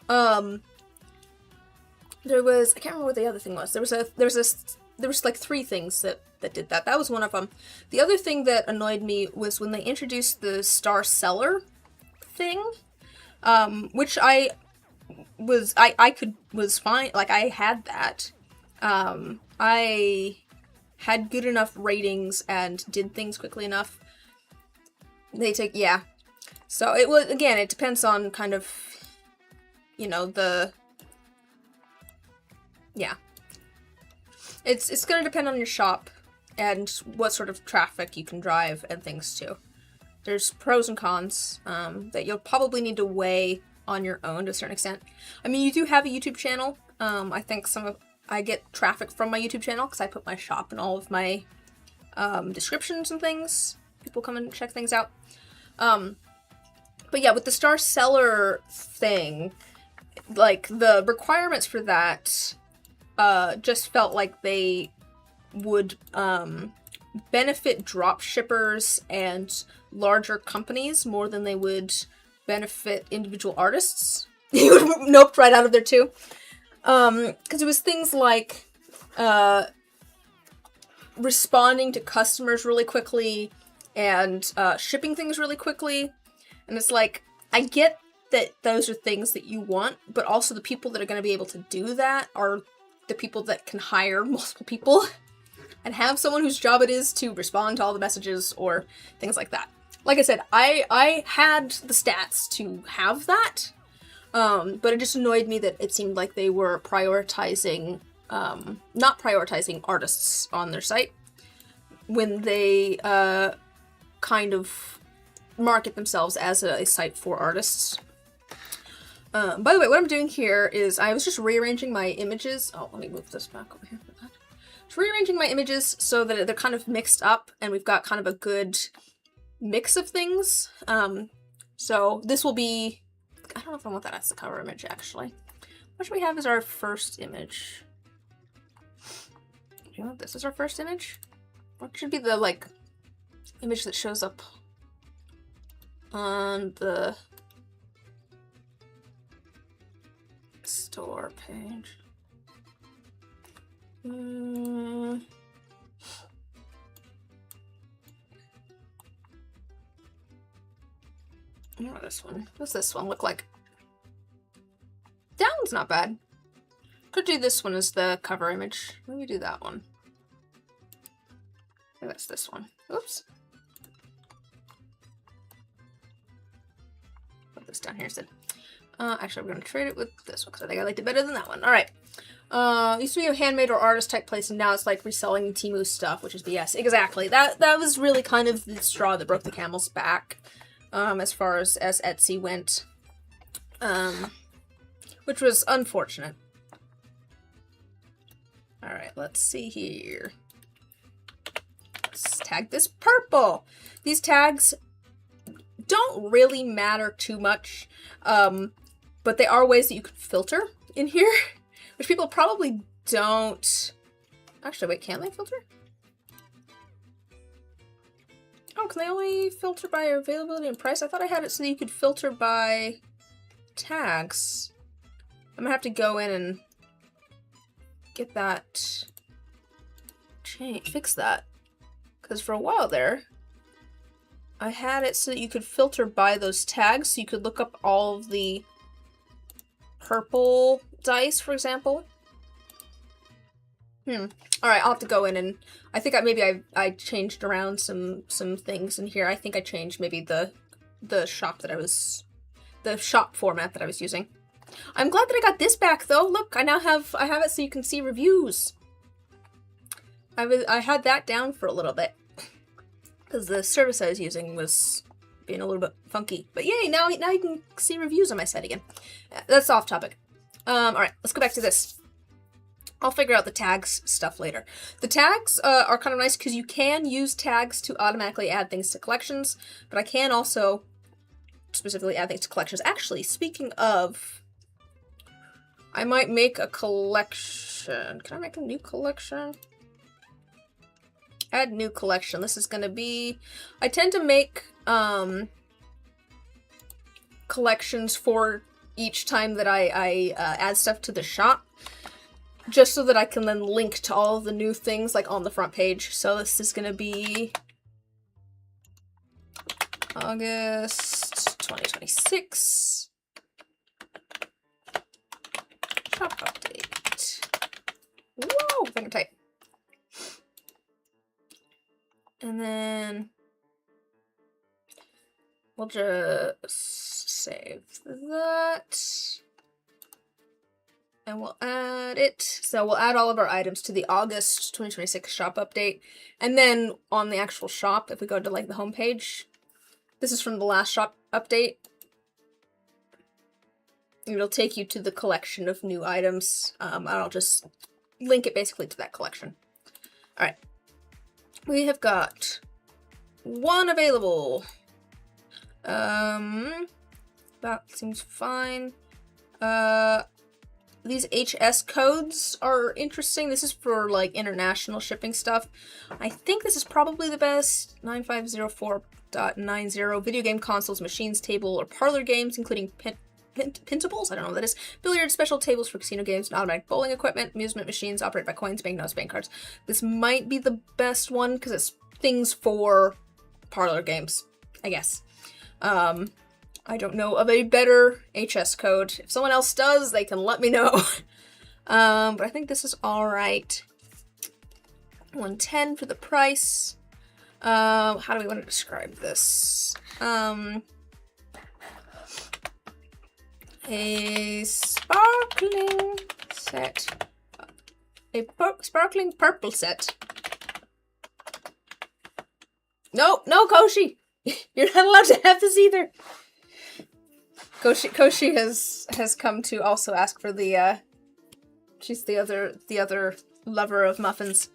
There was, I can't remember what the other thing was. There was like 3 things that did that. That was one of them. The other thing that annoyed me was when they introduced the star seller thing, which I was fine. Like, I had that. I had good enough ratings and did things quickly enough. Yeah. So it was, again, it depends on kind of, you know, yeah. It's gonna depend on your shop and what sort of traffic you can drive and things too. there's pros and cons that you'll probably need to weigh on your own to a certain extent. I mean, you do have a YouTube channel. I think I get traffic from my YouTube channel because I put my shop in all of my descriptions and things. People come and check things out. But yeah, with the star seller thing, like the requirements for that just felt like they would benefit drop shippers and larger companies more than they would benefit individual artists. You would noped right out of there too. Because it was things like responding to customers really quickly and shipping things really quickly. And it's like, I get that those are things that you want, but also the people that are going to be able to do that are the people that can hire multiple people and have someone whose job it is to respond to all the messages or things like that. Like I said, I had the stats to have that, but it just annoyed me that it seemed like they were prioritizing, not prioritizing artists on their site when they kind of market themselves as a site for artists. By the way, what I'm doing here is I was just rearranging my images. Oh, let me move this back over here for that. Just rearranging my images so that they're kind of mixed up and we've got kind of a good mix of things. So this will be, I don't know if I want that as the cover image actually. What should we have as our first image? Do you want this as our first image? What should be the like image that shows up on the store page? This one. What's this one look like? That one's not bad. Could do this one as the cover image. Let me do that one. I think that's this one. Oops. Put this down here instead. Actually, we're going to trade it with this one because I think I liked it better than that one. All right. Used to be a handmade or artist type place, and now it's like reselling Temu stuff, which is BS. Exactly. That was really kind of the straw that broke the camel's back, as far as Etsy went, which was unfortunate. All right, let's see here. Let's tag this purple. These tags don't really matter too much, but they are ways that you can filter in here, which people probably don't. Actually, wait, can they filter? Oh, can they only filter by availability and price? I thought I had it so that you could filter by tags. I'm gonna have to go in and get that fix that. Because for a while there, I had it so that you could filter by those tags, so you could look up all of the purple dice, for example. Alright, I'll have to go in and I think I changed around some things in here. I think I changed maybe the shop format that I was using. I'm glad that I got this back though. Look, I have it so you can see reviews. I had that down for a little bit because the service I was using was being a little bit funky. But yay, now you can see reviews on my site again. That's off topic. Alright, let's go back to this. I'll figure out the tags stuff later. The tags are kind of nice because you can use tags to automatically add things to collections, but I can also specifically add things to collections. Actually, speaking of, I might make a collection. Can I make a new collection? Add new collection. This is going to be, I tend to make collections for each time that I add stuff to the shop, just so that I can then link to all of the new things like on the front page. So this is going to be August 2026 shop update. Whoa, finger tight. And then we'll just save that. And we'll add it. So we'll add all of our items to the August 2026 shop update. And then on the actual shop, if we go to like the home page, This is from the last shop update. It'll take you to the collection of new items. I'll just link it basically to that collection. Alright. We have got one available. That seems fine. These HS codes are interesting. This is for like international shipping stuff. I think this is probably the best. 9504.90 video game consoles, machines, table, or parlor games, including pintables, I don't know what that is, billiards, special tables for casino games, and automatic bowling equipment, amusement machines operated by coins, banknotes, bank cards. This might be the best one because it's things for parlor games, I guess. I don't know of a better HS code. If someone else does, they can let me know. But I think this is alright. 110 for the price. How do we want to describe this? A sparkling set. A sparkling purple set. No, Koshi! You're not allowed to have this either! Koshi has come to also ask for the, she's the other lover of muffins.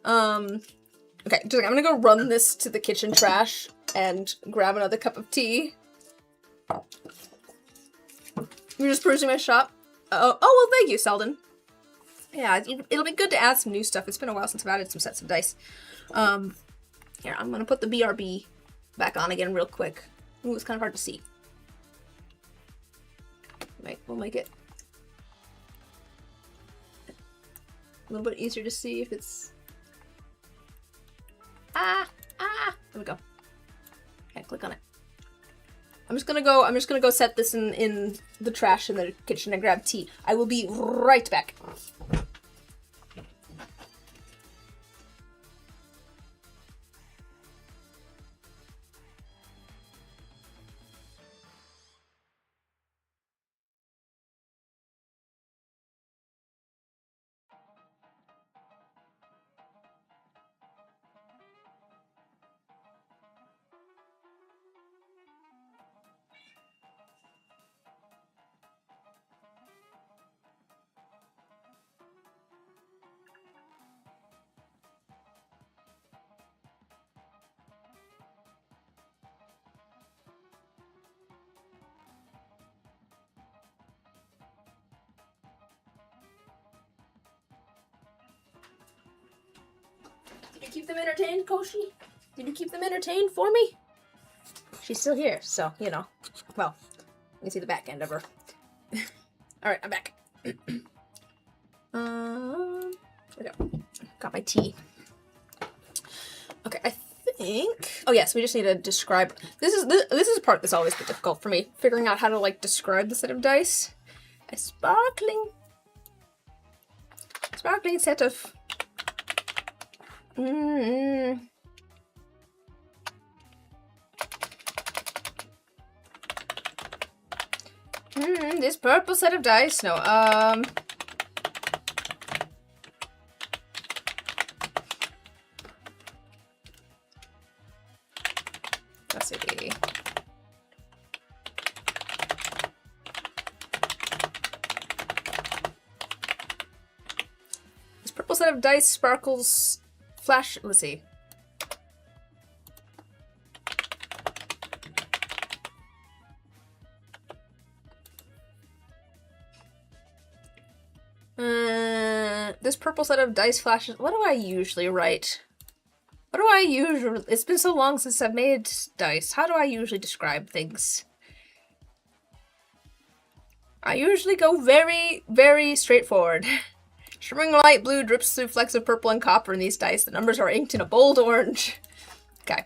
Okay, I'm gonna go run this to the kitchen trash and grab another cup of tea. You're just perusing my shop? Oh, well, thank you, Selden. Yeah, it'll be good to add some new stuff. It's been a while since I've added some sets of dice. Here, I'm gonna put the BRB back on again real quick. Ooh, it's kind of hard to see. Right, we'll make it a little bit easier to see if it's... there we go. Okay, click on it. I'm just gonna go set this in the trash in the kitchen and grab tea. I will be right back. Did you keep them entertained, Koshi? Did you keep them entertained for me? She's still here, so, you know. Well, you can see the back end of her. Alright, I'm back. There we go. Got my tea. Okay, I think... Oh, yes, we just need to describe... This is a part that's always been difficult for me. Figuring out how to, like, describe the set of dice. A sparkling set of... This purple set of dice? No, let's see. This purple set of dice sparkles flash, let's see. This purple set of dice flashes. What do I usually write? It's been so long since I've made dice. How do I usually describe things? I usually go very, very straightforward. Shimmering light blue drips through flecks of purple and copper in these dice. The numbers are inked in a bold orange. Okay.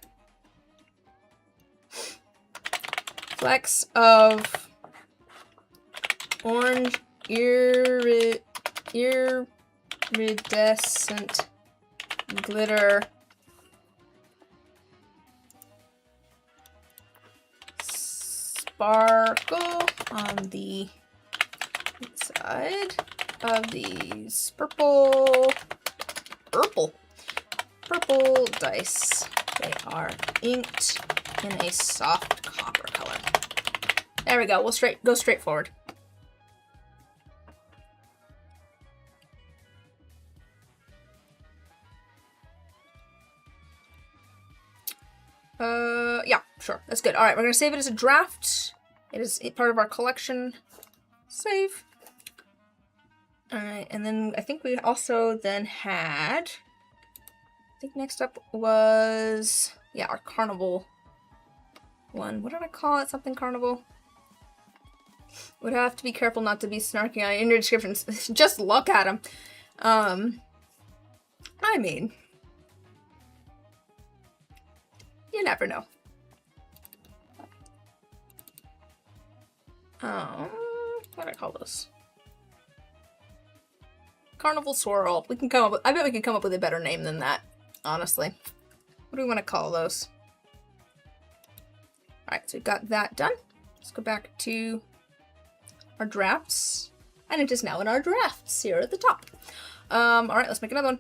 Flecks of orange iridescent glitter. Sparkle on the inside of these purple dice. They are inked in a soft copper color. There we go. We'll go straight forward. Yeah, sure. That's good. All right, we're going to save it as a draft. It is part of our collection. Save. All right, and then I think we also then had... I think next up was... Yeah, our carnival one. What did I call it? Something carnival? Would have to be careful not to be snarky on your descriptions. Just look at them. I mean... You never know. What do I call those? Carnival Swirl. We can come up with, I bet we can come up with a better name than that, honestly. What do we want to call those? Alright, so we've got that done. Let's go back to our drafts. And it is now in our drafts here at the top. Alright, let's make another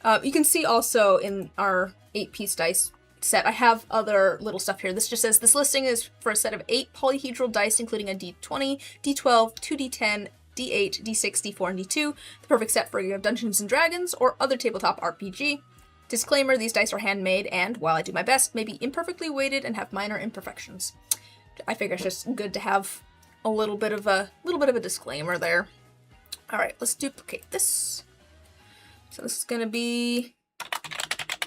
one. You can see also in our 8-piece dice set, I have other little stuff here. This just says, this listing is for a set of 8 polyhedral dice, including a D20, D12, 2D10, D8, D6, D4, and D2. The perfect set for your Dungeons & Dragons or other tabletop RPG. Disclaimer, these dice are handmade and, while I do my best, may be imperfectly weighted and have minor imperfections. I figure it's just good to have a little bit of a disclaimer there. Alright, let's duplicate this. So this is gonna be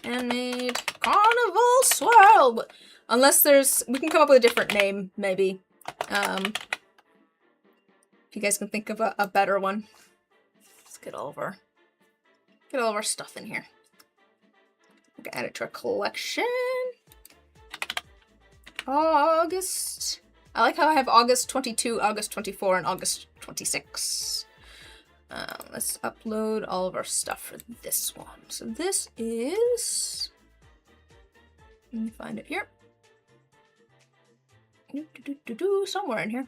handmade Carnival Swirl. Unless we can come up with a different name, maybe. If you guys can think of a better one. Let's get all of our stuff in here. We can add it to our collection. August. I like how I have August 22, August 24, and August 26. Let's upload all of our stuff for this one. So this is... Let me find it here. Somewhere in here.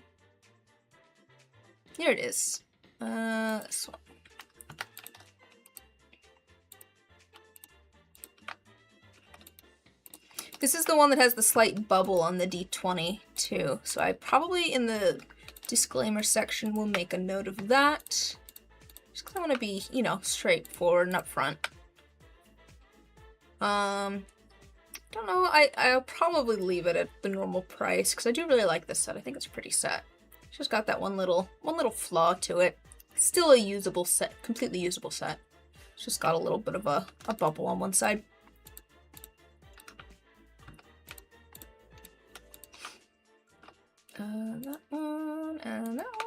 Here it is. This one. This is the one that has the slight bubble on the D20 too. So I probably in the disclaimer section will make a note of that. Just because I want to be, you know, straightforward and upfront. Don't know. I'll probably leave it at the normal price because I do really like this set. I think it's a pretty set. It's just got that one little flaw to it. Still a usable set, completely usable set. It's just got a little bit of a bubble on one side. That one and that one.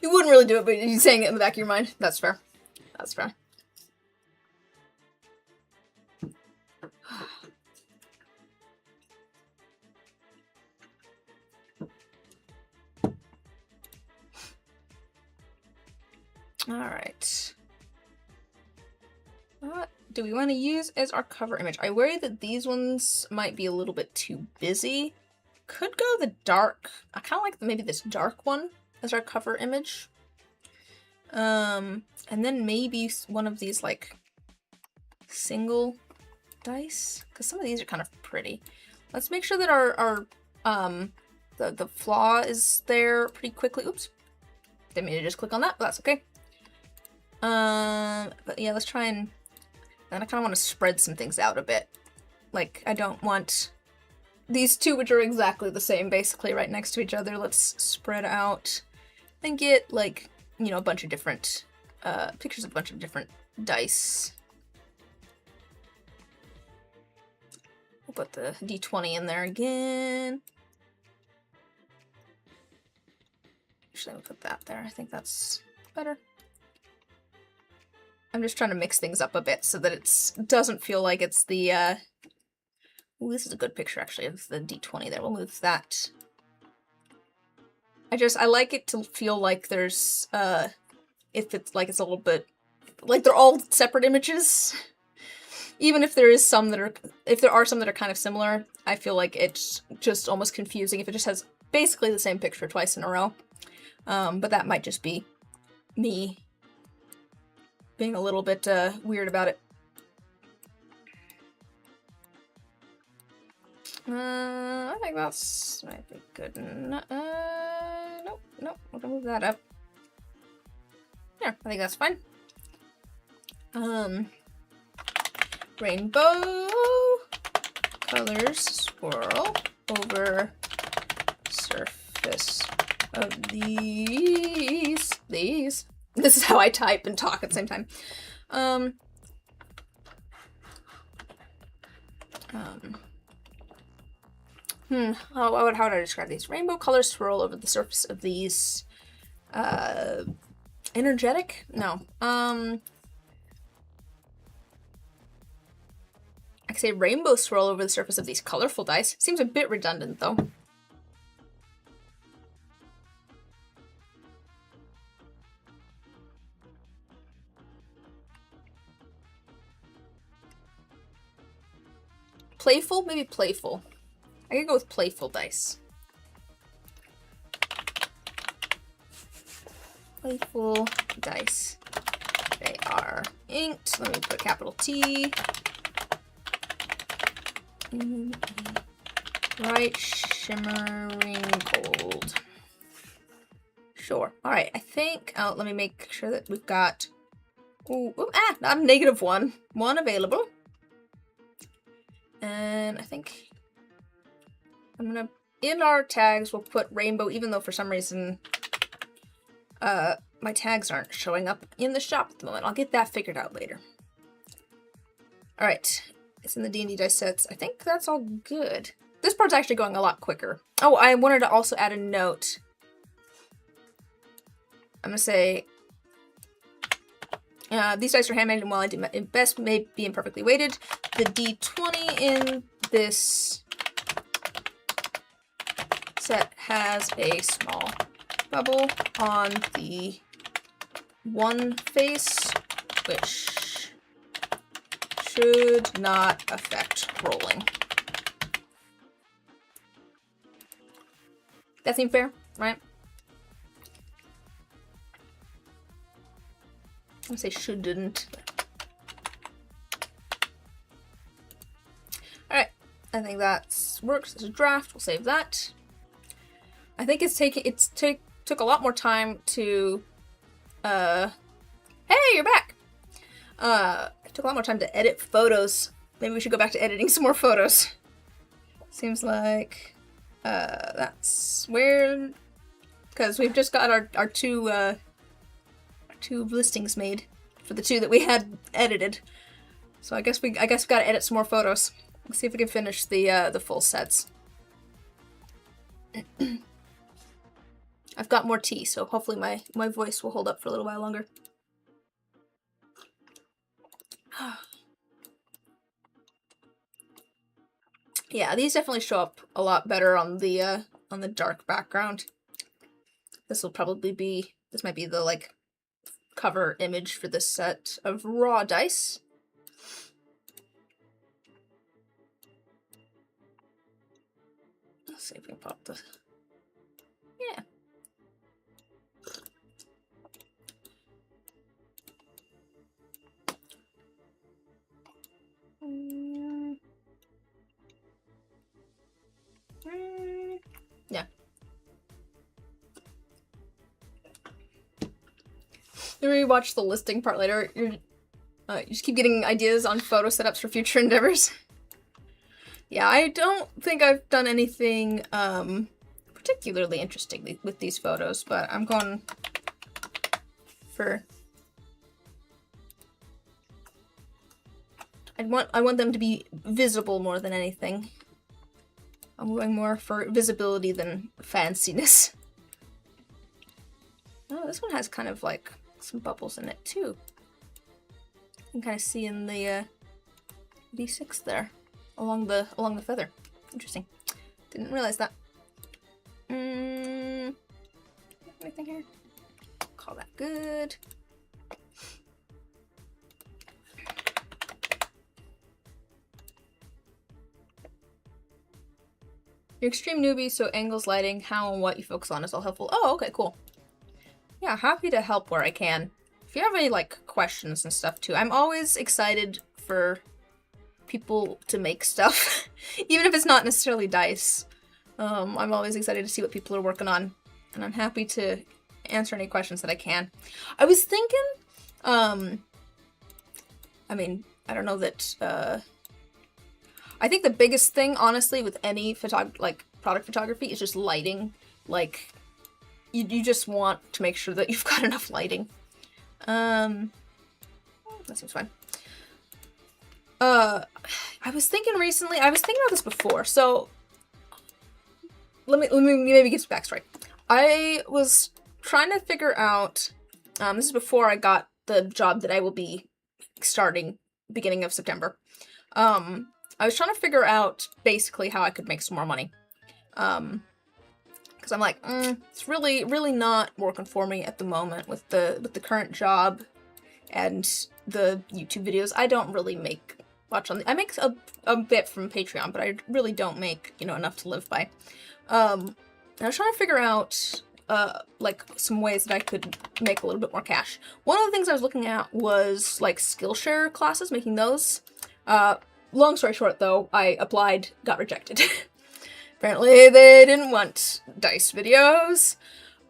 You wouldn't really do it, but you're saying it in the back of your mind. That's fair. That's fair. Alright. What do we want to use as our cover image? I worry that these ones might be a little bit too busy. Could go the dark. I kind of like maybe this dark one as our cover image. And then maybe one of these like single dice, because some of these are kind of pretty. Let's make sure that our the flaw is there pretty quickly. Oops, didn't mean to just click on that, but that's okay. But yeah, let's try and I kind of want to spread some things out a bit. Like, I don't want these two, which are exactly the same, basically right next to each other. Let's spread out and get, like, you know, a bunch of different pictures of a bunch of different dice. We'll put the D20 in there again. Actually, we'll put that there. I think that's better. I'm just trying to mix things up a bit so that it doesn't feel like it's the, ooh, this is a good picture, actually. It's the D20 there. We'll move that. I like it to feel like there's, if it's like it's a little bit, like they're all separate images. Even if there is some that are, if there are some that are kind of similar, I feel like it's just almost confusing if it just has basically the same picture twice in a row. But that might just be me being a little bit weird about it. I think that's might be good. Nope, we're gonna move that up. Yeah, I think that's fine. Rainbow colors swirl over surface of these. This is how I type and talk at the same time. How would I describe these? Rainbow colors swirl over the surface of these. Energetic? No. I could say rainbow swirl over the surface of these colorful dice. Seems a bit redundant, though. Playful? Maybe playful. I could go with playful dice. Playful dice. They are inked. Let me put capital T. Bright shimmering gold. Sure. Alright, I think... Oh, let me make sure that we've got... I'm -1. One available. And I think... I'm gonna... In our tags, we'll put rainbow, even though for some reason... my tags aren't showing up in the shop at the moment. I'll get that figured out later. Alright. It's in the D&D dice sets. I think that's all good. This part's actually going a lot quicker. Oh, I wanted to also add a note. I'm gonna say... these dice are handmade and while at best may be imperfectly weighted. The D20 in this set has a small bubble on the one face, which should not affect rolling. That seems fair, right? I'm gonna say shouldn't. Alright, I think that works as a draft. We'll save that. I think took a lot more time to hey, you're back! It took a lot more time to edit photos. Maybe we should go back to editing some more photos. Seems like that's weird. Because we've just got our two listings made for the two that we had edited. So I guess we gotta edit some more photos. Let's see if we can finish the full sets. I've got more tea, so hopefully my voice will hold up for a little while longer. Yeah, these definitely show up a lot better on the dark background. This might be the like cover image for this set of raw dice. Let's see if we can pop this. Yeah. Yeah. You rewatch the listing part later. You just keep getting ideas on photo setups for future endeavors. Yeah, I don't think I've done anything particularly interesting with these photos, but I'm going for... I want them to be visible more than anything. I'm going more for visibility than fanciness. Oh, this one has kind of like some bubbles in it too. You can kind of see in the D6 there, along the feather. Interesting. Didn't realize that. Anything here? Call that good. You're extreme newbie, so angles, lighting, how and what you focus on is all helpful. Oh, okay, cool. Yeah, happy to help where I can. If you have any, like, questions and stuff, too, I'm always excited for people to make stuff. Even if it's not necessarily dice. I'm always excited to see what people are working on, and I'm happy to answer any questions that I can. I was thinking, I mean, I don't know that, I think the biggest thing, honestly, with any product photography is just lighting. Like, you just want to make sure that you've got enough lighting. That seems fine. I was thinking recently, I was thinking about this before, so let me maybe give some backstory. I was trying to figure out, this is before I got the job that I will be starting beginning of September. I was trying to figure out basically how I could make some more money. Because I'm like, it's really not working for me at the moment with the current job and the YouTube videos. I don't really make much on I make a bit from Patreon, but I really don't make, enough to live by. And I was trying to figure out like some ways that I could make a little bit more cash. One of the things I was looking at was like Skillshare classes, making those. Long story short, though, I applied, got rejected. Apparently they didn't want dice videos.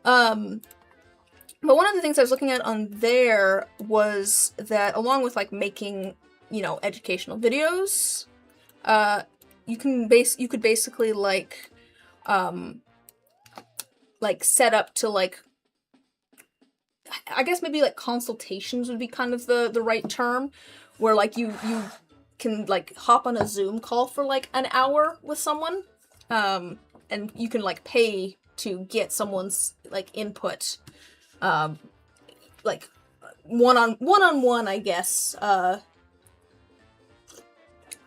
But one of the things I was looking at on there was that along with like making, educational videos, you could basically like set up to like, I guess maybe like consultations would be kind of the right term, where like you can like hop on a Zoom call for like an hour with someone, and you can like pay to get someone's like input, like one-on-one, I guess,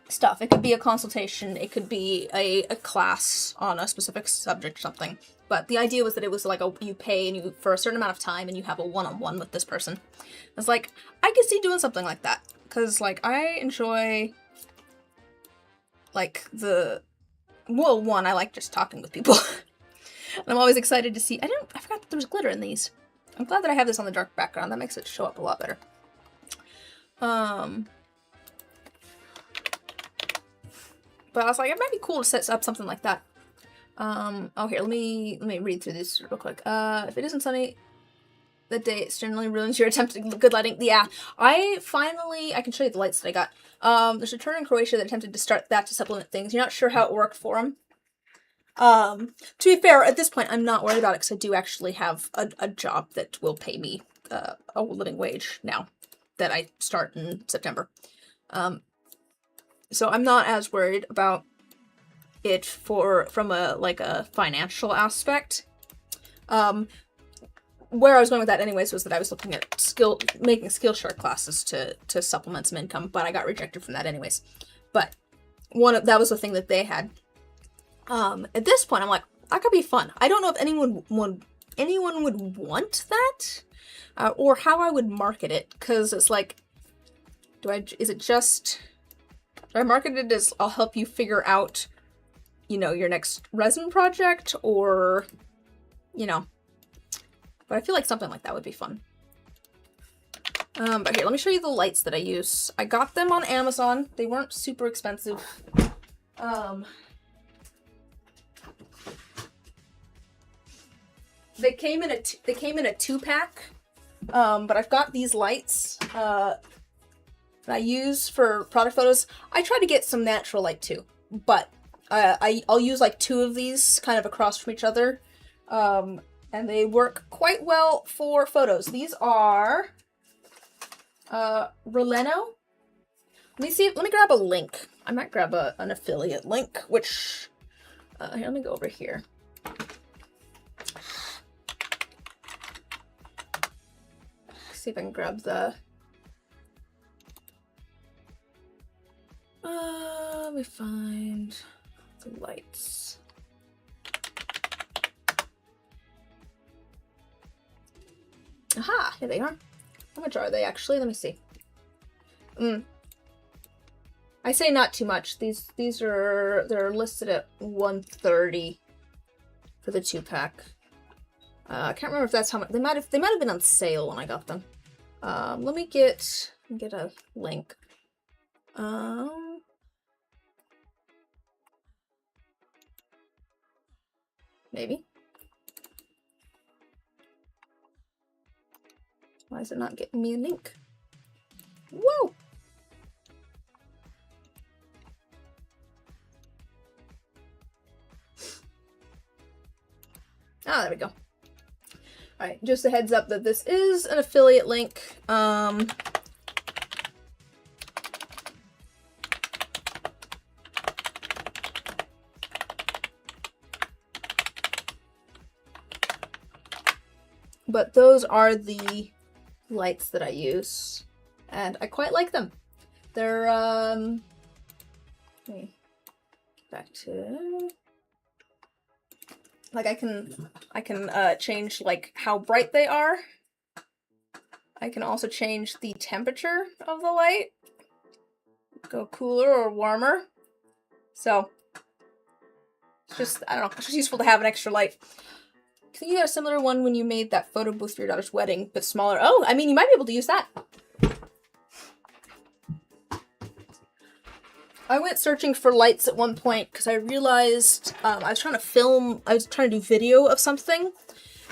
stuff. It could be a consultation, it could be a class on a specific subject or something. But the idea was that it was like you pay and you for a certain amount of time and you have a one-on-one with this person. It's like, I could see doing something like that. Because, like, I enjoy, like, I like just talking with people. And I'm always excited to see, I forgot that there was glitter in these. I'm glad that I have this on the dark background. That makes it show up a lot better. But I was like, it might be cool to set up something like that. Oh, here, let me read through this real quick. If it isn't sunny that day, it generally ruins your attempt at good lighting. Yeah, I can show you the lights that I got. There's a turn in Croatia that attempted to start that to supplement things. You're not sure how it worked for him. To be fair, at this point, I'm not worried about it because I do actually have a job that will pay me a living wage now that I start in September. So I'm not as worried about it from a financial aspect. Where I was going with that anyways was that I was looking at making Skillshare classes to supplement some income, but I got rejected from that anyways. But that was the thing that they had. At this point, I'm like, that could be fun. I don't know if anyone would want that, or how I would market it, because it's like, do I market it as I'll help you figure out, your next resin project, or, but I feel like something like that would be fun. But here, let me show you the lights that I use. I got them on Amazon. They weren't super expensive. They came in a 2-pack. But I've got these lights that I use for product photos. I try to get some natural light too, but I'll use like 2 of these kind of across from each other. And they work quite well for photos. These are Releno. Let me grab a link. I might grab an affiliate link, which here, let me go over here. See if I can grab the let me find the lights. Aha, here they are. How much are they actually? Let me see. I say not too much. They're listed at $130 for the 2-pack. I can't remember if that's how much. They might have been on sale when I got them. Let me get a link. maybe. Why is it not getting me a link? Whoa! Ah, there we go. Alright, just a heads up that this is an affiliate link. But those are the lights that I use, and I quite like them. They're, let me get back to, like, I can change, like, how bright they are. I can also change the temperature of the light. Go cooler or warmer. So, it's just, I don't know, it's just useful to have an extra light. I think you got a similar one when you made that photo booth for your daughter's wedding, but smaller. Oh, I mean, you might be able to use that. I went searching for lights at one point because I realized I was trying to do video of something,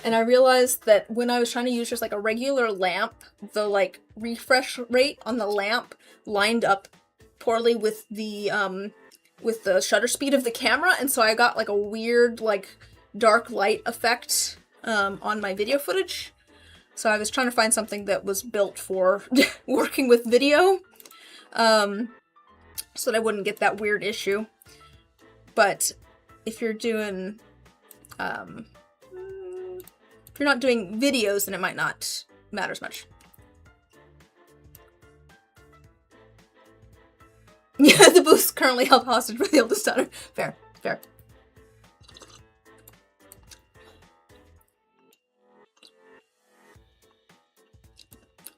and I realized that when I was trying to use just like a regular lamp, the like refresh rate on the lamp lined up poorly with the shutter speed of the camera, and so I got like a weird like dark light effect on my video footage. So I was trying to find something that was built for working with video, so that I wouldn't get that weird issue. But if you're doing, if you're not doing videos, then it might not matter as much. Yeah, the booth's currently held hostage by the oldest daughter. Fair, fair.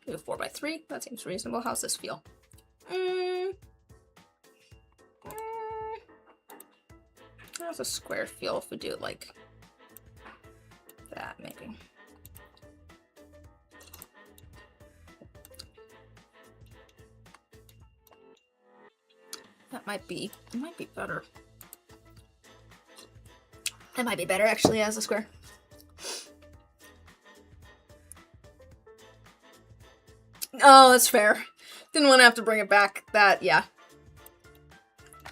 We have 4x3. That seems reasonable. How's this feel? How's a square feel if we do it like that, maybe? That might be, it might be better. It might be better actually as a square. Oh, that's fair. Didn't want to have to bring it back. That, yeah.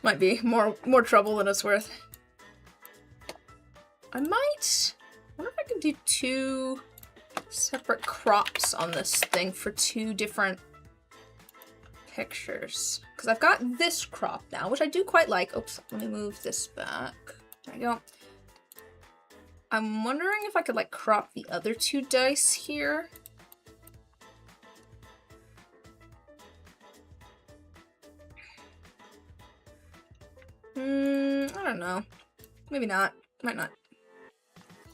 Might be more trouble than it's worth. I wonder if I can do 2 separate crops on this thing for 2 different pictures. Because I've got this crop now, which I do quite like. Oops, let me move this back. There we go. I'm wondering if I could like crop the other 2 dice here. I don't know. Maybe not. Might not.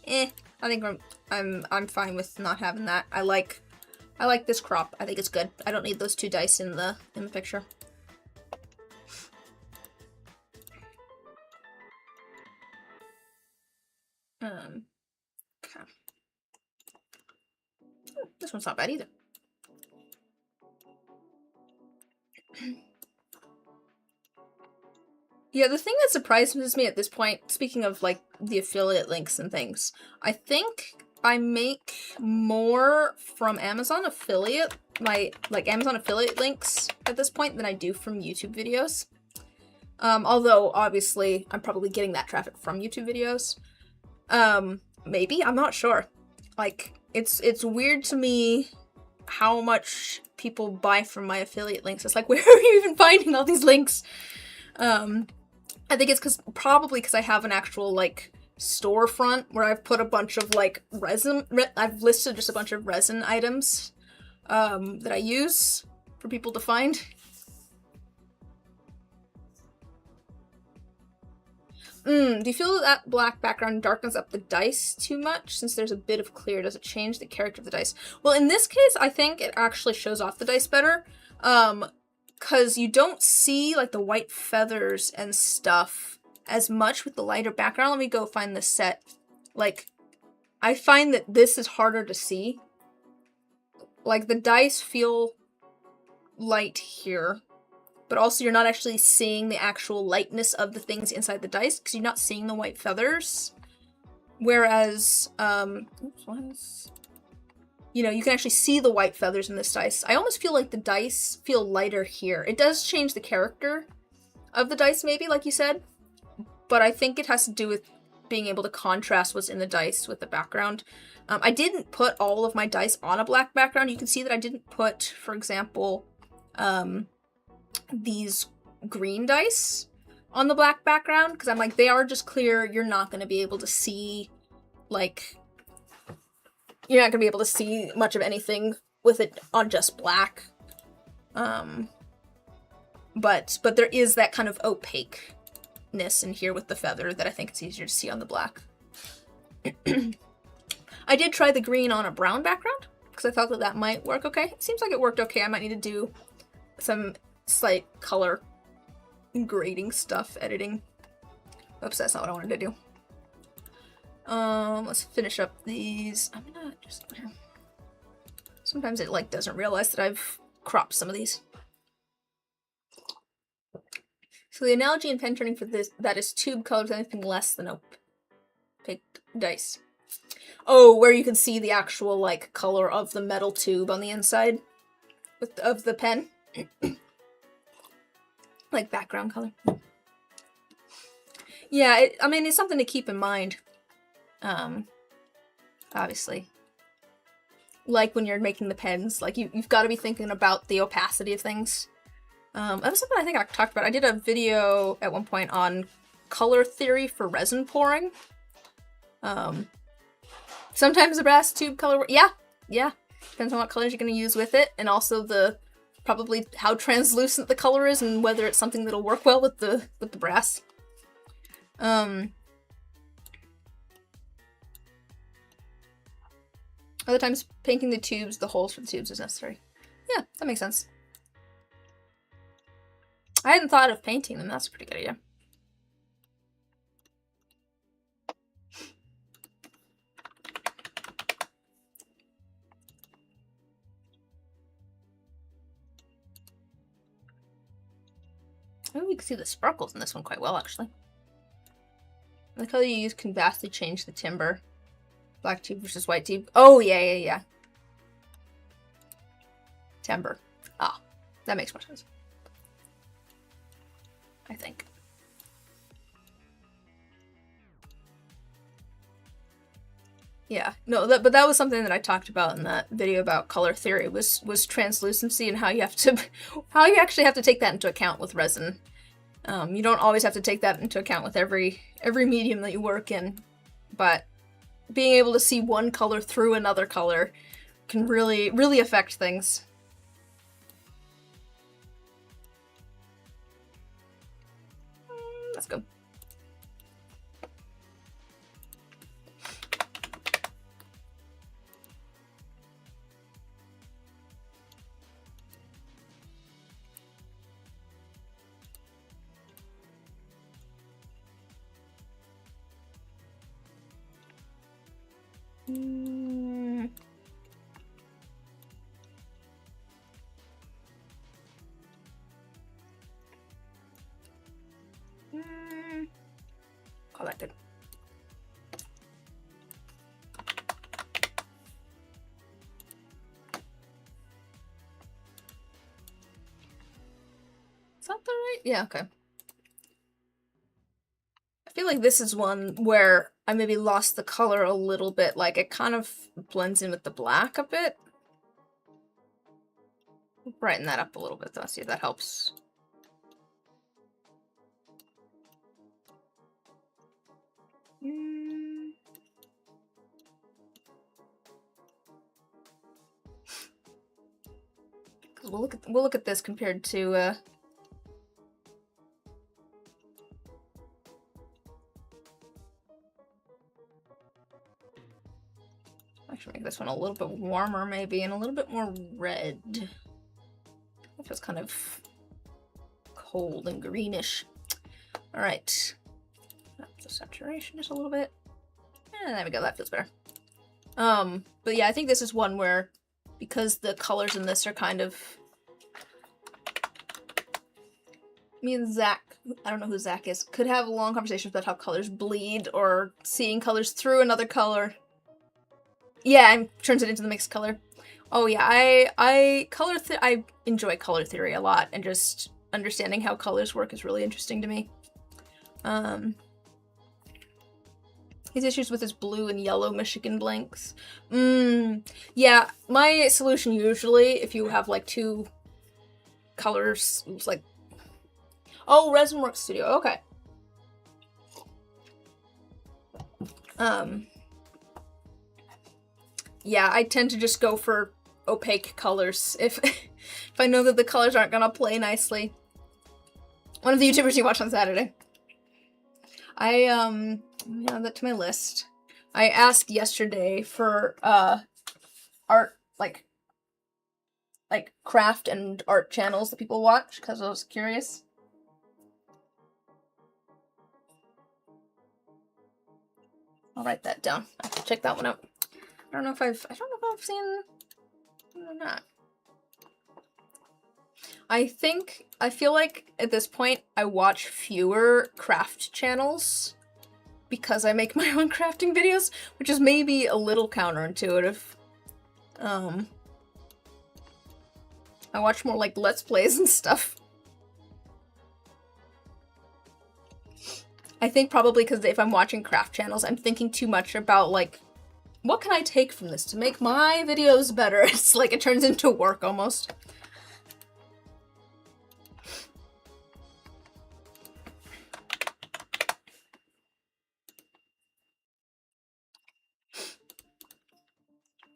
I think I'm fine with not having that. I like this crop. I think it's good. I don't need those 2 dice in the picture. Okay. This one's not bad either. Yeah, the thing that surprises me at this point, speaking of like the affiliate links and things, I think I make more from Amazon affiliate, Amazon affiliate links at this point than I do from YouTube videos. Although obviously I'm probably getting that traffic from YouTube videos. Maybe, I'm not sure. Like, it's weird to me how much people buy from my affiliate links. It's like, where are you even finding all these links? I think it's probably because I have an actual, like, storefront where I've put a bunch of, like, I've listed just a bunch of resin items, that I use for people to find. Do you feel that black background darkens up the dice too much? Since there's a bit of clear, does it change the character of the dice? Well, in this case, I think it actually shows off the dice better. Because you don't see, like, the white feathers and stuff as much with the lighter background. Let me go find this set. Like, I find that this is harder to see. Like, the dice feel light here. But also you're not actually seeing the actual lightness of the things inside the dice because you're not seeing the white feathers. Whereas, you know, you can actually see the white feathers in this dice. I almost feel like the dice feel lighter here. It does change the character of the dice, maybe, like you said, but I think it has to do with being able to contrast what's in the dice with the background. I didn't put all of my dice on a black background. You can see that I didn't put, for example, these green dice on the black background, because I'm like, they are just clear. You're not going to be able to see, like, you're not going to be able to see much of anything with it on just black. But there is that kind of opaqueness in here with the feather that I think it's easier to see on the black. I did try the green on a brown background because I thought that that might work okay. It seems like it worked okay. I might need to do some slight color grading stuff, editing. Oops, that's not what I wanted to do. Let's finish up these. I'm gonna just... Sometimes it like doesn't realize that I've cropped some of these. So the analogy in pen turning for this, that is tube colored with anything less than opaque dice. Oh, where you can see the actual like color of the metal tube on the inside of the pen. Like background color. Yeah, I mean, it's something to keep in mind. Obviously. Like when you're making the pens, like you've got to be thinking about the opacity of things. That was something I think I talked about. I did a video at one point on color theory for resin pouring. Sometimes the brass tube color, yeah, depends on what colors you're going to use with it, and also probably how translucent the color is and whether it's something that'll work well with the brass. Other times, painting the tubes, the holes for the tubes is necessary. Yeah, that makes sense. I hadn't thought of painting them. That's a pretty good idea. Oh, you can see the sparkles in this one quite well, actually. The color you use can vastly change the timbre. Black tube versus white tube. Oh, yeah. Timbre. Ah, that makes more sense. I think. Yeah, no, but that was something that I talked about in that video about color theory was translucency and how you actually have to take that into account with resin. You don't always have to take that into account with every medium that you work in, but being able to see one color through another color can really affect things. Let's go. Oh, that did. Is that the right? Yeah, okay. I feel like this is one where I maybe lost the color a little bit. Like, it kind of blends in with the black a bit. Brighten that up a little bit, though. See if that helps. We'll look at this compared to actually make this one a little bit warmer maybe and a little bit more red. It feels kind of cold and greenish. All right, up the saturation just a little bit. And there we go, that feels better. But yeah, I think this is one where, because the colors in this are kind of me and Zach, I don't know who Zach is, could have long conversations about how colors bleed or seeing colors through another color. Yeah, and turns it into the mixed color. Oh yeah, I enjoy color theory a lot, and just understanding how colors work is really interesting to me. His issues with his blue and yellow Michigan blanks. Yeah, my solution usually, if you have like two colors, it's like, oh, Resinworks Studio, okay. Yeah, I tend to just go for opaque colors if if I know that the colors aren't gonna play nicely. One of the YouTubers you watch on Saturday. I add that to my list. I asked yesterday for art, like craft and art channels that people watch, because I was curious. I'll write that down. I have to check that one out. I don't know if I've seen it or not. I feel like at this point I watch fewer craft channels because I make my own crafting videos, which is maybe a little counterintuitive. I watch more like Let's Plays and stuff. I think probably because if I'm watching craft channels, I'm thinking too much about, like, what can I take from this to make my videos better? It's like it turns into work almost.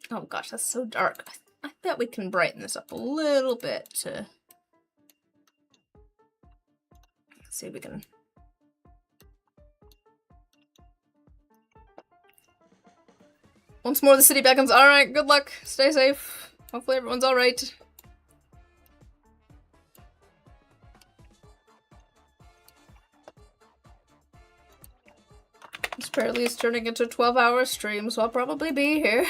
Oh gosh, that's so dark. I bet we can brighten this up a little bit to... Let's see if we can... Once more the city beckons. Alright, good luck. Stay safe. Hopefully everyone's alright. This apparently is turning into 12-hour stream, so I'll probably be here.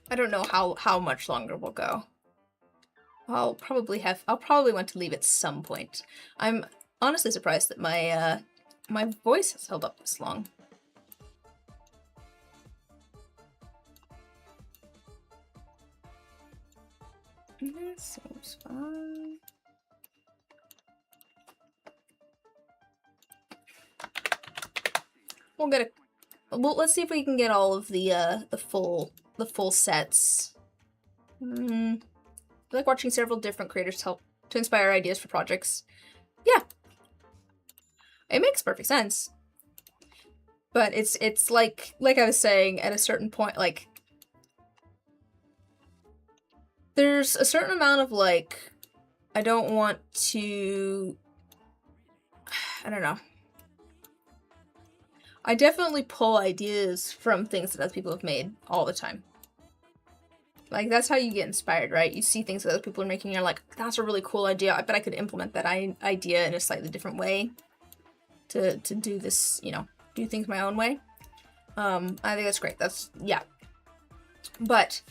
I don't know how much longer we'll go. I'll probably want to leave at some point. I'm honestly surprised that my my voice has held up this long. That seems fine. Let's see if we can get all of the full sets. I like watching several different creators help to inspire ideas for projects. Yeah. It makes perfect sense. But it's like I was saying, at a certain point, like, there's a certain amount of, like, I don't want to... I don't know. I definitely pull ideas from things that other people have made all the time. Like, that's how you get inspired, right? You see things that other people are making, and you're like, that's a really cool idea. I bet I could implement that idea in a slightly different way to do this, you know, do things my own way. I think that's great. That's, yeah. But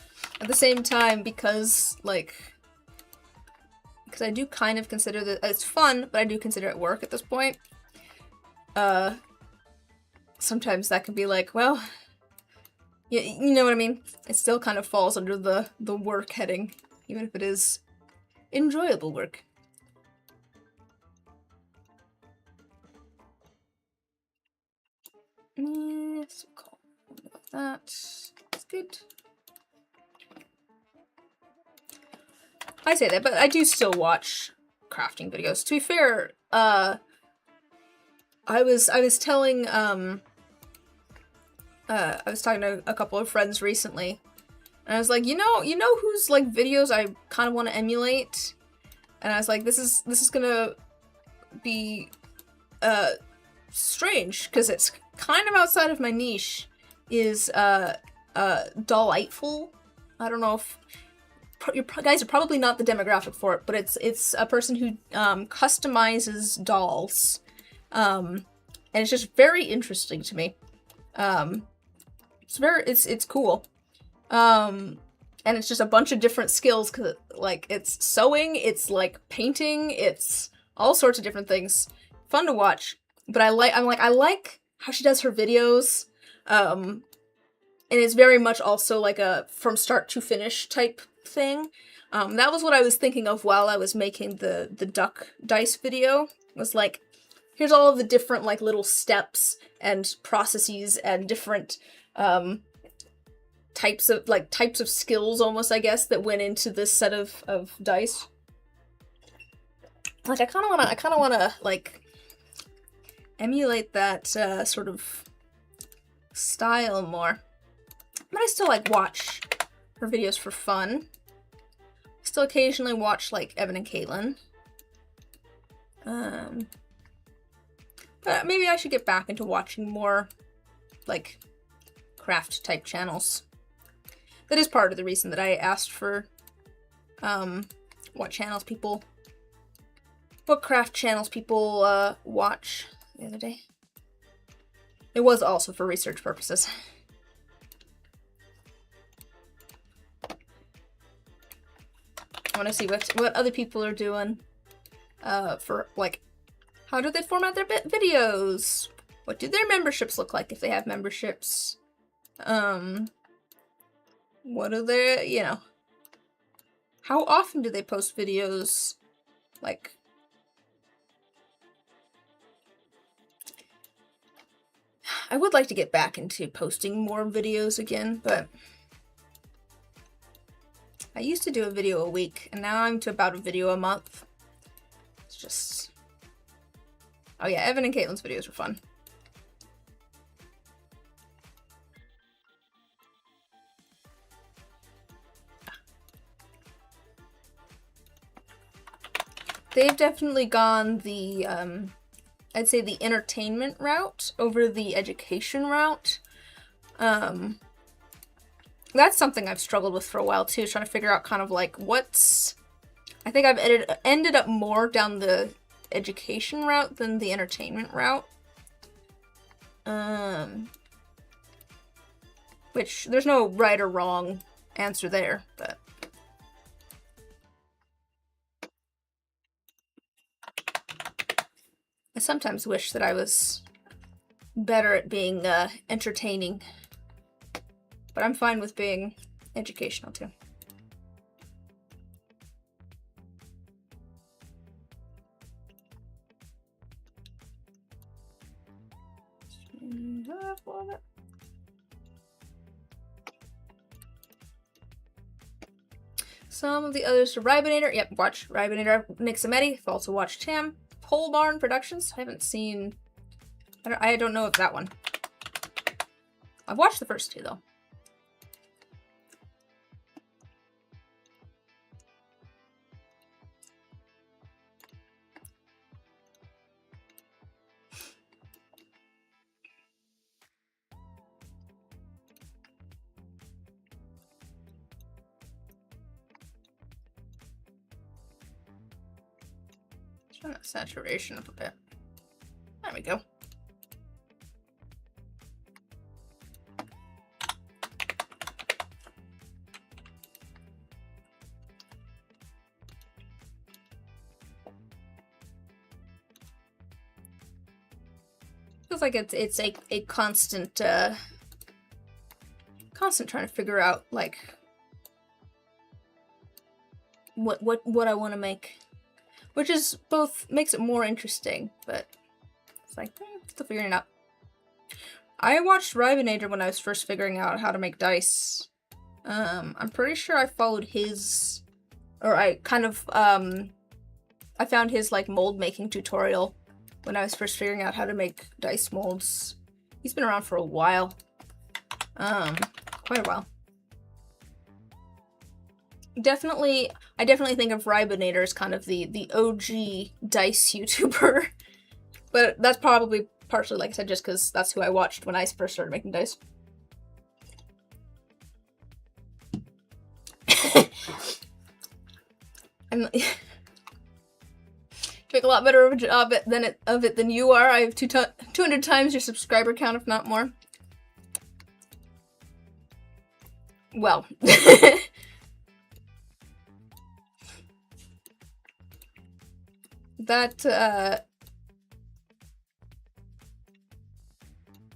at the same time, because I do kind of consider that it's fun, but I do consider it work at this point. Sometimes that can be like, well, you know what I mean? It still kind of falls under the work heading, even if it is enjoyable work. Yes, cool. That's good. I say that, but I do still watch crafting videos. To be fair, I was telling I was talking to a couple of friends recently, and I was like, you know whose like videos I kind of want to emulate, and I was like, this is gonna be strange because it's kind of outside of my niche. Is Dolliteful. I don't know if you guys are probably not the demographic for it, but it's a person who customizes dolls, and it's just very interesting to me. It's cool. And and it's just a bunch of different skills, cause like it's sewing, it's like painting, it's all sorts of different things. Fun to watch. But I like how she does her videos. And it's very much also like a from start to finish type thing. That was what I was thinking of while I was making the duck dice video. Was like, here's all of the different like little steps and processes and different types of skills almost, I guess, that went into this set of dice. Like I kinda wanna like emulate that sort of style more. But I still like watch her videos for fun. Still occasionally watch like Evan and Caitlin. But maybe I should get back into watching more like craft type channels. That is part of the reason that I asked for what craft channels people watch the other day. It was also for research purposes. I want to see what other people are doing for like, how do they format their videos? What do their memberships look like if they have memberships? What are their, you know, how often do they post videos? Like, I would like to get back into posting more videos again, but I used to do a video a week, and now I'm to about a video a month. It's just... Oh yeah, Evan and Caitlin's videos were fun. They've definitely gone the, I'd say the entertainment route over the education route. That's something I've struggled with for a while too, trying to figure out kind of like what's... I think I've ended up more down the education route than the entertainment route. Which, there's no right or wrong answer there, but... I sometimes wish that I was better at being entertaining, but I'm fine with being educational too. Some of the others to Ribinator. Yep, watch Ribinator. Nick Zametti. I've also watched him. Pole Barn Productions. I haven't seen... I don't know of that one. I've watched the first two, though. Turn that saturation up a bit. There we go. Feels like it's a constant constant trying to figure out like what I want to make. Which is both makes it more interesting, but it's like, still figuring it out. I watched Ribinator when I was first figuring out how to make dice. I'm pretty sure I followed his, or I kind of, I found his like mold making tutorial when I was first figuring out how to make dice molds. He's been around for a while. Quite a while. I definitely think of Ribinator as kind of the OG dice YouTuber. But that's probably partially, like I said, just because that's who I watched when I first started making dice. I'm make a lot better of a job of it than you are. I have 200 times your subscriber count, if not more. Well, That,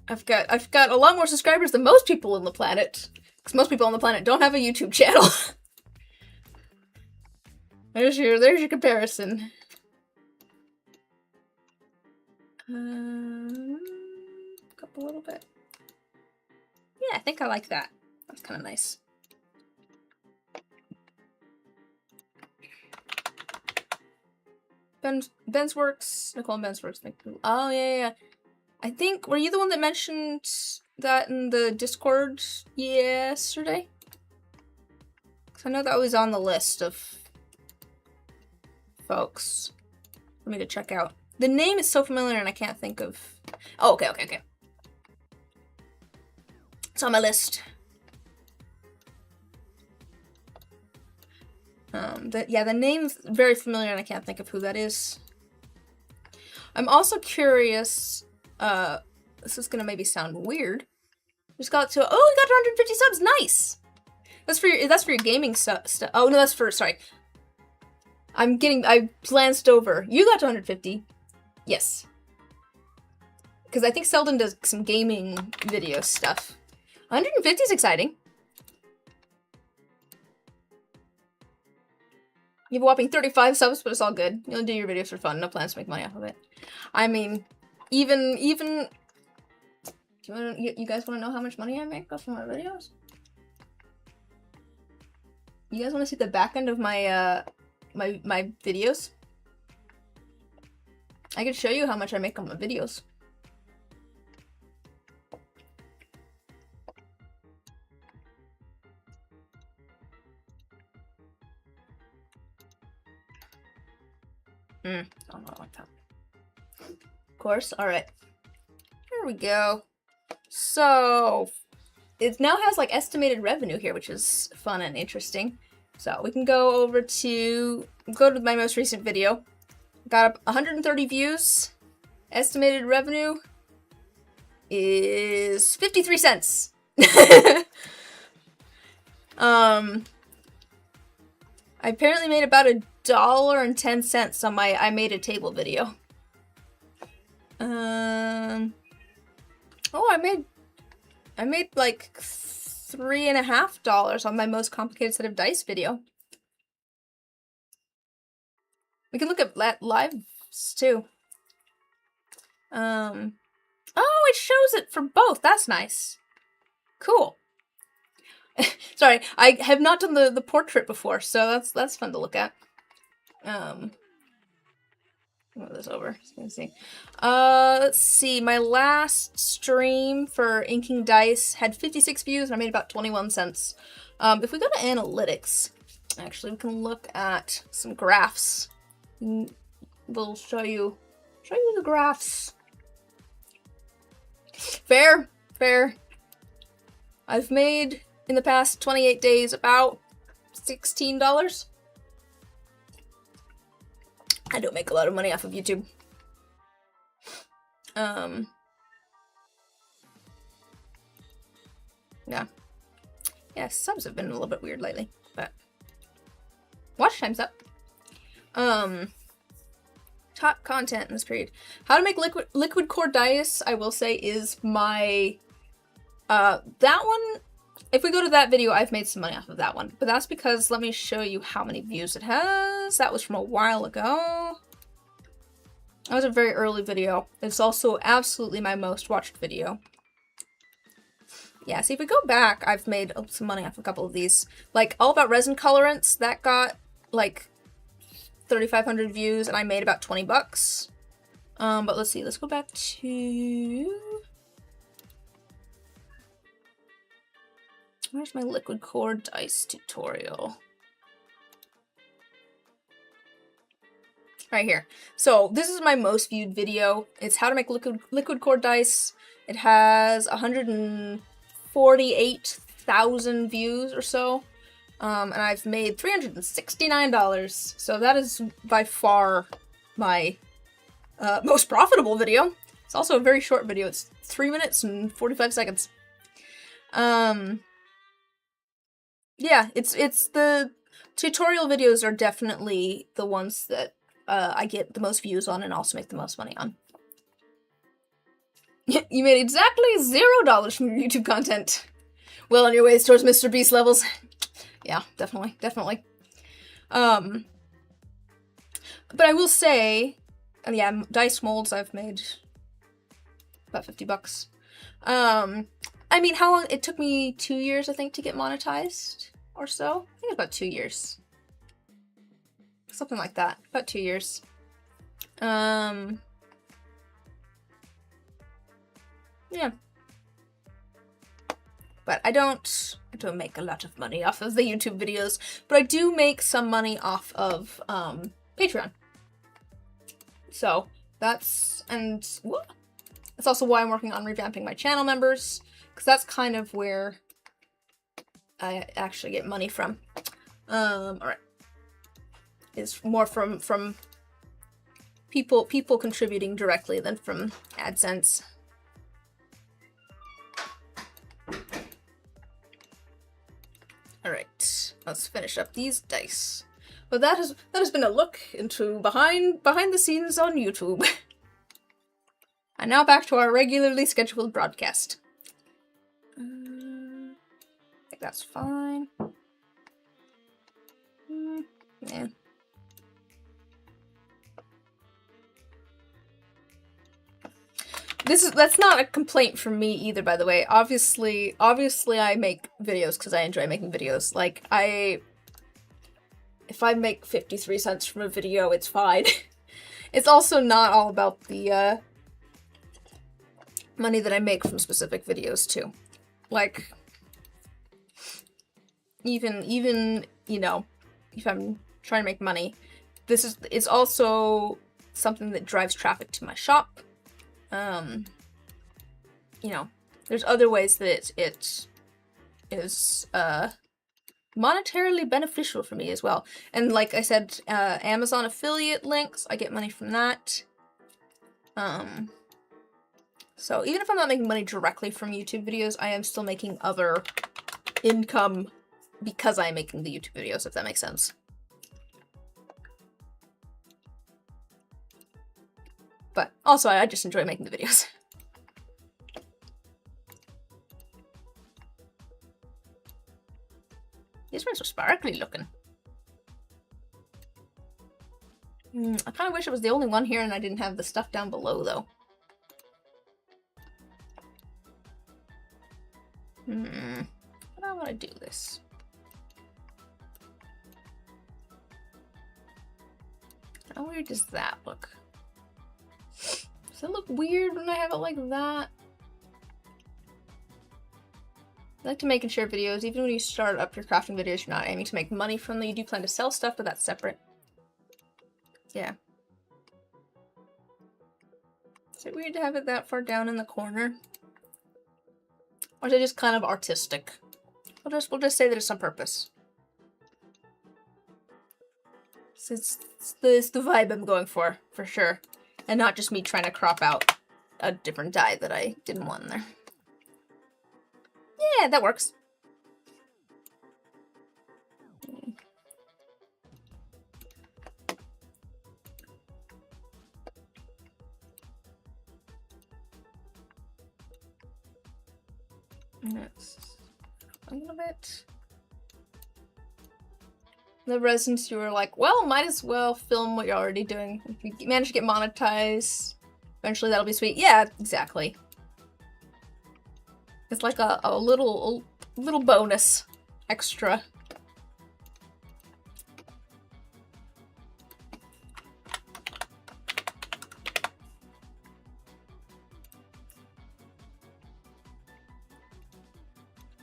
I've got a lot more subscribers than most people on the planet. Because most people on the planet don't have a YouTube channel. there's your comparison. Up a little bit. Yeah, I think I like that. That's kind of nice. Ben's Works, Nicole and Ben's Works. Oh, yeah. I think, were you the one that mentioned that in the Discord yesterday? Because I know that was on the list of folks for me to check out. The name is so familiar and I can't think of... Oh, okay. It's on my list. The name's very familiar and I can't think of who that is. I'm also curious, this is gonna maybe sound weird. Just got to, you got 150 subs, nice! That's for your gaming stuff. Oh no, that's for, sorry. I glanced over. You got to 150. Yes. Because I think Selden does some gaming video stuff. 150 is exciting. You have a whopping 35 subs, but it's all good. You'll do your videos for fun. No plans to make money off of it. I mean, even you guys want to know how much money I make off of my videos? You guys want to see the back end of my my videos? I can show you how much I make on my videos. Oh, not like that. Of course. All right. Here we go. So it now has like estimated revenue here, which is fun and interesting. So we can go to my most recent video. Got 130 views. Estimated revenue is 53 cents. I apparently made about $1.10 on my I Made a Table video. Oh, I made like $3.50 on my most complicated set of dice video. We can look at lives too. Oh, it shows it for both. That's nice. Cool. Sorry, I have not done the portrait before, so that's fun to look at. Move this over. Let's see. My last stream for inking dice had 56 views and I made about 21 cents. If we go to analytics, actually, we can look at some graphs. They'll show you the graphs. Fair. I've made in the past 28 days about $16. I don't make a lot of money off of YouTube. Yeah, subs have been a little bit weird lately, but watch time's up. Top content in this period. How to make liquid core dice, I will say, is my that one. If we go to that video, I've made some money off of that one. But that's because, let me show you how many views it has. That was from a while ago. That was a very early video. It's also absolutely my most watched video. Yeah, see, if we go back, I've made some money off a couple of these. Like, All About Resin Colorants, that got, like, 3,500 views, and I made about 20 bucks. But let's see, let's go back to... Where's my liquid core dice tutorial? Right here. So this is my most viewed video. It's how to make liquid core dice. It has 148,000 views or so. And I've made $369. So that is by far my most profitable video. It's also a very short video. It's 3 minutes and 45 seconds. Yeah, it's the tutorial videos are definitely the ones that I get the most views on and also make the most money on. You made exactly $0 from your YouTube content. Well on your ways towards Mr. Beast levels. Yeah, definitely, definitely. But I will say, and yeah, dice molds I've made about $50. I mean, how long? It took me 2 years, I think, to get monetized or so. I think about 2 years. Something like that. About 2 years. Yeah. But I don't make a lot of money off of the YouTube videos, but I do make some money off of Patreon. So that's also why I'm working on revamping my channel members, because that's kind of where I actually get money from. Alright. It's more from people contributing directly than from AdSense. Alright, let's finish up these dice. But that has been a look into behind the scenes on YouTube. And now back to our regularly scheduled broadcast. I think that's fine. Yeah. That's not a complaint from me either, by the way. Obviously I make videos because I enjoy making videos. Like, if I make 53 cents from a video, it's fine. It's also not all about the money that I make from specific videos too. Like, even you know, if I'm trying to make money, it's also something that drives traffic to my shop. You know, there's other ways that it is monetarily beneficial for me as well. And like I said, Amazon affiliate links, I get money from that. So even if I'm not making money directly from YouTube videos, I am still making other income because I'm making the YouTube videos, if that makes sense. But also, I just enjoy making the videos. These ones are sparkly looking. I kind of wish it was the only one here and I didn't have the stuff down below, though. How do I want to do this? How weird does that look? Does it look weird when I have it like that? I like to make and share videos. Even when you start up your crafting videos, you're not aiming to make money from them. You do plan to sell stuff, but that's separate. Yeah. Is it weird to have it that far down in the corner? Or is it just kind of artistic? We'll just say that it's on purpose. It's the vibe I'm going for sure. And not just me trying to crop out a different dye that I didn't want in there. Yeah, that works. Yes. A little bit. The residents, you were like, well, might as well film what you're already doing. If you manage to get monetized, eventually that'll be sweet. Yeah, exactly. It's like a little bonus extra.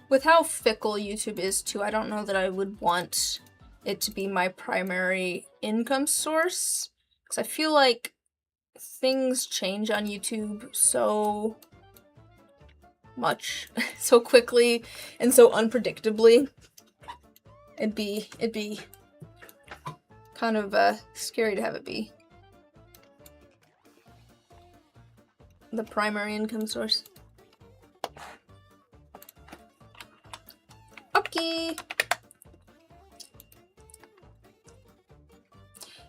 With how fickle YouTube is too, I don't know that I would want it to be my primary income source. Because I feel like things change on YouTube so much, so quickly, and so unpredictably. It'd be kind of scary to have it be the primary income source. Okay.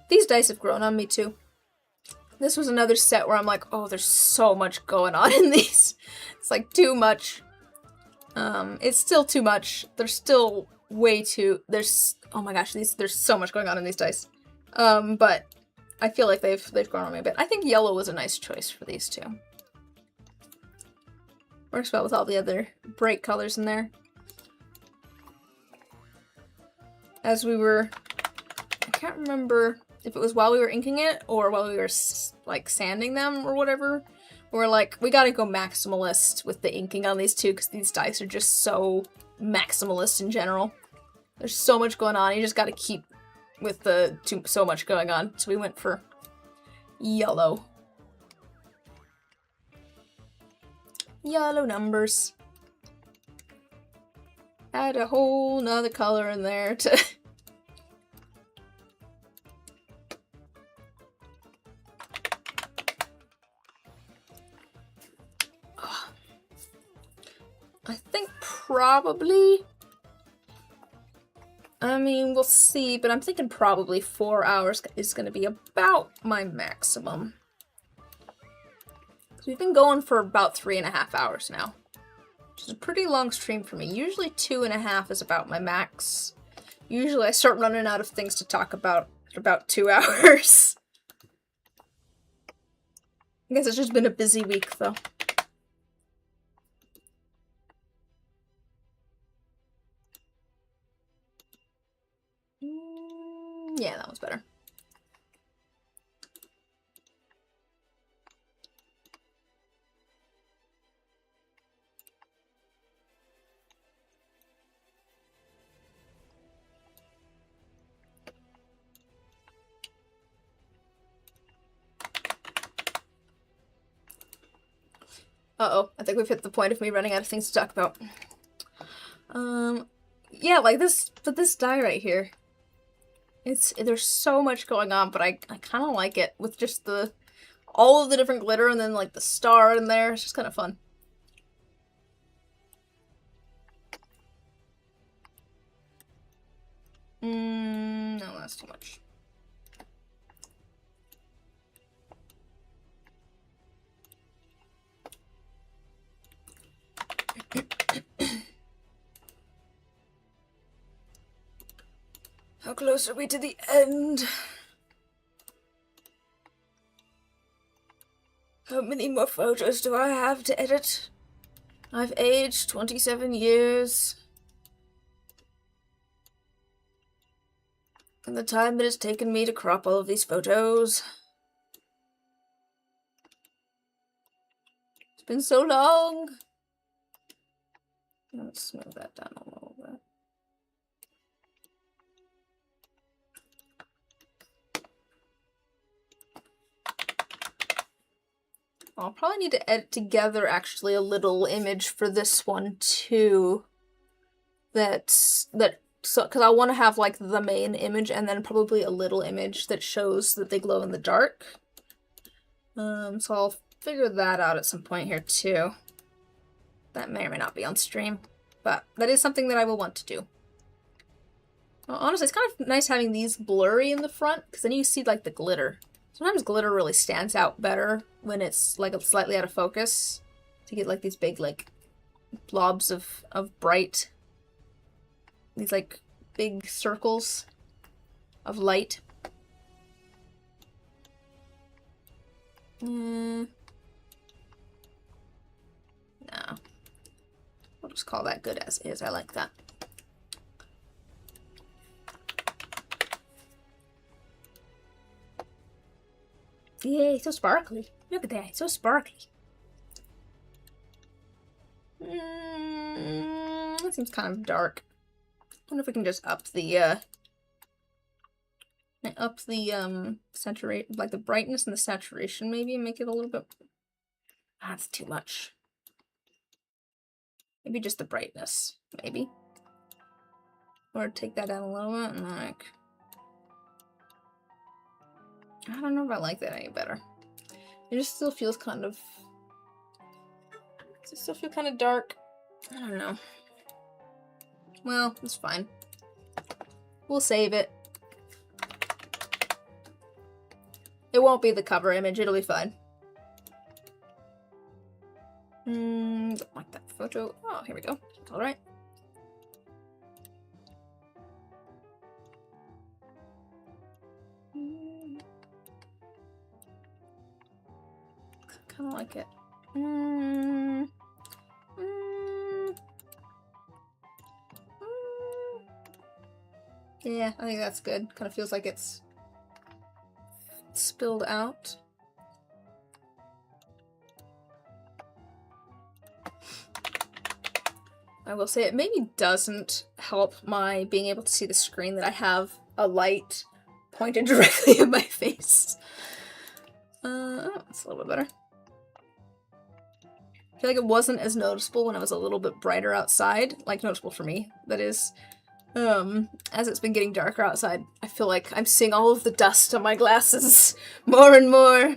These dice have grown on me too. This was another set where I'm like, oh, there's so much going on in these. It's like too much. It's still too much. There's still way too, oh my gosh, there's so much going on in these dice. But I feel like they've grown on me a bit. I think yellow was a nice choice for these two. Works well with all the other bright colors in there. As we were, I can't remember if it was while we were inking it or while we were like sanding them or whatever. We're like, we gotta go maximalist with the inking on these two because these dice are just so maximalist in general. There's so much going on. You just gotta keep with so much going on. So we went for yellow. Yellow numbers. Add a whole nother color in there to... I think probably... I mean, we'll see, but I'm thinking probably 4 hours is going to be about my maximum. So we've been going for about 3.5 hours now. Which is a pretty long stream for me. Usually 2.5 is about my max. Usually I start running out of things to talk about at about 2 hours. I guess it's just been a busy week, though. Yeah, that was better. Uh-oh, I think we've hit the point of me running out of things to talk about. Yeah, like this die right here. There's so much going on, but I kind of like it with just all of the different glitter and then like the star in there. It's just kind of fun. No, that's too much. How close are we to the end? How many more photos do I have to edit? I've aged 27 years. And the time it has taken me to crop all of these photos. It's been so long. Let's smooth that down a little bit. I'll probably need to edit together actually a little image for this one too. Because I want to have like the main image and then probably a little image that shows that they glow in the dark. So I'll figure that out at some point here too. That may or may not be on stream, but that is something that I will want to do. Well, honestly, it's kind of nice having these blurry in the front because then you see like the glitter. Sometimes glitter really stands out better when it's like slightly out of focus to get like these big like blobs of bright, these like big circles of light. No. We'll just call that good as is. I like that. Yay, so sparkly. Look at that, so sparkly. That seems kind of dark. I wonder if we can just up the saturation, like the brightness and the saturation maybe, and make it a little bit... That's too much. Maybe just the brightness, maybe. Or take that down a little bit and like... I don't know if I like that any better. It just still feels kind of... Does it still feel kind of dark? I don't know. Well, it's fine. We'll save it. It won't be the cover image, it'll be fine. Don't like that photo. Oh, here we go. Alright. Kind of like it. Yeah, I think that's good. Kind of feels like it's spilled out. I will say it maybe doesn't help my being able to see the screen that I have a light pointed directly at my face. Oh, that's a little bit better. I feel like it wasn't as noticeable when it was a little bit brighter outside. Like, noticeable for me, that is. As it's been getting darker outside, I feel like I'm seeing all of the dust on my glasses more and more.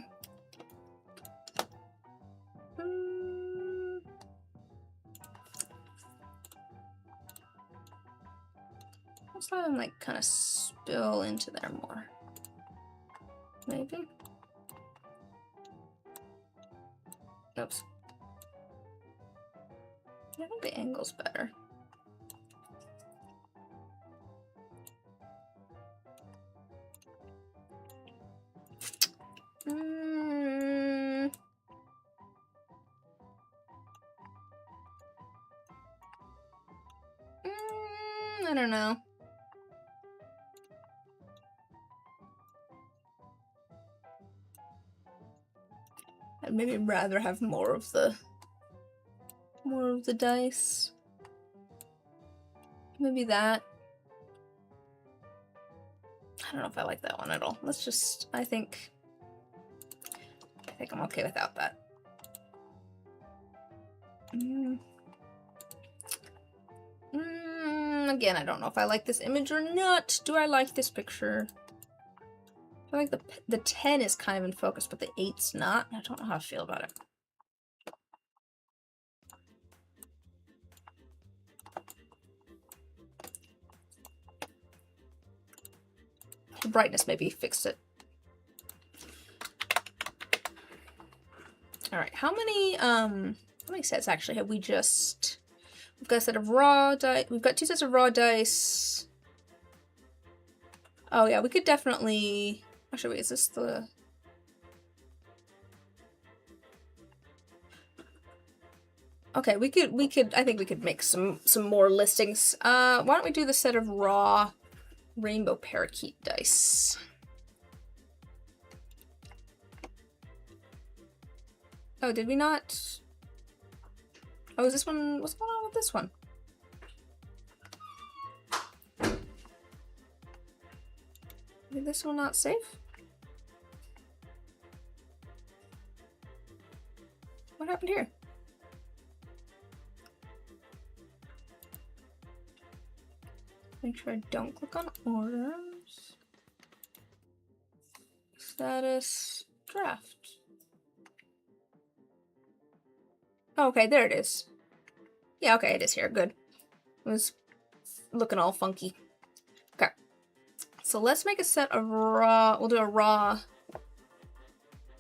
Let's let them, like, kind of spill into there more. Maybe? Oops. I think the angle's better. I don't know. I'd maybe rather have more of the dice. Maybe that. I don't know if I like that one at all. Let's just, I think I'm okay without that. Again, I don't know if I like this image or not. Do I like this picture? I feel like the 10 is kind of in focus, but the 8's not. I don't know how I feel about it. The brightness maybe fixed it. All right, how many sets actually have we just? We've got a set of raw dice. We've got 2 sets of raw dice. Oh yeah, we could definitely. Actually, wait, is this the? Okay, we could. I think we could make some more listings. Why don't we do the set of raw rainbow parakeet dice? Oh, did we not? Oh, is this one? What's going on with this one? Is this one not safe? What happened here? Make sure I don't click on orders. Status draft. Oh, okay, there it is. Yeah, okay, it is here. Good. It was looking all funky. Okay. So let's make a set of raw. We'll do a raw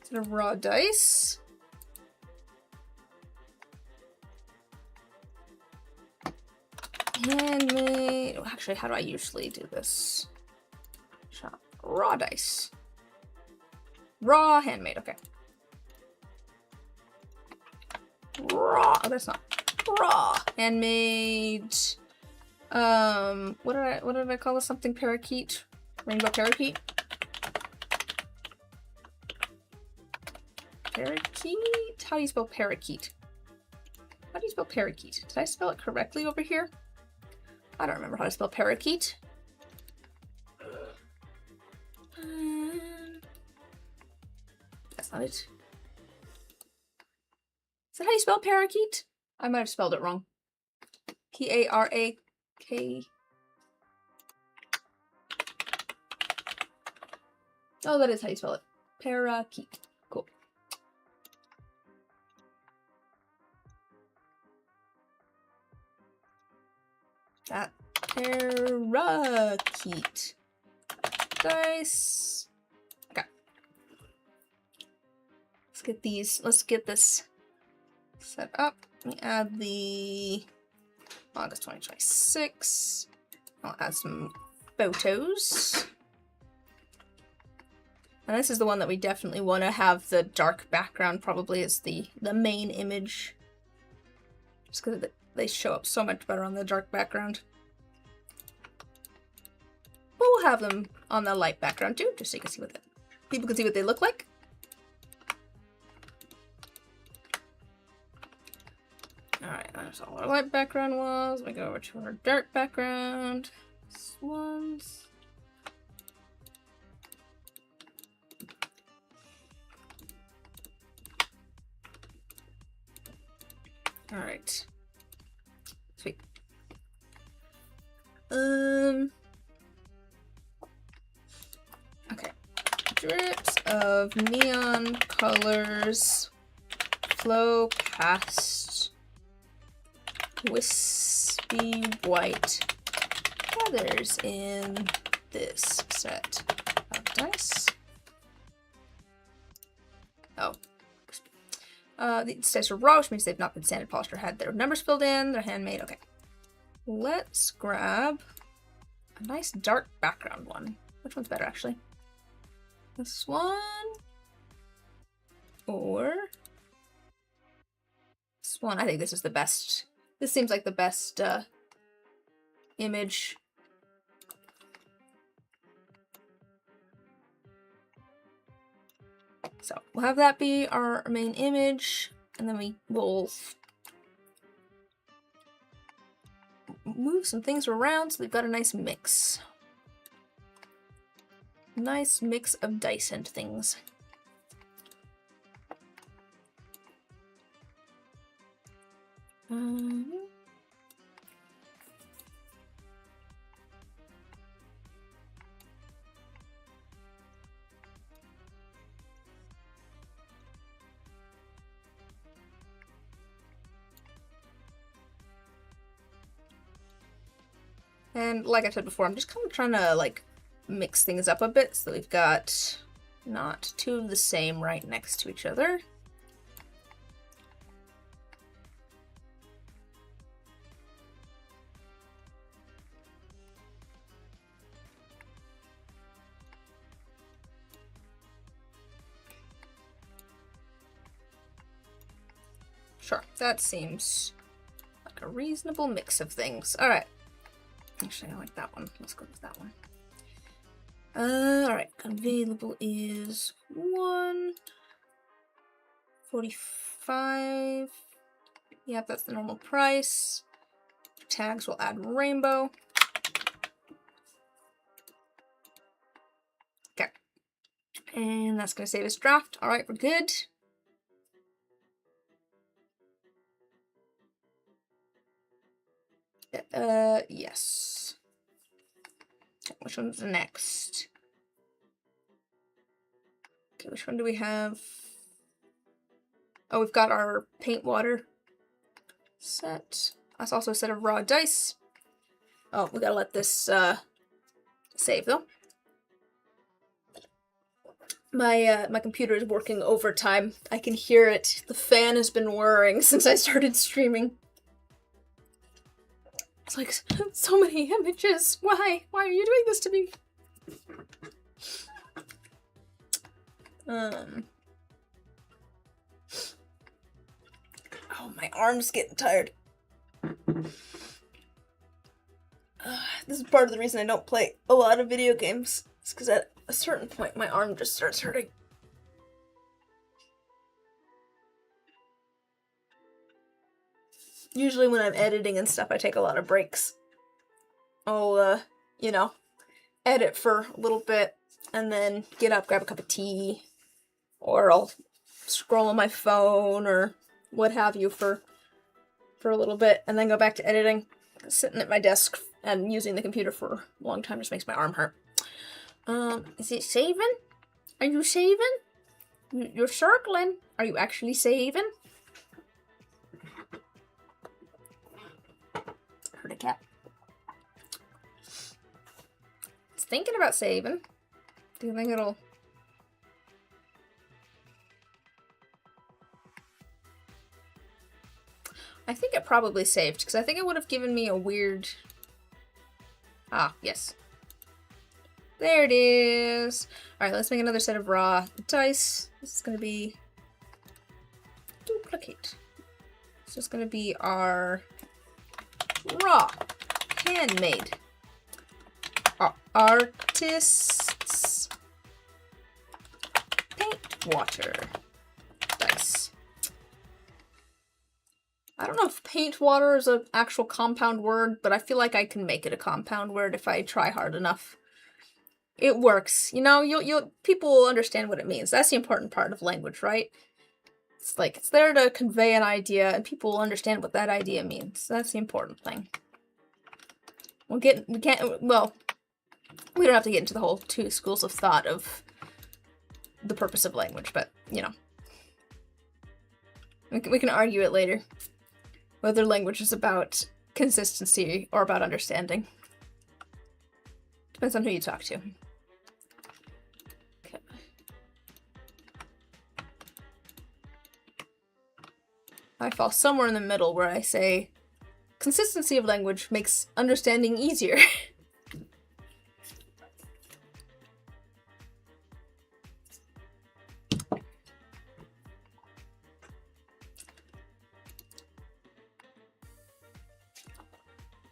set of raw dice. Handmade. Oh, actually, how do I usually do this? Shop. Raw dice. Raw handmade. Okay. Raw. Oh, that's not raw. Handmade. What did I call this? Something parakeet? Rainbow parakeet? Parakeet? How do you spell parakeet? How do you spell parakeet? Did I spell it correctly over here? I don't remember how to spell parakeet. That's not it. Is that how you spell parakeet? I might have spelled it wrong. P-A-R-A-K. Oh, that is how you spell it. Parakeet. Cool. That parakeet. Dice. Okay. let's get this set up. Let me add the August 2026. I'll add some photos. And this is the one that we definitely want to have the dark background probably as the main image. Just because they show up so much better on the dark background. But we'll have them on the light background too, just so you can see people can see what they look like. Alright, that's all our light background was. We go over to our dark background. Swans. Alright. Sweet. Okay. Drips of neon colors flow past wispy white feathers in this set of dice. Oh. These dice are raw, which means they've not been sanded, polished, or had their numbers filled in. They're handmade. Okay. Let's grab a nice dark background one. Which one's better, actually? This one? Or this one? I think this is the best. This seems like the best image. So we'll have that be our main image, and then we will move some things around so we've got a nice mix. Nice mix of dice and things. And like I said before, I'm just kind of trying to like mix things up a bit so that we've got not two of the same right next to each other. Sure, that seems like a reasonable mix of things. All right. Actually, I like that one. Let's go with that one. Alright, available is $145. Yep, that's the normal price. Tags will add rainbow. Okay. And that's gonna save us draft. Alright, we're good. Yes. Which one's the next? Okay, which one do we have? Oh, we've got our paint water set. That's also a set of raw dice. Oh, we gotta let this save though. My computer is working overtime. I can hear it. The fan has been whirring since I started streaming. It's like, so many images. Why? Why are you doing this to me? Oh, my arm's getting tired. This is part of the reason I don't play a lot of video games. It's because at a certain point, my arm just starts hurting. Usually when I'm editing and stuff, I take a lot of breaks. I'll, edit for a little bit, and then get up, grab a cup of tea, or I'll scroll on my phone, or what have you for a little bit, and then go back to editing. Sitting at my desk and using the computer for a long time just makes my arm hurt. Is it saving? Are you saving? You're circling. Are you actually saving? Heard a cat. It's thinking about saving. Do you think it'll... I think it probably saved, because I think it would have given me a weird... Ah, yes. There it is. Alright, let's make another set of raw dice. This is going to be... duplicate. This is going to be our raw, handmade, artists, paint water dice. I don't know if paint water is an actual compound word, but I feel like I can make it a compound word if I try hard enough. It works. You know, people will understand what it means. That's the important part of language, right? It's like, it's there to convey an idea, and people will understand what that idea means. That's the important thing. We don't have to get into the whole two schools of thought of the purpose of language, but, you know. We can argue it later. Whether language is about consistency or about understanding. Depends on who you talk to. Okay. I fall somewhere in the middle where I say, consistency of language makes understanding easier.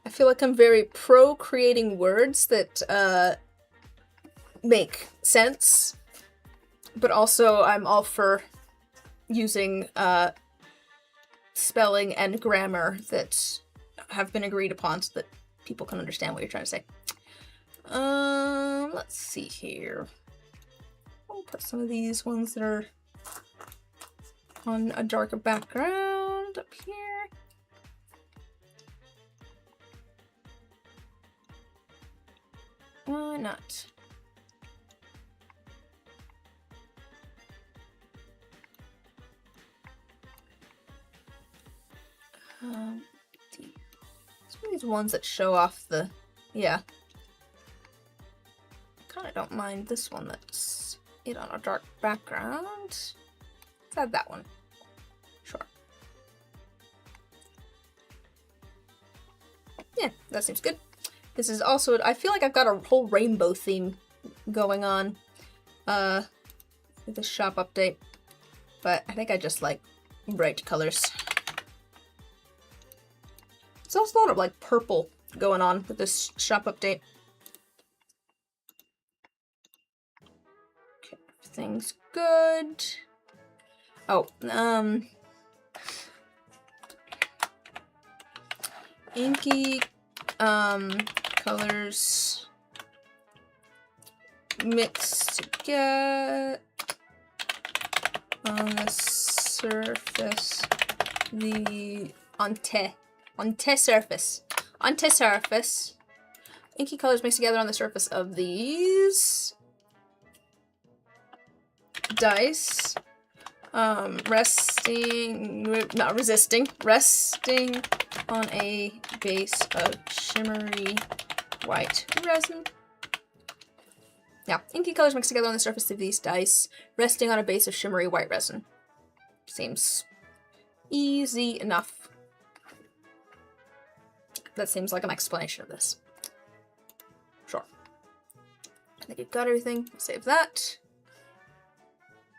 I feel like I'm very pro creating words that make sense, but also I'm all for using spelling and grammar that have been agreed upon so that people can understand what you're trying to say. Let's see here. I'll put some of these ones that are on a darker background up here. Why not? Some of these ones that show off the... Yeah. Kinda don't mind this one that's it on a dark background. Let's add that one. Sure. Yeah, that seems good. This is also, I feel like I've got a whole rainbow theme going on with this shop update, but I think I just like bright colors. There's also a lot of like purple going on with this shop update. Okay, everything's good. Oh, inky colors mixed together on the surface, onto surface. Inky colors mixed together on the surface of these dice, resting on a base of shimmery white resin. Yeah, inky colors mixed together on the surface of these dice, resting on a base of shimmery white resin. Seems easy enough. That seems like an explanation of this. Sure. I think you've got everything. Save that.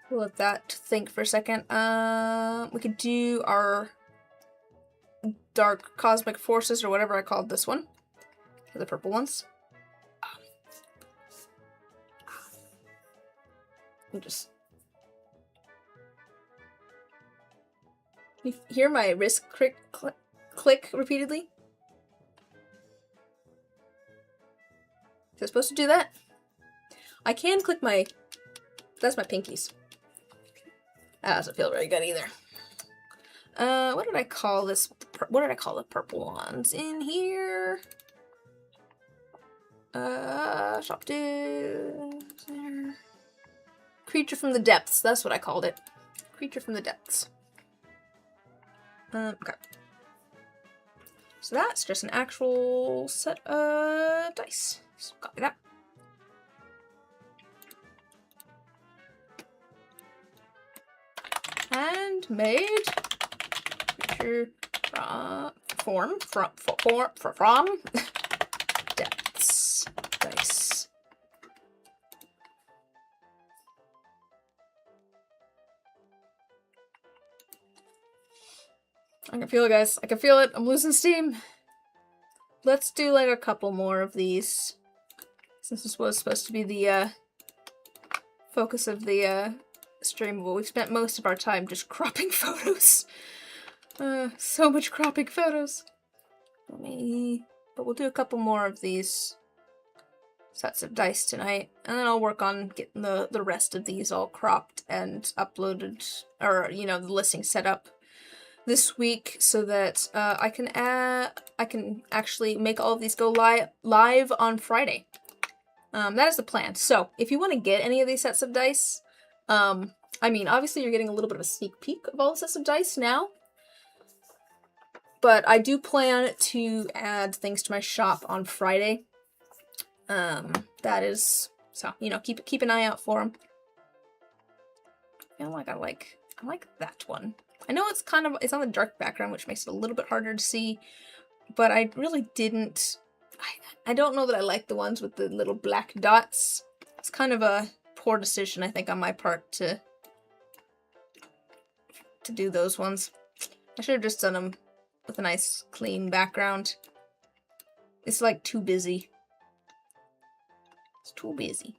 We'll let that think for a second. We could do our dark cosmic forces, or whatever I called this one. The purple ones. Just... You hear my wrist click repeatedly? Is it supposed to do that? I can click my... That's my pinkies. That doesn't feel very good either. What did I call this? What did I call the purple ones in here? Shop there. Creature from the depths. That's what I called it. Creature from the depths. Okay. So that's just an actual set of dice. So copy that. Handmade creature from depths dice. I can feel it, guys. I can feel it. I'm losing steam. Let's do like a couple more of these, since this was supposed to be the focus of the stream. Well, we've spent most of our time just cropping photos. So much cropping photos. But we'll do a couple more of these sets of dice tonight, and then I'll work on getting the rest of these all cropped and uploaded, or the listing set up this week, so that I can actually make all of these go live on Friday. That is the plan. So if you want to get any of these sets of dice, I mean, obviously you're getting a little bit of a sneak peek of all the sets of dice now, but I do plan to add things to my shop on Friday. That is, so, keep an eye out for them. I feel like I like that one. I know it's on the dark background, which makes it a little bit harder to see, but I really didn't, I don't know that I like the ones with the little black dots. It's kind of a poor decision, I think, on my part to do those ones. I should have just done them with a nice clean background. It's like too busy. It's too busy.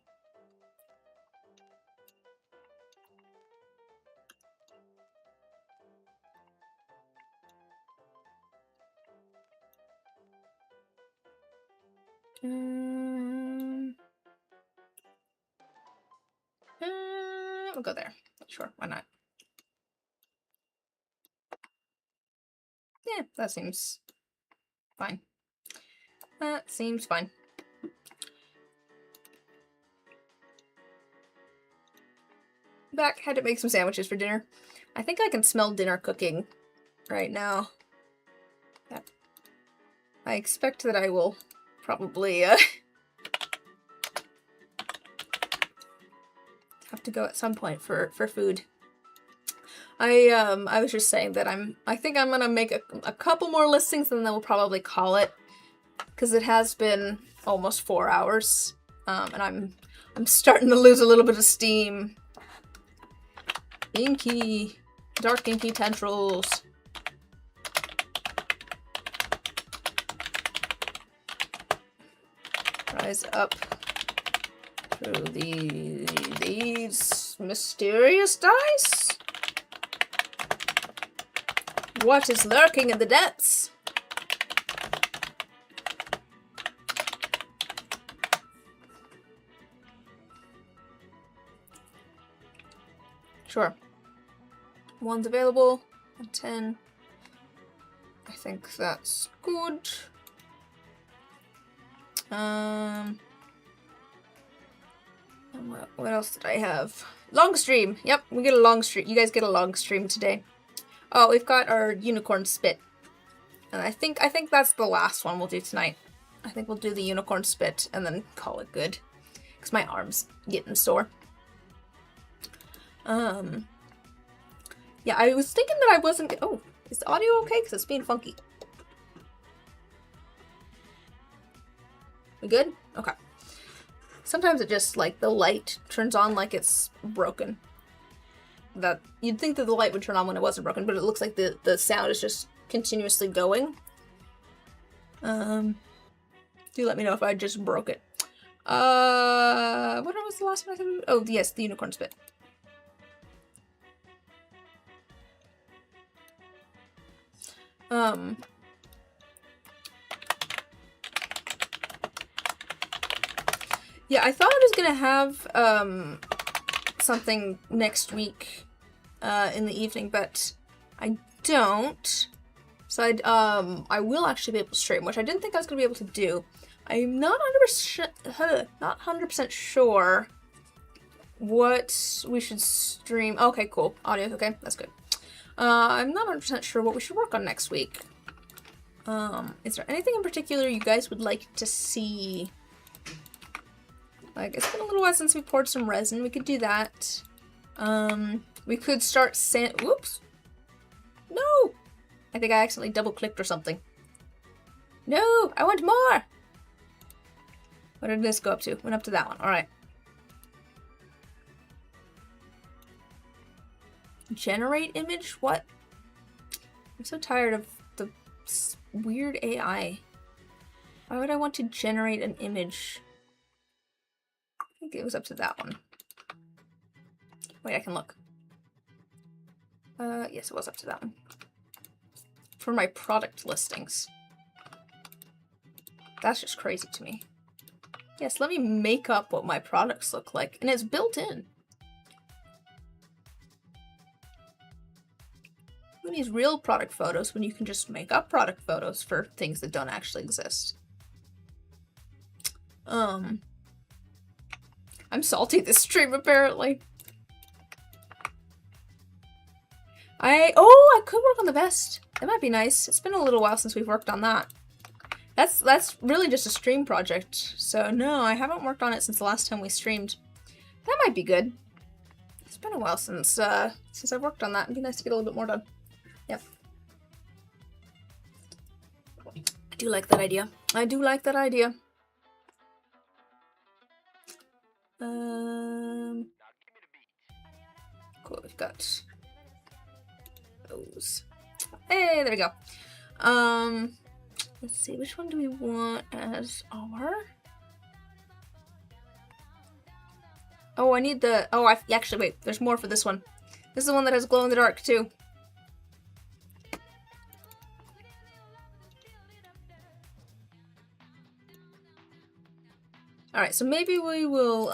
We'll go there. Sure, why not? Yeah, that seems fine. That seems fine. Back, had to make some sandwiches for dinner. I think I can smell dinner cooking right now. Yep. I expect that I will probably have to go at some point for food. I was just saying that I think I'm gonna make a couple more listings and then we'll probably call it, because it has been almost 4 hours, and I'm starting to lose a little bit of steam. Inky, dark inky tendrils. Rise up through these mysterious dice. What is lurking in the depths? Sure. One's available at 10. I think that's good. And what else did I have? Long stream. Yep, we get a long stream. You guys get a long stream today. Oh, we've got our unicorn spit. And I think that's the last one we'll do tonight. I think we'll do the unicorn spit and then call it good. Because my arm's getting sore. Yeah, I was thinking that I wasn't... Oh, is the audio okay? Because it's being funky. We good? Okay. Sometimes it just, like, the light turns on like it's broken. That you'd think that the light would turn on when it wasn't broken, but it looks like the sound is just continuously going. Do let me know if I just broke it. What was the last one I said? Oh, yes, the unicorn spit. Yeah, I thought I was gonna have something next week in the evening, but I don't. So I will actually be able to stream, which I didn't think I was gonna be able to do. I'm not 100% sure what we should stream. Okay, cool. Audio's okay. That's good. I'm not 100% sure what we should work on next week. Is there anything in particular you guys would like to see? Like, it's been a little while since we poured some resin. We could do that. We could start whoops. No! I think I accidentally double-clicked or something. No! I want more! What did this go up to? Went up to that one. Alright. Generate image? What? I'm so tired of the weird AI. Why would I want to generate an image? I think it was up to that one. Wait, I can look. Yes, it was up to that one. For my product listings. That's just crazy to me. Yes, let me make up what my products look like. And it's built in. Who needs real product photos when you can just make up product photos for things that don't actually exist? I'm salty this stream, apparently. I could work on the vest. That might be nice. It's been a little while since we've worked on that. That's really just a stream project. So no, I haven't worked on it since the last time we streamed. That might be good. It's been a while since I've worked on that. It'd be nice to get a little bit more done. Yep. I do like that idea. I do like that idea. Cool, we've got those. Hey, there we go. Let's see, which one do we want as our... Oh, I need the... Oh, actually, wait, there's more for this one. This is the one that has glow in the dark, too. Alright, so maybe we will,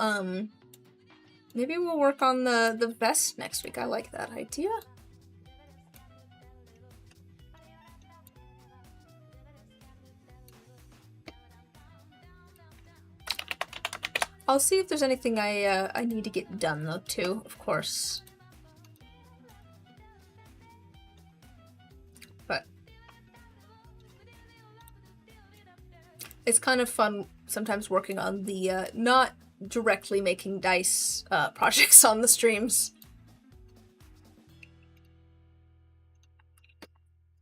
maybe we'll work on the vest next week. I like that idea. I'll see if there's anything I need to get done, though, too, of course. But it's kind of fun sometimes working on the, not directly making dice projects on the streams.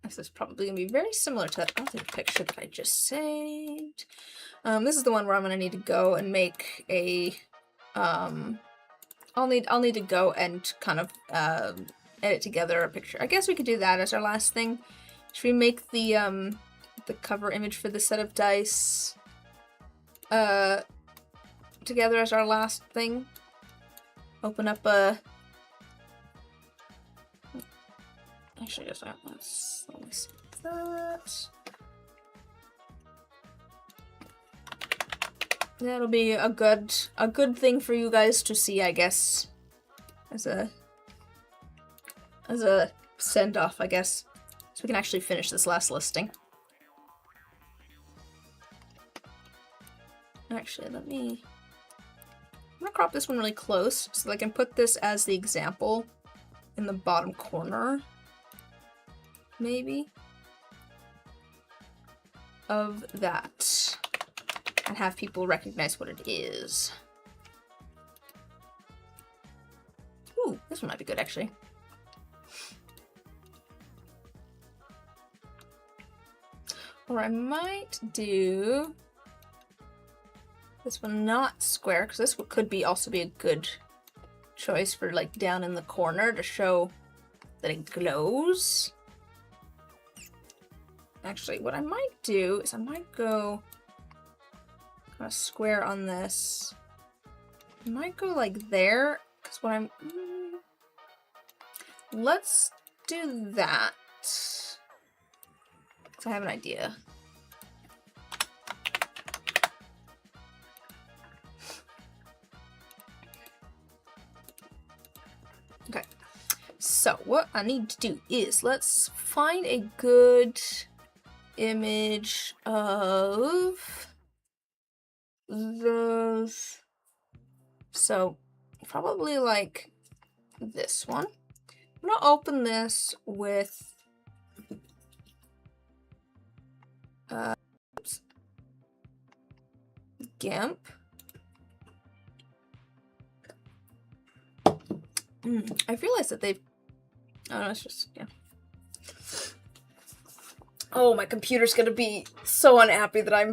This is probably going to be very similar to that other picture that I just saved. This is the one where I'm going to need to go and make a... I'll need to go and kind of edit together a picture. I guess we could do that as our last thing. Should we make the cover image for the set of dice together as our last thing? Open up a... Actually, just let me see that. That'll be a good thing for you guys to see, I guess, as a send off, I guess, so we can actually finish this last listing. Actually, I'm gonna crop this one really close so that I can put this as the example in the bottom corner. Maybe of that, and have people recognize what it is. Ooh, this one might be good actually. Or I might do this one not square, because this one could be also be a good choice for like down in the corner to show that it glows. Actually, what I might do is I might go kind of square on this. I might go like there, because what I'm... let's do that. So I have an idea. Okay, so what I need to do is let's find a good image of those. So probably like this one. I'm gonna open this with GIMP. I've realized that they've... oh no, it's just... yeah. Oh, my computer's gonna be so unhappy that I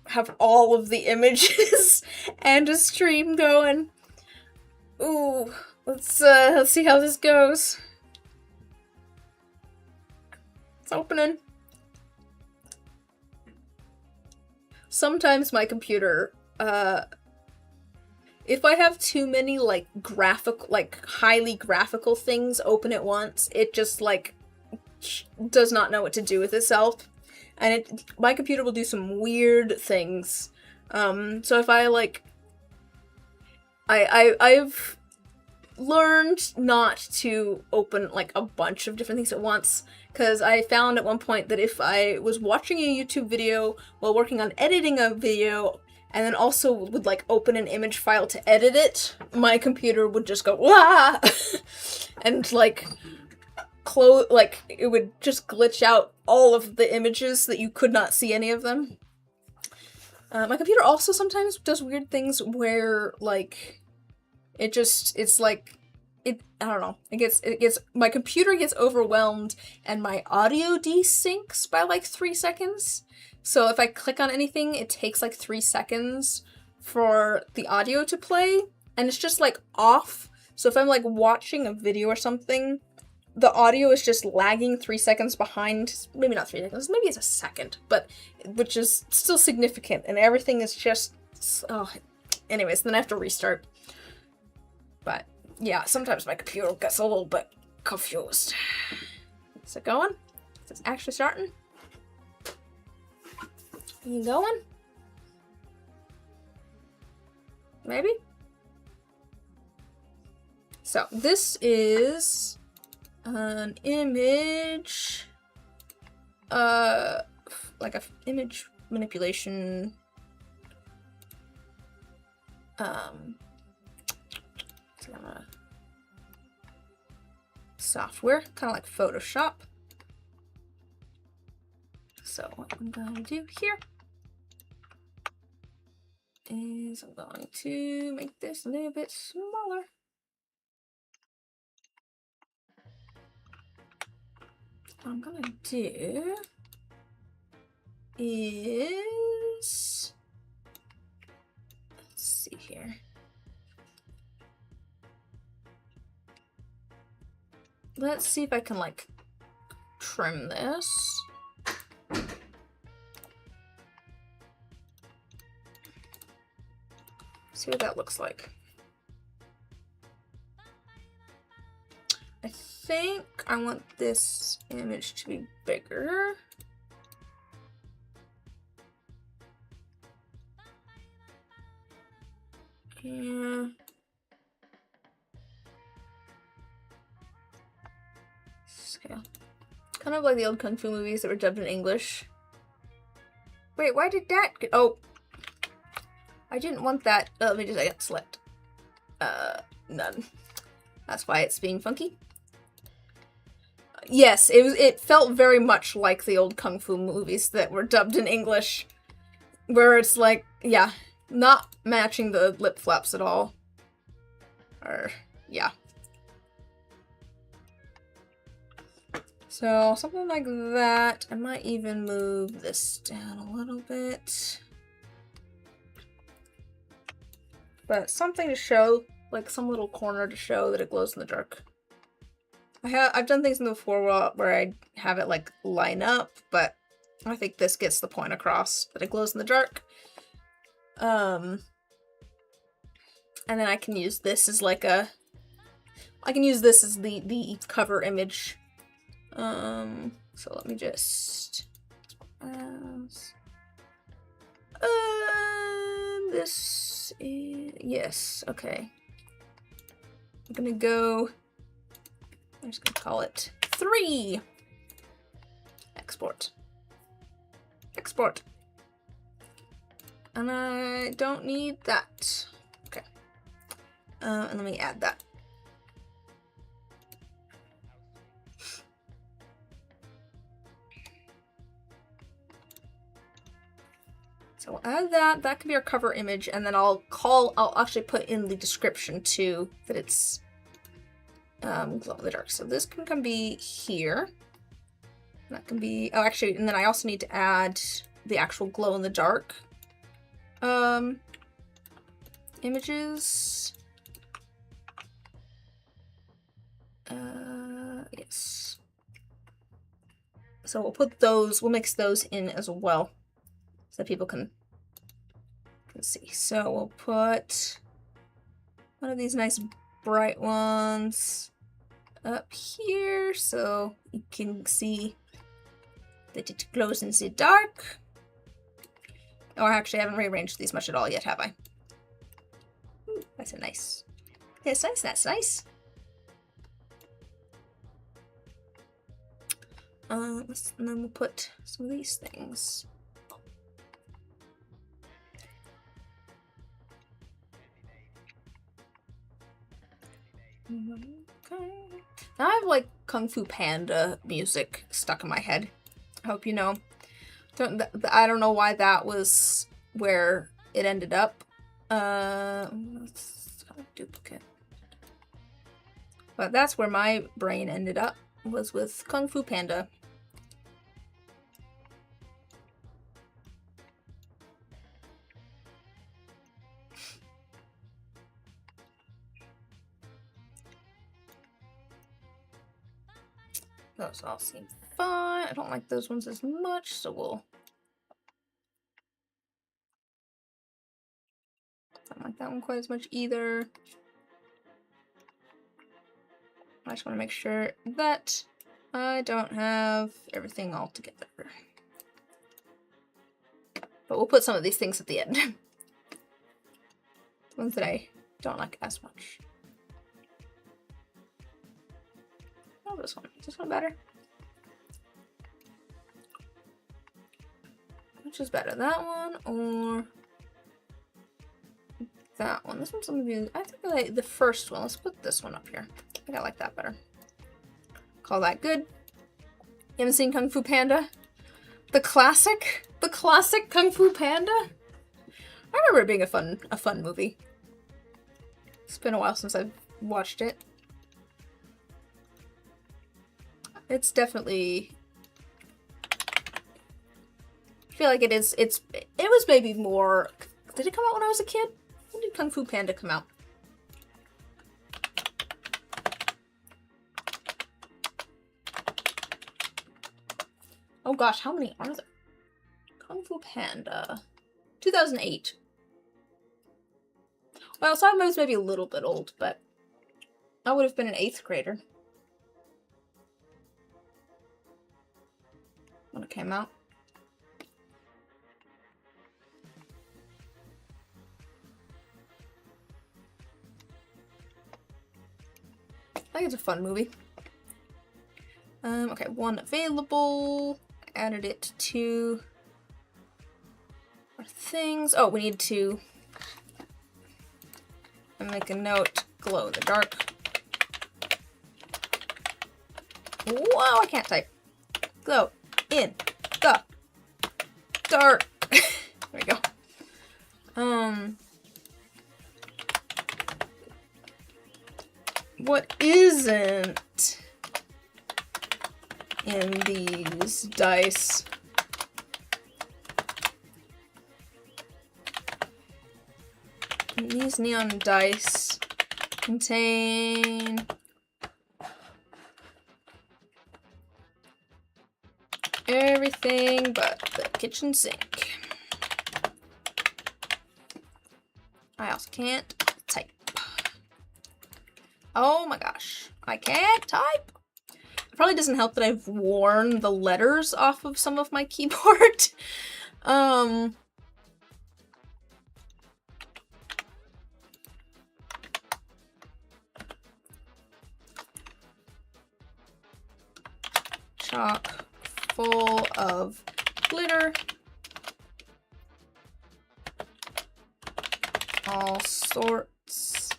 have all of the images and a stream going. Ooh, let's see how this goes. It's opening. Sometimes my computer, if I have too many, like, highly graphical things open at once, it just, like, does not know what to do with itself. And my computer will do some weird things. So if I, like... I've learned not to open, like, a bunch of different things at once, because I found at one point that if I was watching a YouTube video while working on editing a video, and then also would, like, open an image file to edit it, my computer would just go, wah! And, like, it would just glitch out all of the images that you could not see any of them. My computer also sometimes does weird things where, like, I don't know, my computer gets overwhelmed and my audio desyncs by like 3 seconds. So if I click on anything, it takes like 3 seconds for the audio to play, and it's just like off. So if I'm like watching a video or something, the audio is just lagging 3 seconds behind. Maybe not 3 seconds, maybe it's a second, but which is still significant, and everything is just, anyways, then I have to restart. But yeah, sometimes my computer gets a little bit confused. Is it going? Is it actually starting? Are you going? Maybe? So this is an image, like a image manipulation, software, kind of like Photoshop. So what I'm going to do here is I'm going to make this a little bit smaller. What I'm going to do is, let's see here. Let's see if I can, like, trim this. See what that looks like. I think I want this image to be bigger. Yeah. Scale. Kind of like the old Kung Fu movies that were dubbed in English. Wait, why did that get... Oh. I didn't want that. Let me just select. None. That's why it's being funky. Yes, it felt very much like the old Kung Fu movies that were dubbed in English. Where it's like, yeah, not matching the lip flaps at all. Or, yeah. So, something like that. I might even move this down a little bit. But something to show, like some little corner to show that it glows in the dark. I've done things before where I have it like line up, but I think this gets the point across that it glows in the dark. And then I can use this as like the cover image. So let me just this is, yes, okay. I'm just gonna call it 3. Export. Export. And I don't need that. Okay. And let me add that. So we'll add that. That can be our cover image, and then I'll actually put in the description too that it's glow in the dark. So this can be here. That can be, oh actually, and then I also need to add the actual glow in the dark images. Yes. So we'll put those, we'll mix those in as well so that people can see. So we'll put one of these nice bright ones up here so you can see that it glows in the dark. Oh, actually, I haven't rearranged these much at all yet, have I? Ooh, that's a nice. That's nice, that's nice. And then we'll put some of these things. Okay. Now I have like Kung Fu Panda music stuck in my head. I hope you know. I don't know why that was where it ended up. Let's kind of duplicate. But that's where my brain ended up, was with Kung Fu Panda. Those all seem fine. I don't like those ones as much, so we'll... Don't like that one quite as much either. I just want to make sure that I don't have everything all together. But we'll put some of these things at the end. The ones that I don't like as much. Oh, this one. Is this one better? Which is better, that one or that one? This one's gonna be, I think I like the first one. Let's put this one up here. I think I like that better. Call that good. You haven't seen Kung Fu Panda? The classic Kung Fu Panda? I remember it being a fun movie. It's been a while since I've watched it. It's definitely, I feel like it was maybe more, did it come out when I was a kid? When did Kung Fu Panda come out? Oh gosh, how many are there? Kung Fu Panda. 2008. Well, so I was maybe a little bit old, but I would have been an 8th grader when it came out. I think it's a fun movie. Okay, one available. Added it to our things. Oh, we need to make a note. Glow in the dark. Whoa, I can't type. Glow in the dark. There we go. What isn't in these dice? These neon dice contain everything but the kitchen sink. I also can't type. Oh my gosh, I can't type. It probably doesn't help that I've worn the letters off of some of my keyboard. Chock full of glitter. All sorts.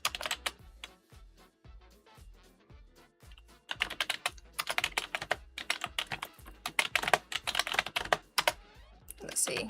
Let's see.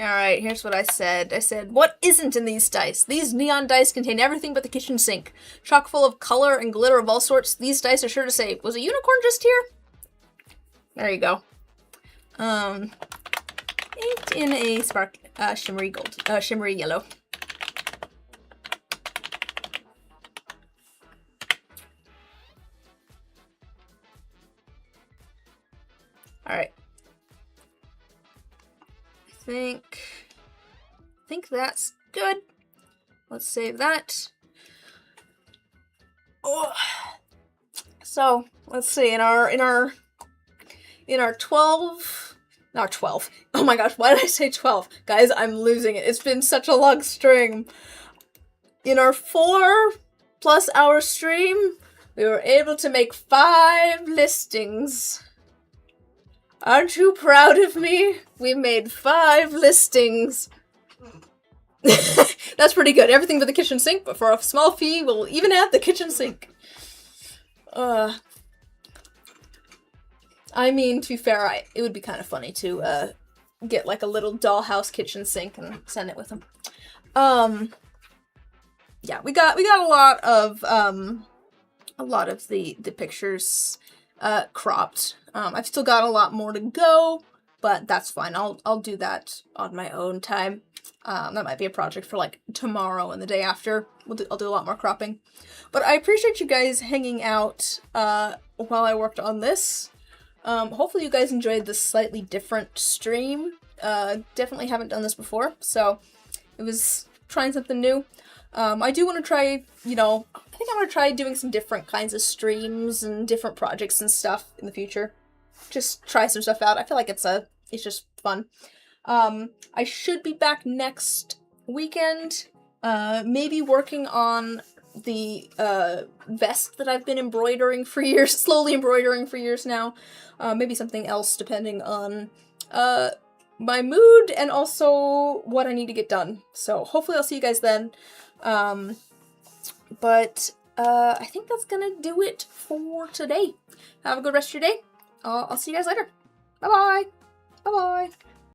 Alright, here's what I said. I said, what isn't in these dice? These neon dice contain everything but the kitchen sink. Chock full of color and glitter of all sorts. These dice are sure to say, was a unicorn just here? There you go. Inked in a shimmery gold, shimmery yellow. Alright. I think that's good. Let's save that. Oh. So, let's see, in our 12, not 12. Oh my gosh, why did I say 12? Guys, I'm losing it. It's been such a long stream. In our 4+ hour stream, we were able to make 5 listings. Aren't you proud of me? We made 5 listings. That's pretty good. Everything but the kitchen sink, but for a small fee, we'll even add the kitchen sink. I mean, to be fair, it would be kind of funny to get like a little dollhouse kitchen sink and send it with them. Yeah, we got a lot of the pictures cropped. I've still got a lot more to go, but that's fine. I'll do that on my own time. That might be a project for like tomorrow and the day after. I'll do a lot more cropping. But I appreciate you guys hanging out while I worked on this. Hopefully you guys enjoyed this slightly different stream. Definitely haven't done this before, so it was trying something new. I do want to try, I think I want to try doing some different kinds of streams and different projects and stuff in the future. Just try some stuff out. I feel like it's just fun. I should be back next weekend, maybe working on the vest that I've been embroidering for years, slowly embroidering for years now. Maybe something else depending on my mood and also what I need to get done. So hopefully I'll see you guys then. But I think that's gonna do it for today. Have a good rest of your day. I'll see you guys later. Bye-bye. Bye-bye.